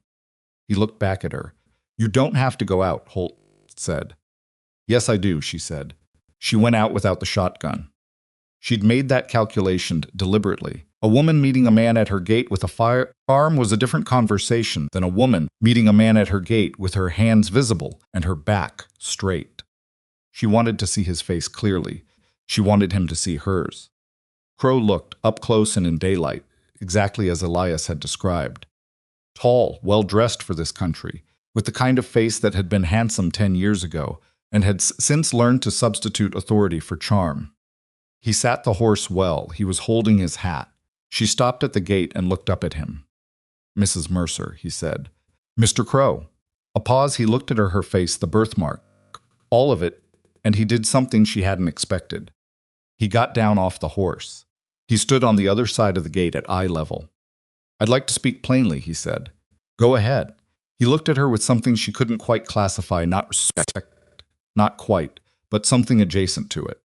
He looked back at her. "You don't have to go out," Holt said. "Yes, I do," she said. She went out without the shotgun. She'd made that calculation deliberately. A woman meeting a man at her gate with a firearm was a different conversation than a woman meeting a man at her gate with her hands visible and her back straight. She wanted to see his face clearly. She wanted him to see hers. Crowe looked, up close and in daylight, exactly as Elias had described. Tall, well-dressed for this country, with the kind of face that had been handsome 10 years ago and had since learned to substitute authority for charm. He sat the horse well. He was holding his hat. She stopped at the gate and looked up at him. "Mrs. Mercer," he said. "Mr. Crowe." A pause. He looked at her face, the birthmark. All of it, and he did something she hadn't expected. He got down off the horse. He stood on the other side of the gate at eye level. "I'd like to speak plainly," he said. "Go ahead." He looked at her with something she couldn't quite classify, not respect, not quite, but something adjacent to it.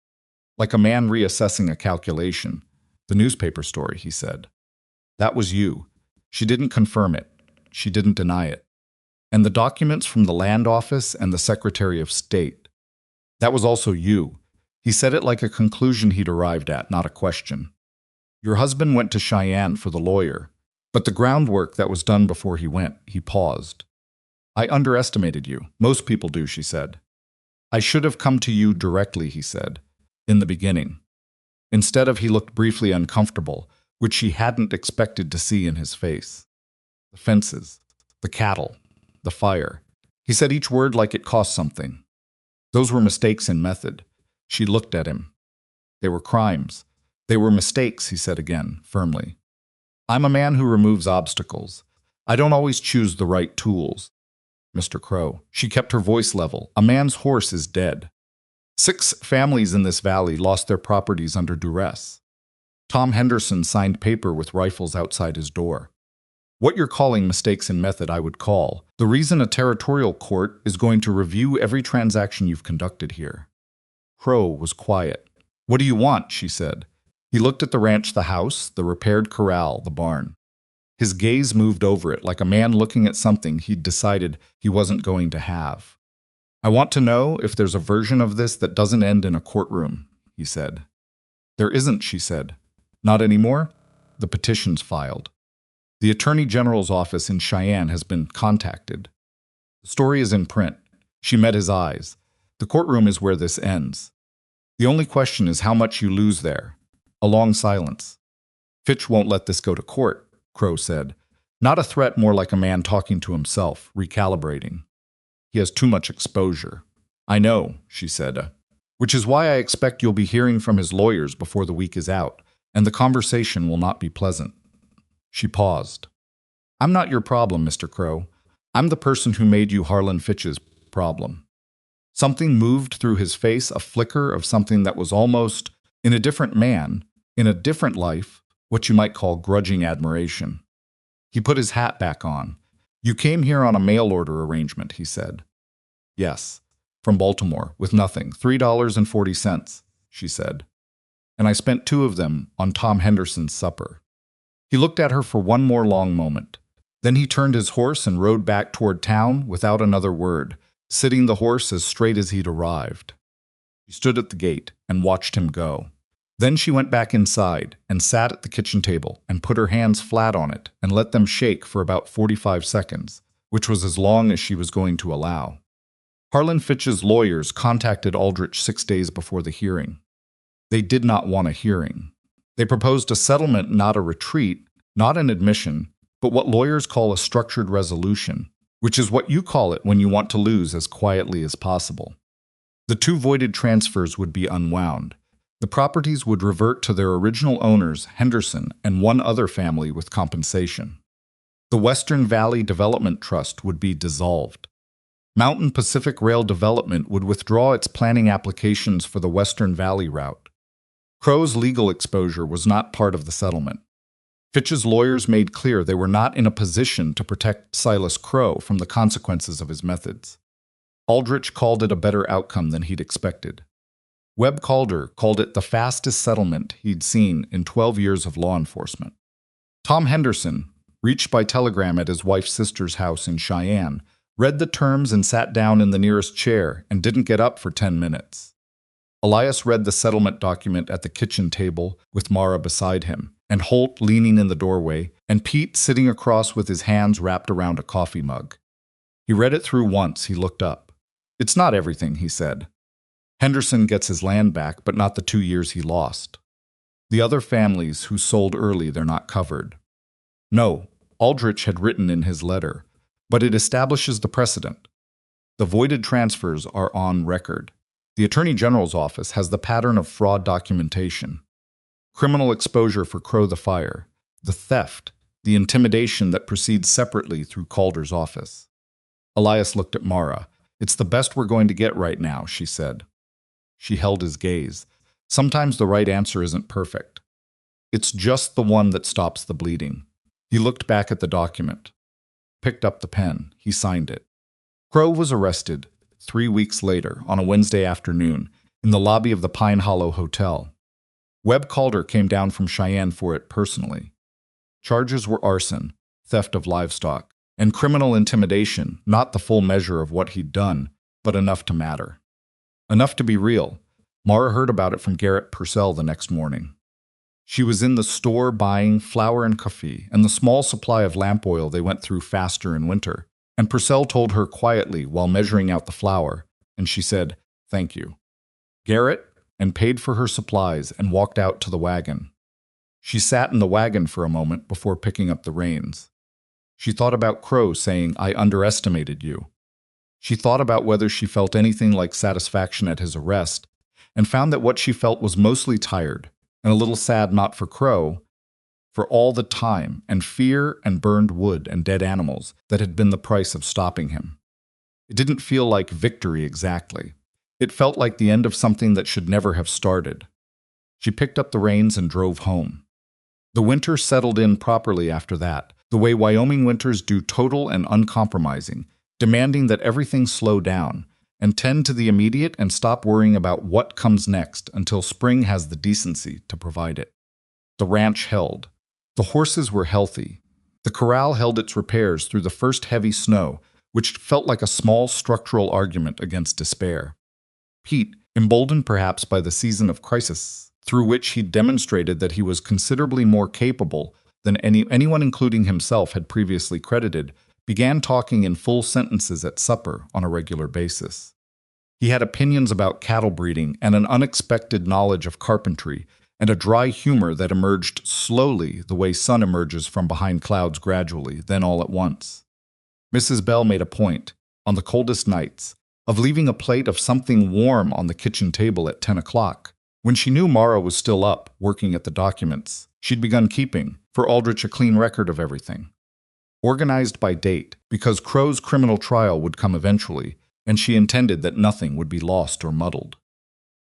Like a man reassessing a calculation. "The newspaper story," he said. "That was you." She didn't confirm it. She didn't deny it. "And the documents from the land office and the Secretary of State. That was also you." He said it like a conclusion he'd arrived at, not a question. "Your husband went to Cheyenne for the lawyer, but the groundwork that was done before he went," he paused. "I underestimated you. Most people do," she said. "I should have come to you directly," he said, "in the beginning." Instead of, he looked briefly uncomfortable, which she hadn't expected to see in his face. "The fences, the cattle, the fire." He said each word like it cost something. "Those were mistakes in method." She looked at him. "They were crimes. They were mistakes," he said again, firmly. "I'm a man who removes obstacles. I don't always choose the right tools." "Mr. Crowe." She kept her voice level. "A man's horse is dead. 6 families in this valley lost their properties under duress. Tom Henderson signed paper with rifles outside his door. What you're calling mistakes in method, I would call the reason a territorial court is going to review every transaction you've conducted here." Crowe was quiet. "What do you want?" she said. He looked at the ranch, the house, the repaired corral, the barn. His gaze moved over it like a man looking at something he'd decided he wasn't going to have. "I want to know if there's a version of this that doesn't end in a courtroom," he said. "There isn't," she said. "Not anymore?" "The petition's filed. The Attorney General's office in Cheyenne has been contacted. The story is in print." She met his eyes. "The courtroom is where this ends. The only question is how much you lose there." A long silence. "Fitch won't let this go to court," Crowe said. Not a threat, more like a man talking to himself, recalibrating. "He has too much exposure." "I know," she said. "Which is why I expect you'll be hearing from his lawyers before the week is out, and the conversation will not be pleasant." She paused. "I'm not your problem, Mr. Crowe. I'm the person who made you Harlan Fitch's problem." Something moved through his face, a flicker of something that was almost, in a different man, in a different life, what you might call grudging admiration. He put his hat back on. "You came here on a mail order arrangement," he said. "Yes." from Baltimore, with nothing. $3.40, she said. And I spent 2 of them on Tom Henderson's supper. He looked at her for one more long moment. Then he turned his horse and rode back toward town without another word, sitting the horse as straight as he'd arrived. She stood at the gate and watched him go. Then she went back inside and sat at the kitchen table and put her hands flat on it and let them shake for about 45 seconds, which was as long as she was going to allow. Harlan Fitch's lawyers contacted Aldrich 6 days before the hearing. They did not want a hearing. They proposed a settlement, not a retreat, not an admission, but what lawyers call a structured resolution, which is what you call it when you want to lose as quietly as possible. The 2 voided transfers would be unwound. The properties would revert to their original owners, Henderson, and one other family with compensation. The Western Valley Development Trust would be dissolved. Mountain Pacific Rail Development would withdraw its planning applications for the Western Valley route. Crowe's legal exposure was not part of the settlement. Fitch's lawyers made clear they were not in a position to protect Silas Crowe from the consequences of his methods. Aldrich called it a better outcome than he'd expected. Webb Calder called it the fastest settlement he'd seen in 12 years of law enforcement. Tom Henderson, reached by telegram at his wife's sister's house in Cheyenne, read the terms and sat down in the nearest chair and didn't get up for 10 minutes. Elias read the settlement document at the kitchen table with Mara beside him, and Holt leaning in the doorway, and Pete sitting across with his hands wrapped around a coffee mug. He read it through once. He looked up. "It's not everything," he said. "Henderson gets his land back, but not the 2 years he lost. The other families who sold early, they're not covered." "No," Aldrich had written in his letter, "but it establishes the precedent. The voided transfers are on record. The Attorney General's office has the pattern of fraud documentation. Criminal exposure for Crowe the Fire, the theft, the intimidation that proceeds separately through Calder's office." Elias looked at Mara. "It's the best we're going to get right now," she said. She held his gaze. "Sometimes the right answer isn't perfect. It's just the one that stops the bleeding." He looked back at the document, picked up the pen. He signed it. Crowe was arrested 3 weeks later on a Wednesday afternoon in the lobby of the Pine Hollow Hotel. Webb Calder came down from Cheyenne for it personally. Charges were arson, theft of livestock, and criminal intimidation, not the full measure of what he'd done, but enough to matter. Enough to be real. Mara heard about it from Garrett Purcell the next morning. She was in the store buying flour and coffee and the small supply of lamp oil they went through faster in winter, and Purcell told her quietly while measuring out the flour, and she said, "Thank you, Garrett," and paid for her supplies and walked out to the wagon. She sat in the wagon for a moment before picking up the reins. She thought about Crowe saying, "I underestimated you." She thought about whether she felt anything like satisfaction at his arrest, and found that what she felt was mostly tired, and a little sad not for Crowe, for all the time and fear and burned wood and dead animals that had been the price of stopping him. It didn't feel like victory exactly. It felt like the end of something that should never have started. She picked up the reins and drove home. The winter settled in properly after that, the way Wyoming winters do, total and uncompromising, demanding that everything slow down and tend to the immediate and stop worrying about what comes next until spring has the decency to provide it. The ranch held. The horses were healthy. The corral held its repairs through the first heavy snow, which felt like a small structural argument against despair. Pete, emboldened perhaps by the season of crisis, through which he demonstrated that he was considerably more capable than anyone including himself had previously credited, began talking in full sentences at supper on a regular basis. He had opinions about cattle breeding and an unexpected knowledge of carpentry, and a dry humor that emerged slowly the way sun emerges from behind clouds gradually, then all at once. Mrs. Bell made a point, on the coldest nights, of leaving a plate of something warm on the kitchen table at 10 o'clock. When she knew Mara was still up, working at the documents, she'd begun keeping, for Aldrich, a clean record of everything. Organized by date, because Crowe's criminal trial would come eventually, and she intended that nothing would be lost or muddled.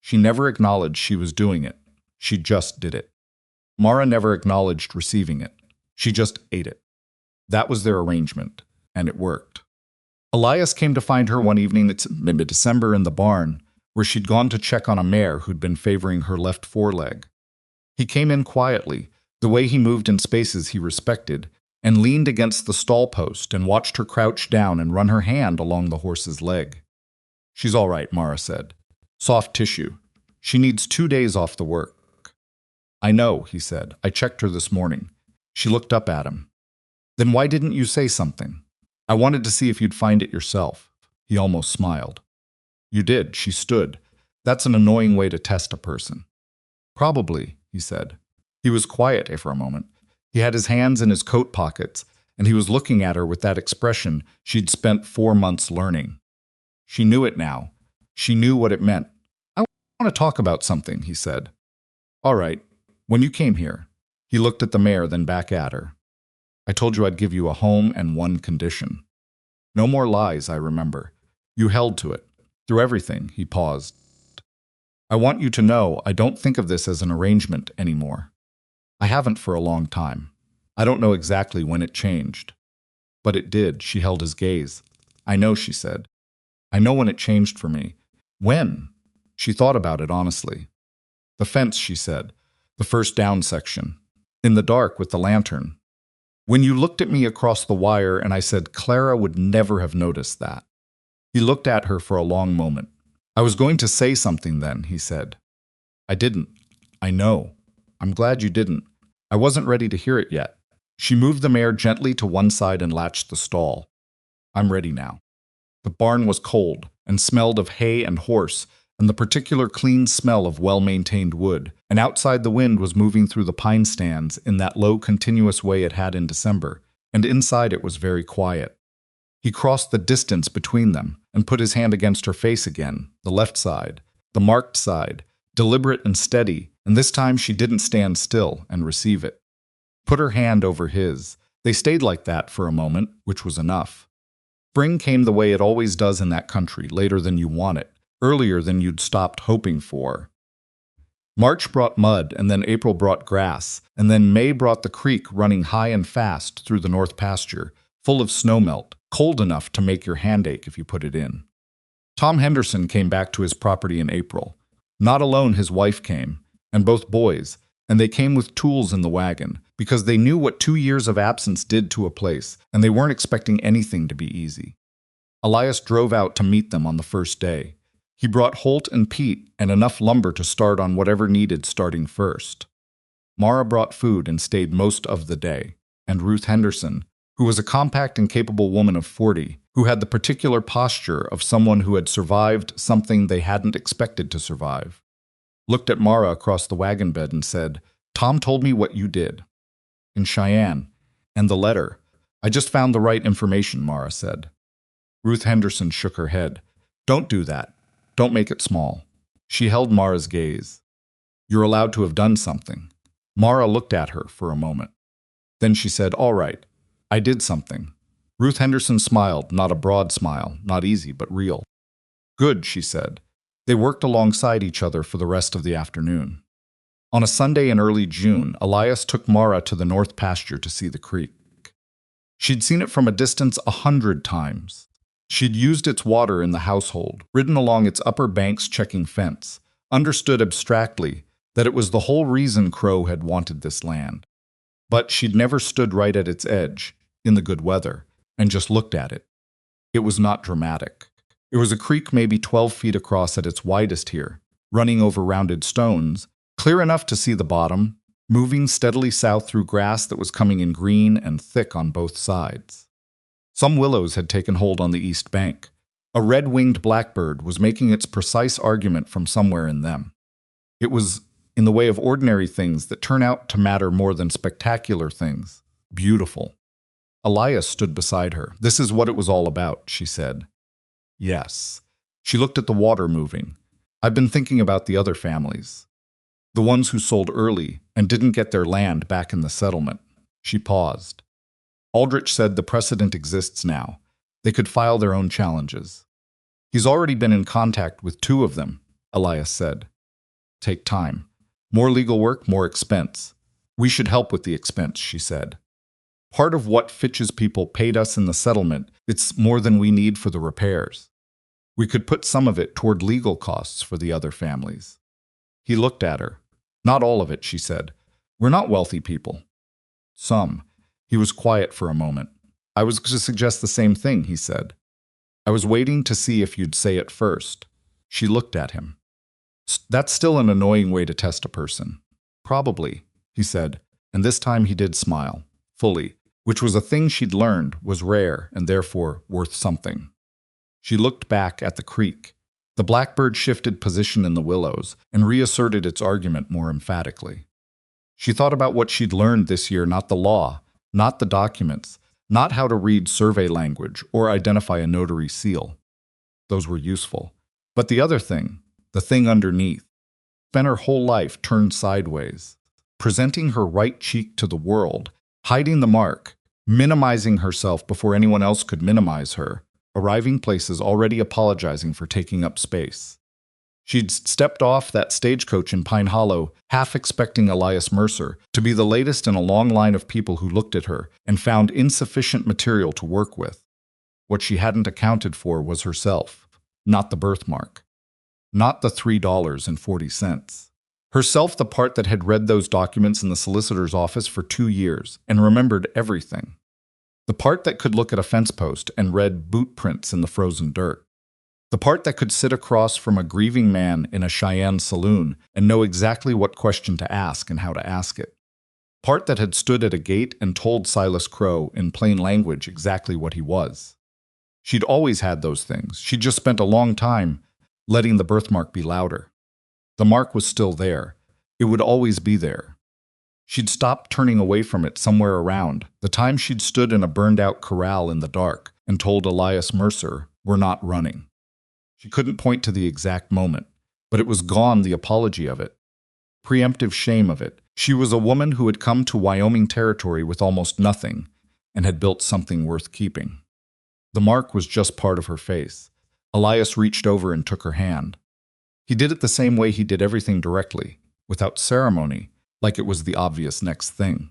She never acknowledged she was doing it. She just did it. Mara never acknowledged receiving it. She just ate it. That was their arrangement, and it worked. Elias came to find her one evening in mid-December in the barn, where she'd gone to check on a mare who'd been favoring her left foreleg. He came in quietly, the way he moved in spaces he respected, and leaned against the stall post and watched her crouch down and run her hand along the horse's leg. "She's all right," Mara said. "Soft tissue. She needs 2 days off the work." "I know," he said. "I checked her this morning." She looked up at him. "Then why didn't you say something?" "I wanted to see if you'd find it yourself." He almost smiled. "You did." She stood. "That's an annoying way to test a person." "Probably," he said. He was quiet for a moment. He had his hands in his coat pockets, and he was looking at her with that expression she'd spent 4 months learning. She knew it now. She knew what it meant. "I want to talk about something," he said. "All right. When you came here." He looked at the mare, then back at her. "I told you I'd give you a home and one condition. No more lies, I remember. You held to it. Through everything." He paused. "I want you to know I don't think of this as an arrangement anymore. I haven't for a long time. I don't know exactly when it changed. But it did." She held his gaze. "I know," she said. "I know when it changed for me." "When?" She thought about it honestly. "The fence," she said. "The first down section. In the dark with the lantern. When you looked at me across the wire and I said Clara would never have noticed that." He looked at her for a long moment. "I was going to say something then," he said. "I didn't. I know. I'm glad you didn't. I wasn't ready to hear it yet." She moved the mare gently to one side and latched the stall. "I'm ready now." The barn was cold and smelled of hay and horse and the particular clean smell of well-maintained wood, and outside the wind was moving through the pine stands in that low, continuous way it had in December, and inside it was very quiet. He crossed the distance between them and put his hand against her face again, the left side, the marked side, deliberate and steady, and this time she didn't stand still and receive it. Put her hand over his. They stayed like that for a moment, which was enough. Spring came the way it always does in that country, later than you want it, earlier than you'd stopped hoping for. March brought mud, and then April brought grass, and then May brought the creek running high and fast through the north pasture, full of snowmelt, cold enough to make your hand ache if you put it in. Tom Henderson came back to his property in April. Not alone, his wife came, and both boys, and they came with tools in the wagon, because they knew what 2 years of absence did to a place, and they weren't expecting anything to be easy. Elias drove out to meet them on the first day. He brought Holt and Pete and enough lumber to start on whatever needed starting first. Mara brought food and stayed most of the day, and Ruth Henderson, who was a compact and capable woman of 40, who had the particular posture of someone who had survived something they hadn't expected to survive, looked at Mara across the wagon bed and said, "Tom told me what you did. In Cheyenne. And the letter. I just found the right information," Mara said. Ruth Henderson shook her head. "Don't do that. Don't make it small." She held Mara's gaze. "You're allowed to have done something." Mara looked at her for a moment. Then she said, "All right. I did something." Ruth Henderson smiled, not a broad smile, not easy, but real. "Good," she said. They worked alongside each other for the rest of the afternoon. On a Sunday in early June, Elias took Mara to the north pasture to see the creek. She'd seen it from a distance 100 times. She'd used its water in the household, ridden along its upper banks checking fence, understood abstractly that it was the whole reason Crowe had wanted this land. But she'd never stood right at its edge, in the good weather, and just looked at it. It was not dramatic. It was a creek maybe 12 feet across at its widest here, running over rounded stones, clear enough to see the bottom, moving steadily south through grass that was coming in green and thick on both sides. Some willows had taken hold on the east bank. A red-winged blackbird was making its precise argument from somewhere in them. It was in the way of ordinary things that turn out to matter more than spectacular things. Beautiful. Elias stood beside her. "This is what it was all about," she said. "Yes." She looked at the water moving. "I've been thinking about the other families. The ones who sold early and didn't get their land back in the settlement." She paused. "Aldrich said the precedent exists now. They could file their own challenges." "He's already been in contact with 2 of them," Elias said. "Take time. More legal work, more expense. We should help with the expense," she said. Part of what Fitch's people paid us in the settlement, it's more than we need for the repairs. We could put some of it toward legal costs for the other families." He looked at her. "Not all of it," she said. "We're not wealthy people." "Some." He was quiet for a moment. "I was going to suggest the same thing," he said. "I was waiting to see if you'd say it first." She looked at him. "That's still an annoying way to test a person." "Probably," he said, and this time he did smile, fully, which was a thing she'd learned was rare and therefore worth something. She looked back at the creek. The blackbird shifted position in the willows and reasserted its argument more emphatically. She thought about what she'd learned this year, not the law, not the documents, not how to read survey language or identify a notary seal. Those were useful. But the other thing, the thing underneath, spent her whole life turned sideways, presenting her right cheek to the world, hiding the mark, minimizing herself before anyone else could minimize her, arriving places already apologizing for taking up space. She'd stepped off that stagecoach in Pine Hollow, half expecting Elias Mercer to be the latest in a long line of people who looked at her and found insufficient material to work with. What she hadn't accounted for was herself, not the birthmark, not the $3.40. Herself, the part that had read those documents in the solicitor's office for 2 years and remembered everything. The part that could look at a fence post and read boot prints in the frozen dirt. The part that could sit across from a grieving man in a Cheyenne saloon and know exactly what question to ask and how to ask it. Part that had stood at a gate and told Silas Crowe in plain language exactly what he was. She'd always had those things. She'd just spent a long time letting the birthmark be louder. The mark was still there. It would always be there. She'd stopped turning away from it somewhere around the time she'd stood in a burned-out corral in the dark and told Elias Mercer, "We're not running." She couldn't point to the exact moment, but it was gone, the apology of it. Preemptive shame of it. She was a woman who had come to Wyoming territory with almost nothing and had built something worth keeping. The mark was just part of her face. Elias reached over and took her hand. He did it the same way he did everything directly, without ceremony, like it was the obvious next thing.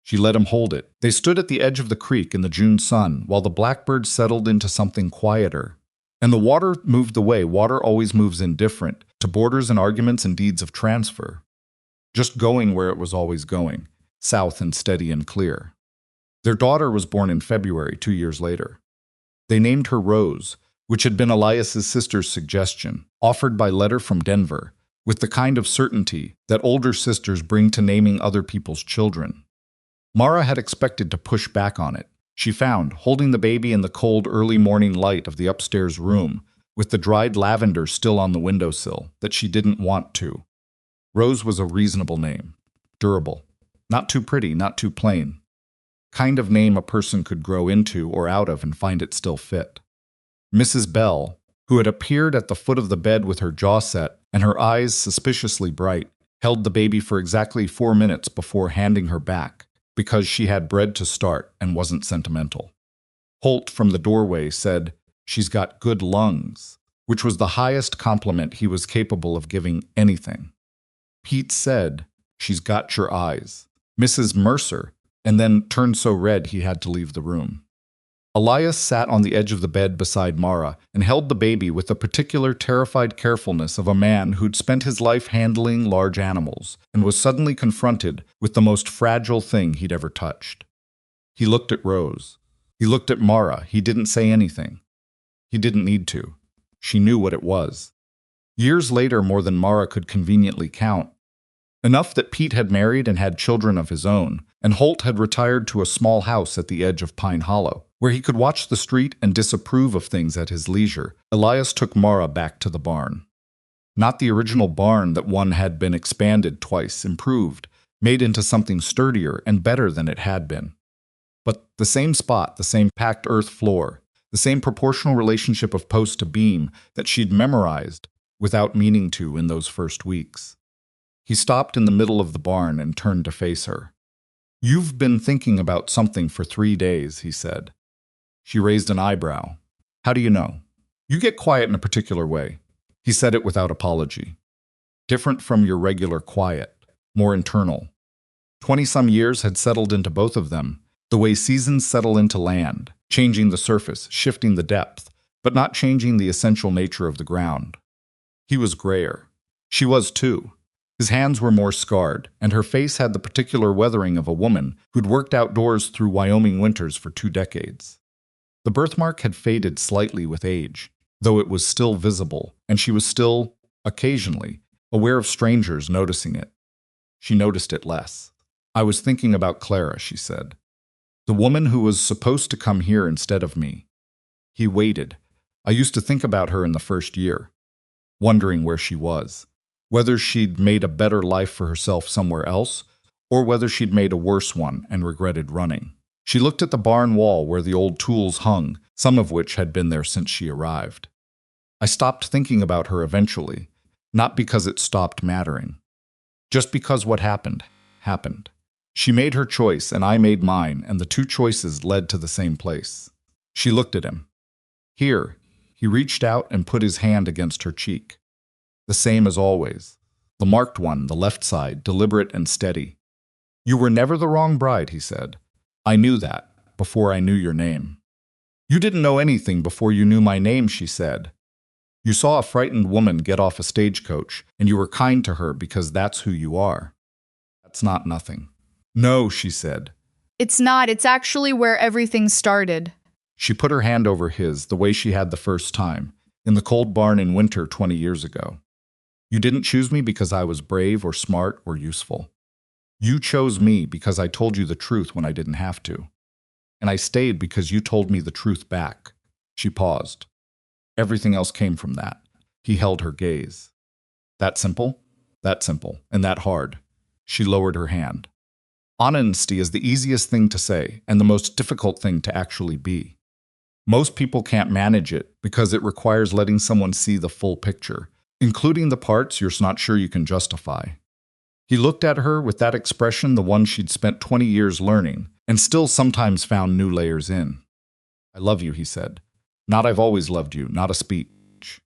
She let him hold it. They stood at the edge of the creek in the June sun while the blackbird settled into something quieter. And the water moved the way water always moves indifferent to borders and arguments and deeds of transfer. Just going where it was always going, south and steady and clear. Their daughter was born in February 2 years later. They named her Rose, which had been Elias's sister's suggestion, offered by letter from Denver, with the kind of certainty that older sisters bring to naming other people's children. Mara had expected to push back on it. She found, holding the baby in the cold early morning light of the upstairs room, with the dried lavender still on the windowsill, that she didn't want to. Rose was a reasonable name. Durable. Not too pretty, not too plain. Kind of name a person could grow into or out of and find it still fit. Mrs. Bell, who had appeared at the foot of the bed with her jaw set and her eyes suspiciously bright, held the baby for exactly 4 minutes before handing her back, because she had bread to start and wasn't sentimental. Holt from the doorway said, "She's got good lungs," which was the highest compliment he was capable of giving anything. Pete said, "She's got your eyes." Mrs. Mercer, and then turned so red he had to leave the room. Elias sat on the edge of the bed beside Mara and held the baby with the particular terrified carefulness of a man who'd spent his life handling large animals and was suddenly confronted with the most fragile thing he'd ever touched. He looked at Rose. He looked at Mara. He didn't say anything. He didn't need to. She knew what it was. Years later, more than Mara could conveniently count. Enough that Pete had married and had children of his own, and Holt had retired to a small house at the edge of Pine Hollow, where he could watch the street and disapprove of things at his leisure. Elias took Mara back to the barn. Not the original barn that one had been expanded twice, improved, made into something sturdier and better than it had been. But the same spot, the same packed earth floor, the same proportional relationship of post to beam that she'd memorized without meaning to in those first weeks. He stopped in the middle of the barn and turned to face her. "You've been thinking about something for 3 days," he said. She raised an eyebrow. "How do you know?" "You get quiet in a particular way." He said it without apology. Different from your regular quiet, more internal. 20-some years had settled into both of them, The way seasons settle into land, changing the surface, shifting the depth, but not changing the essential nature of the ground. He was grayer. She was too. His hands were more scarred, and her face had the particular weathering of a woman who'd worked outdoors through Wyoming winters for 2 decades. The birthmark had faded slightly with age, though it was still visible, and she was still, occasionally, aware of strangers noticing it. She noticed it less. "I was thinking about Clara," she said. "The woman who was supposed to come here instead of me." He waited. "I used to think about her in the first year, wondering where she was. Whether she'd made a better life for herself somewhere else, or whether she'd made a worse one and regretted running." She looked at the barn wall where the old tools hung, some of which had been there since she arrived. "I stopped thinking about her eventually, not because it stopped mattering. Just because what happened, happened. She made her choice and I made mine, and the 2 choices led to the same place." She looked at him. "Here." He reached out and put his hand against her cheek. "The same as always. The marked one, the left side, deliberate and steady." "You were never the wrong bride," he said. "I knew that, before I knew your name." "You didn't know anything before you knew my name," she said. "You saw a frightened woman get off a stagecoach, and you were kind to her because that's who you are. That's not nothing." "No," she said. "It's not. It's actually where everything started." She put her hand over his, the way she had the first time, in the cold barn in winter 20 years ago. "You didn't choose me because I was brave or smart or useful. You chose me because I told you the truth when I didn't have to. And I stayed because you told me the truth back." She paused. Everything else came from that. He held her gaze. "That simple? That simple, and that hard." She lowered her hand. "Honesty is the easiest thing to say and the most difficult thing to actually be. Most people can't manage it because it requires letting someone see the full picture, including the parts you're not sure you can justify." He looked at her with that expression, the one she'd spent 20 years learning, and still sometimes found new layers in. "I love you," he said. "Not I've always loved you, not a speech.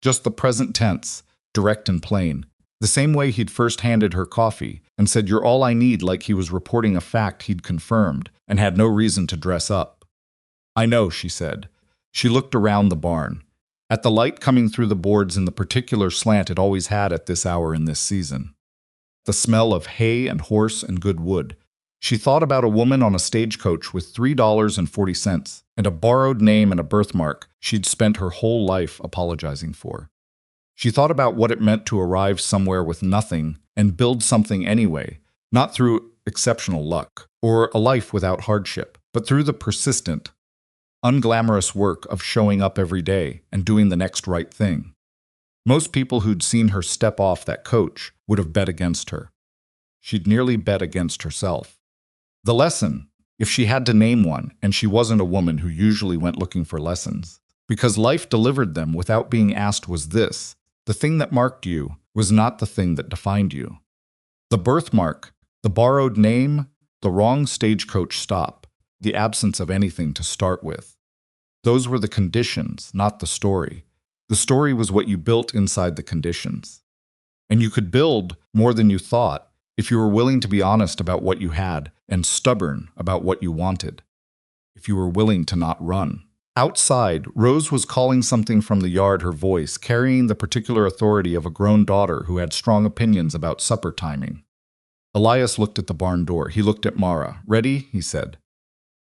Just the present tense, direct and plain, the same way he'd first handed her coffee and said, 'You're all I need,' like he was reporting a fact he'd confirmed and had no reason to dress up." "I know," she said. She looked around the barn, at the light coming through the boards in the particular slant it always had at this hour in this season. The smell of hay and horse and good wood. She thought about a woman on a stagecoach with $3.40 and a borrowed name and a birthmark she'd spent her whole life apologizing for. She thought about what it meant to arrive somewhere with nothing and build something anyway, not through exceptional luck or a life without hardship, but through the persistent, unglamorous work of showing up every day and doing the next right thing. Most people who'd seen her step off that coach would have bet against her. She'd nearly bet against herself. The lesson, if she had to name one, and she wasn't a woman who usually went looking for lessons, because life delivered them without being asked, was this: the thing that marked you was not the thing that defined you. The birthmark, the borrowed name, the wrong stagecoach stop, the absence of anything to start with. Those were the conditions, not the story. The story was what you built inside the conditions. And you could build more than you thought if you were willing to be honest about what you had and stubborn about what you wanted. If you were willing to not run. Outside, Rose was calling something from the yard, her voice carrying the particular authority of a grown daughter who had strong opinions about supper timing. Elias looked at the barn door. He looked at Mara. "Ready?" he said.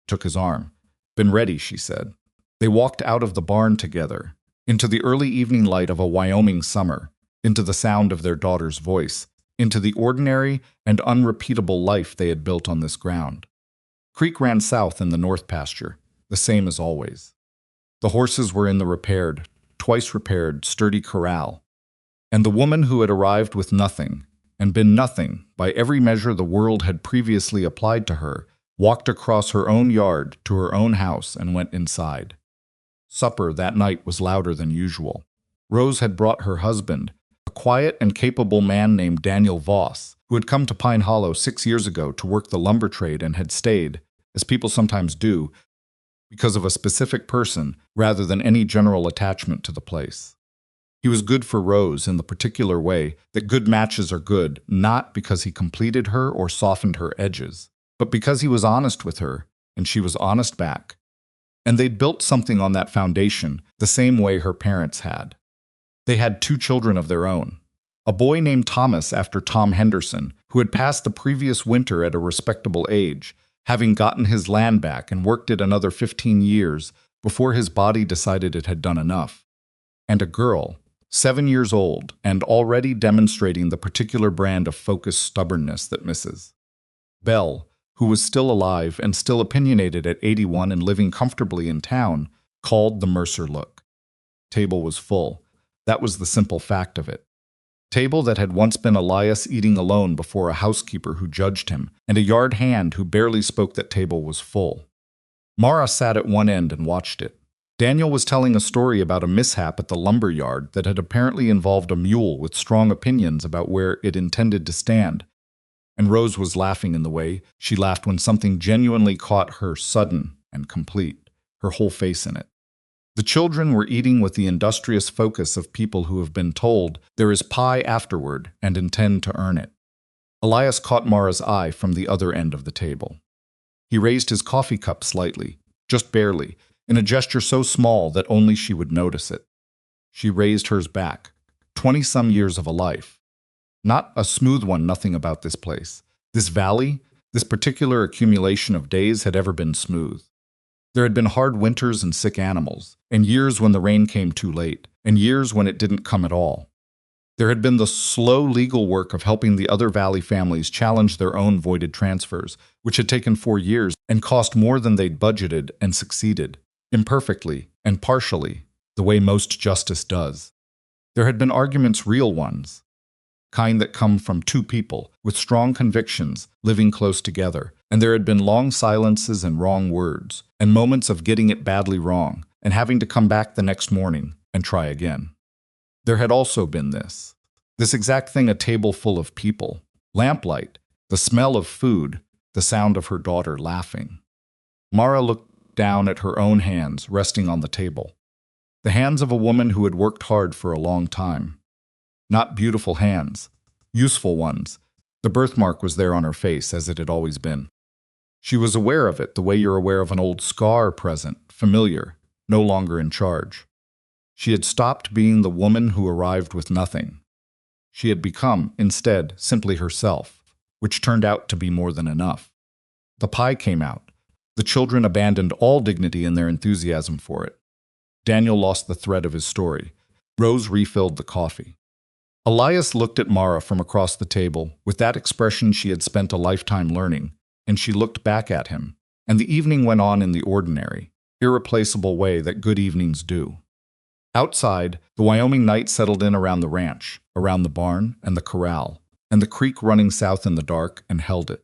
Took his arm. "Been ready," she said. They walked out of the barn together, into the early evening light of a Wyoming summer, into the sound of their daughter's voice, into the ordinary and unrepeatable life they had built on this ground. Creek ran south in the north pasture, the same as always. The horses were in the repaired, twice repaired, sturdy corral, and the woman who had arrived with nothing, and been nothing by every measure the world had previously applied to her, walked across her own yard to her own house and went inside. Supper that night was louder than usual. Rose had brought her husband, a quiet and capable man named Daniel Voss, who had come to Pine Hollow 6 years ago to work the lumber trade and had stayed, as people sometimes do, because of a specific person rather than any general attachment to the place. He was good for Rose in the particular way that good matches are good, not because he completed her or softened her edges, but because he was honest with her and she was honest back. And they'd built something on that foundation the same way her parents had. They had 2 children of their own. A boy named Thomas after Tom Henderson, who had passed the previous winter at a respectable age, having gotten his land back and worked it another 15 years before his body decided it had done enough. And a girl, 7 years old, and already demonstrating the particular brand of focused stubbornness that misses. Belle, who was still alive and still opinionated at 81 and living comfortably in town, called the Mercer look. Table was full. That was the simple fact of it. Table that had once been Elias eating alone before a housekeeper who judged him, and a yard hand who barely spoke that table was full. Mara sat at one end and watched it. Daniel was telling a story about a mishap at the lumber yard that had apparently involved a mule with strong opinions about where it intended to stand. And Rose was laughing in the way she laughed when something genuinely caught her sudden and complete, her whole face in it. The children were eating with the industrious focus of people who have been told there is pie afterward and intend to earn it. Elias caught Mara's eye from the other end of the table. He raised his coffee cup slightly, just barely, in a gesture so small that only she would notice it. She raised hers back. 20-some years of a life. Not a smooth one, nothing about this place. This valley, this particular accumulation of days had ever been smooth. There had been hard winters and sick animals, and years when the rain came too late, and years when it didn't come at all. There had been the slow legal work of helping the other valley families challenge their own voided transfers, which had taken 4 years and cost more than they'd budgeted, and succeeded, imperfectly and partially, the way most justice does. There had been arguments, real ones, kind that come from 2 people with strong convictions living close together, and there had been long silences and wrong words, and moments of getting it badly wrong and having to come back the next morning and try again. There had also been this exact thing, a table full of people, lamplight, the smell of food, the sound of her daughter laughing. Mara looked down at her own hands resting on the table, the hands of a woman who had worked hard for a long time. Not beautiful hands, useful ones. The birthmark was there on her face, as it had always been. She was aware of it the way you're aware of an old scar present, familiar, no longer in charge. She had stopped being the woman who arrived with nothing. She had become, instead, simply herself, which turned out to be more than enough. The pie came out. The children abandoned all dignity in their enthusiasm for it. Daniel lost the thread of his story. Rose refilled the coffee. Elias looked at Mara from across the table with that expression she had spent a lifetime learning, and she looked back at him, and the evening went on in the ordinary, irreplaceable way that good evenings do. Outside, the Wyoming night settled in around the ranch, around the barn and the corral, and the creek running south in the dark, and held it.